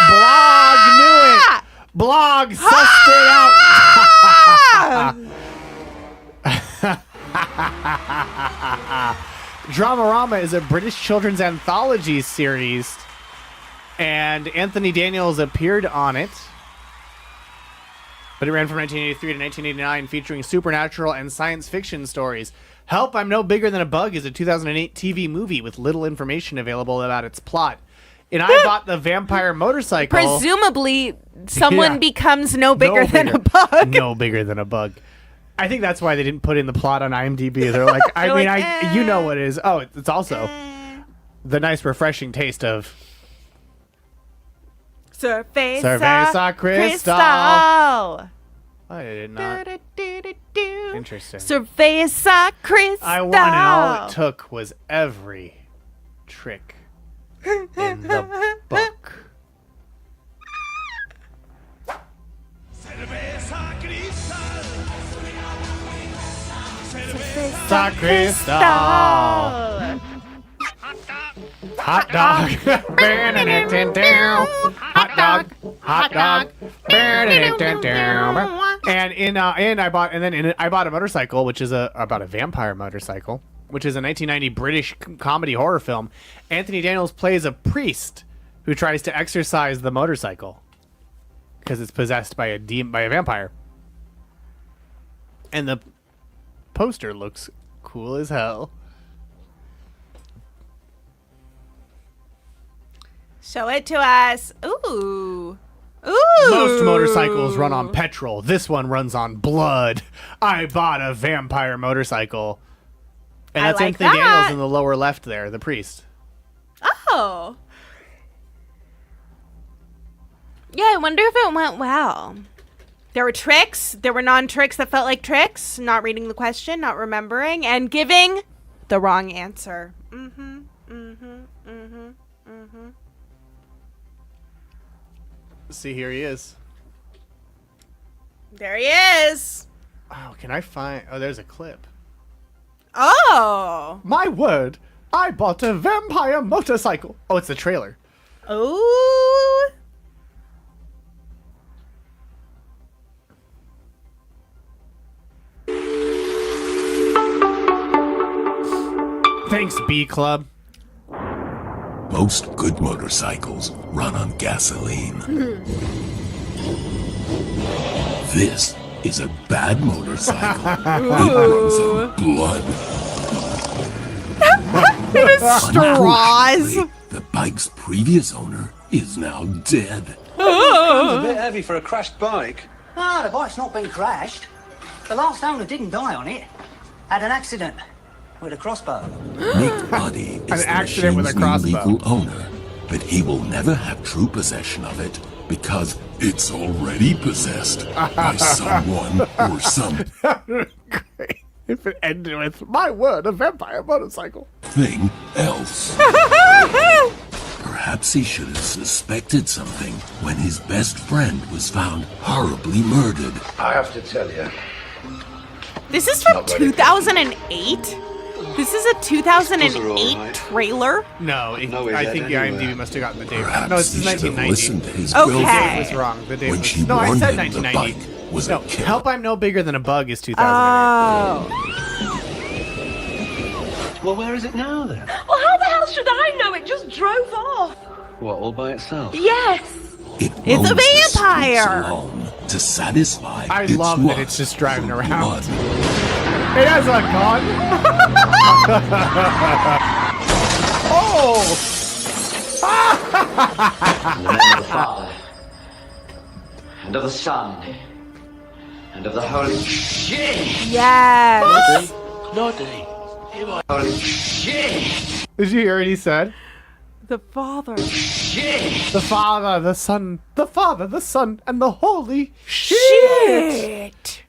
Blog knew it! Blog sussed it out! Dramarama is a British children's anthology series, and Anthony Daniels appeared on it. But it ran from 1983 to 1989, featuring supernatural and science fiction stories. Help, I'm No Bigger Than a Bug is a 2008 TV movie with little information available about its plot. And I bought the vampire motorcycle. Presumably, someone Yeah. becomes no bigger than a bug. No bigger than a bug. I think that's why they didn't put in the plot on IMDb. They're like, you know what it is. Oh, it's also the nice, refreshing taste of Cerveza Crystal. Crystal. I did not. Interesting. Cerveza Crystal. I won, and all it took was every trick in the book. Cerveza Crystal. Hot dog. Hot dog. Hot dog. And I bought a motorcycle, which is about a vampire motorcycle, which is a 1990 British comedy horror film. Anthony Daniels plays a priest who tries to exorcise the motorcycle because it's possessed by a vampire. And the poster looks cool as hell. Show it to us. Ooh. Ooh. Most motorcycles run on petrol. This one runs on blood. I bought a vampire motorcycle. And that's like Anthony that. Daniels in the lower left there, the priest. Oh. Yeah, I wonder if it went well. There were tricks. There were non-tricks that felt like tricks. Not reading the question, not remembering, and giving the wrong answer. Mm-hmm. Mm-hmm. Mm-hmm. Mm-hmm. See, here he is. There he is. Oh, can I find... Oh, there's a clip. Oh. My word. I bought a vampire motorcycle. Oh, it's the trailer. Ooh. Thanks, B Club. Most good motorcycles run on gasoline. This is a bad motorcycle. It runs on blood. Straws. The bike's previous owner is now dead. A bit heavy for a crashed bike. Ah, the bike's not been crashed. The last owner didn't die on it. Had an accident with a crossbow. Nick Buddy is the machine's new legal owner, but he will never have true possession of it because it's already possessed by someone or something. Great. If it ended with, my word, a vampire motorcycle. Else. Perhaps he should have suspected something when his best friend was found horribly murdered. I have to tell you. This is from 2008? This is a 2008 trailer? No, I think the IMDb must have gotten the date wrong. No, this is He should have 1990. listened to his Okay. The date girlfriend was wrong. The date when was... she No, I warned said him the 1990. bike was No, a killer. Help I'm No Bigger Than a Bug is 2008. Oh. Well, where is it now then? Well, how the hell should I know? It just drove off. What, all by itself? Yes. It It's a roams the streets vampire. alone to satisfy I its love that lust it's just driving for around. blood. It has a gun. Oh! In the name of the Father, and of the Son, and of the Holy Shit! Yes. Noddy. Holy shit! Did you hear what he said? The Father. Shit! The Father, the Son, the Father, the Son, and the Holy Shit!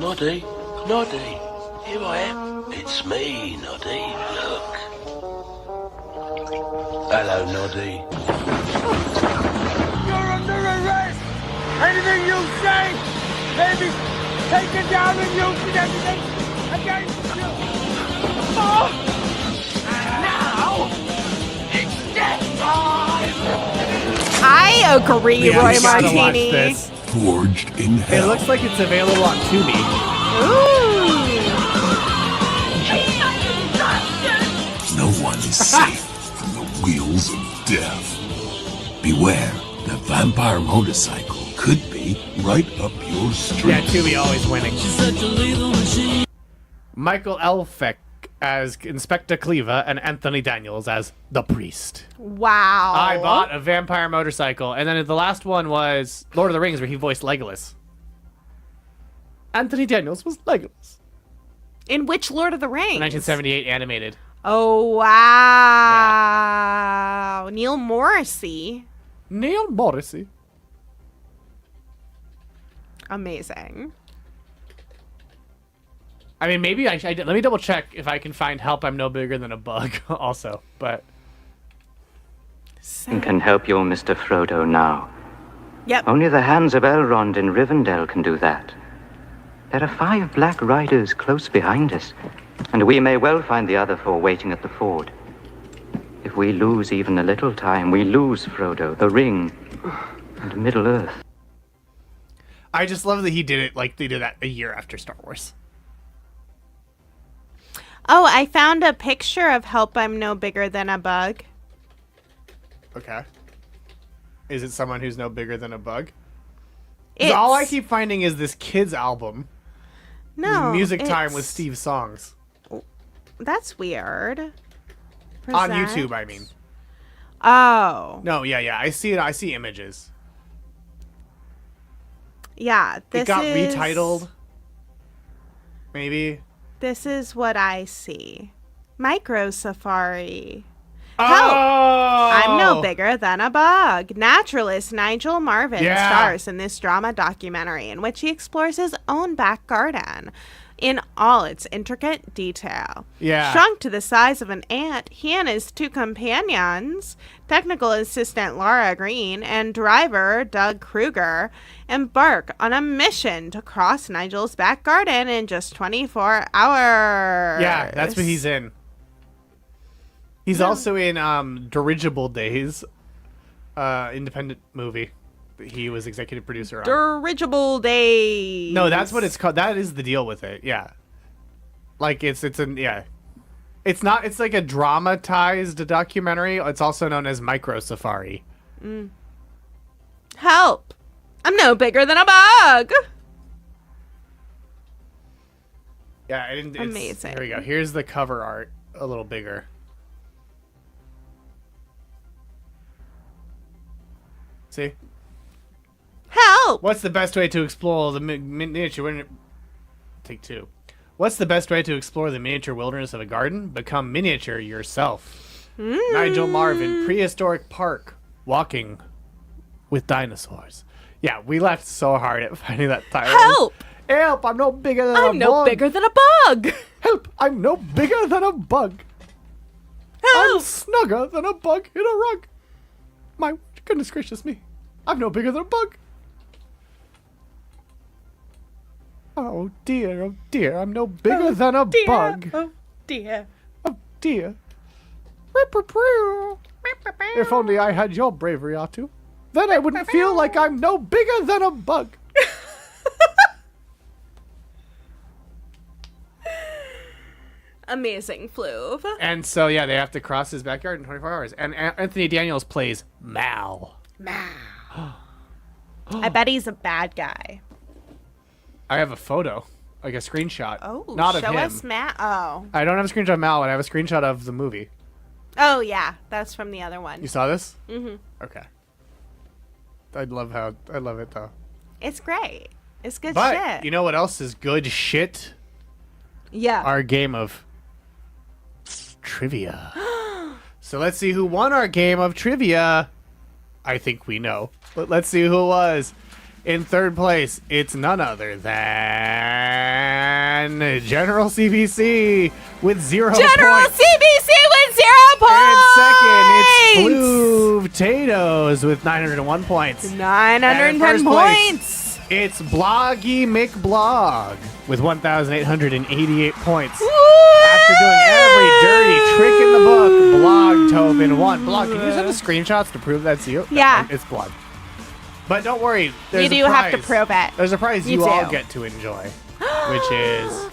Noddy, Noddy, here I am. It's me, Noddy. Look. Hello, Noddy. You're under arrest! Anything you say may be taken down and used in everything against you! Oh! And now, it's death time! I agree, Yeah, Roy you gotta watch Martini. this. Forged in It hell. looks like it's available on Tubi. Ooh. No one is safe from the wheels of death. Beware, the vampire motorcycle could be right up your street. Yeah, Tubi always winning. Michael Elphick as Inspector Cleaver and Anthony Daniels as the priest. Wow. I bought a vampire motorcycle, and then the last one was Lord of the Rings, where he voiced Legolas. Anthony Daniels was Legolas. In which Lord of the Rings? 1978 animated. Oh, wow. Neil Morrissey. Neil Morrissey. Amazing. I mean, maybe let me double check if I can find Help I'm No Bigger Than a Bug also, but... Can help you, Mr. Frodo, now. Yep. Only the hands of Elrond in Rivendell can do that. There are 5 black riders close behind us, and we may well find the other 4 waiting at the ford. If we lose even a little time, we lose Frodo, the ring, and Middle-earth. I just love that he did it like they did that a year after Star Wars. Oh, I found a picture of Help I'm No Bigger Than a Bug. Okay. Is it someone who's no bigger than a bug? 'Cause all I keep finding is this kid's album. No, Music Time it's- with Steve's songs. That's weird. On Present. YouTube, I mean. Oh. No, yeah. I see it. I see images. Yeah, this It got is... retitled. Maybe. This is what I see. Micro Safari. Oh! Help! I'm no bigger than a bug. Naturalist Nigel Marvin Yeah. stars in this drama documentary in which he explores his own back garden in all its intricate detail. Yeah. Shrunk to the size of an ant, he and his 2 companions, technical assistant Laura Green and driver Doug Kruger, embark on a mission to cross Nigel's back garden in just 24 hours. Yeah, that's what he's in. He's also in Dirigible Days, independent movie that he was executive producer on. Dirigible Days. No, that's what it's called. That is the deal with it. Yeah. Like it's yeah. It's not. It's like a dramatized documentary. It's also known as Micro Safari. Help! I'm no bigger than a bug. Yeah, it's Amazing. Here we go. Here's the cover art, a little bigger. See? Help! What's the best way to explore the miniature? Take 2. What's the best way to explore the miniature wilderness of a garden? Become miniature yourself. Nigel Marvin, Prehistoric Park, walking with dinosaurs. Yeah, we laughed so hard at finding that title. Help! Help! I'm no bigger than a bug. I'm no bigger than a bug. Help! I'm no bigger than a bug. Help! I'm snugger than a bug in a rug. My goodness gracious me. I'm no bigger than a bug. Oh dear, I'm no bigger than a bug. Oh dear. Oh dear. If only I had your bravery, Atu. Then I wouldn't feel like I'm no bigger than a bug. Amazing, Fluve. And so, yeah, they have to cross his backyard in 24 hours. And Anthony Daniels plays Mal. I bet he's a bad guy. I have a photo, like a screenshot. Oh, not show of him. us Matt. Oh. I don't have a screenshot of Mal, but I have a screenshot of the movie. Oh, yeah. That's from the other one. You saw this? Mm-hmm. Okay. I love it, though. It's great. It's good But shit. you know what else is good shit? Yeah. our game of trivia. So let's see who won our game of trivia. I think we know, but let's see who it was. In third place, it's none other than General CBC with 0 points. General CBC with 0 points. And second, it's Blue Potatoes with 901 points. 910 points. It's Bloggy McBlog with 1,888 points. Woo! After doing every dirty trick in the book, Blogtoven won. Blog, can you send the screenshots to prove that's you? Yeah. It's Blog. But don't worry. There's You do a prize. have to prove it. There's a prize You you all do. get to enjoy, which is...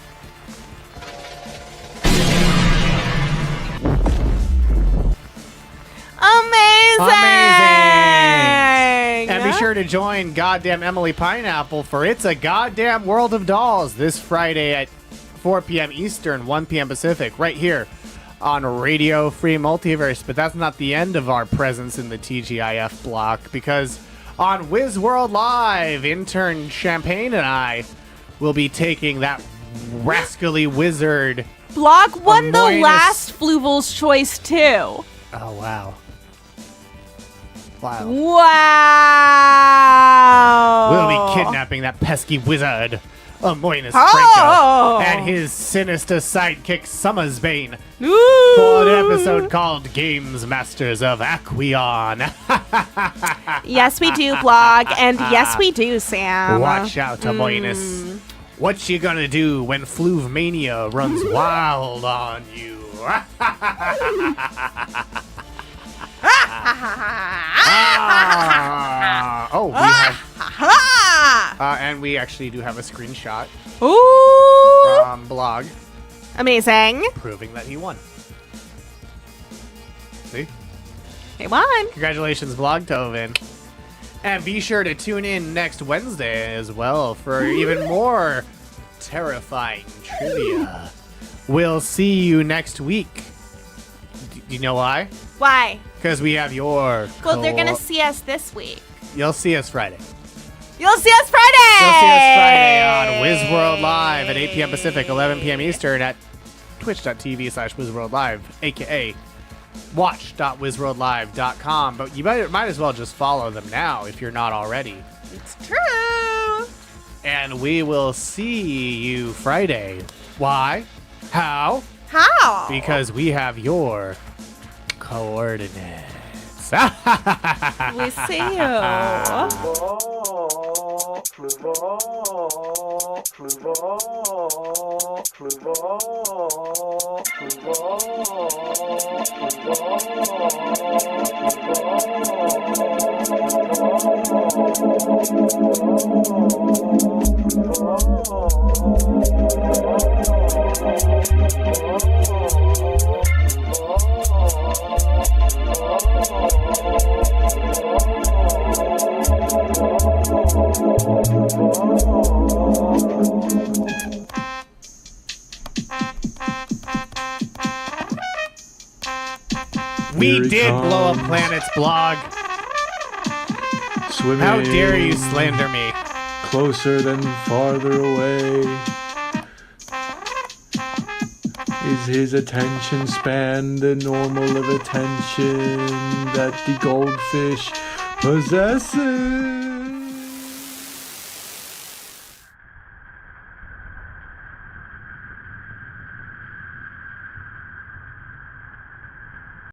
Amazing! And be sure to join Goddamn Emily Pineapple for It's a Goddamn World of Dolls this Friday at 4 p.m. Eastern, 1 p.m. Pacific, right here on Radio Free Multiverse. But that's not the end of our presence in the TGIF block, because on Wiz World Live, intern Champagne and I will be taking that rascally wizard. Blog won the Amoinus. last Fluval's Choice too. Oh, wow. Wow. Wow. We'll be kidnapping that pesky wizard, Amoinus Oh. Franco, and his sinister sidekick, Summersbane, Ooh. for an episode called Games Masters of Aquarium. Yes, we do, Blog, and yes, we do, Sam. Watch out, Amoinus. What you gonna do when Fluvmania runs wild on you? Oh, we have, and we actually do have a screenshot Ooh. from Blog Amazing. proving that he won. See? He won. Congratulations, Blogtoven. And be sure to tune in next Wednesday as well for even more terrifying trivia. We'll see you next week. Do you know why? Why? Because we have your... Well, they're going to see us this week. You'll see us Friday. You'll see us Friday! You'll see us Friday on Wiz World Live at 8 p.m. Pacific, 11 p.m. Eastern at twitch.tv/WizWorldLive, a.k.a. watch.wizworldlive.com. But you might as well just follow them now if you're not already. It's true. And we will see you Friday. Why? How? How? Because we have your coordinates. We see you. We did blow up planets, Blog. Swimming How dare you slander me? Closer than farther away. Is his attention span the normal of attention that the goldfish possesses?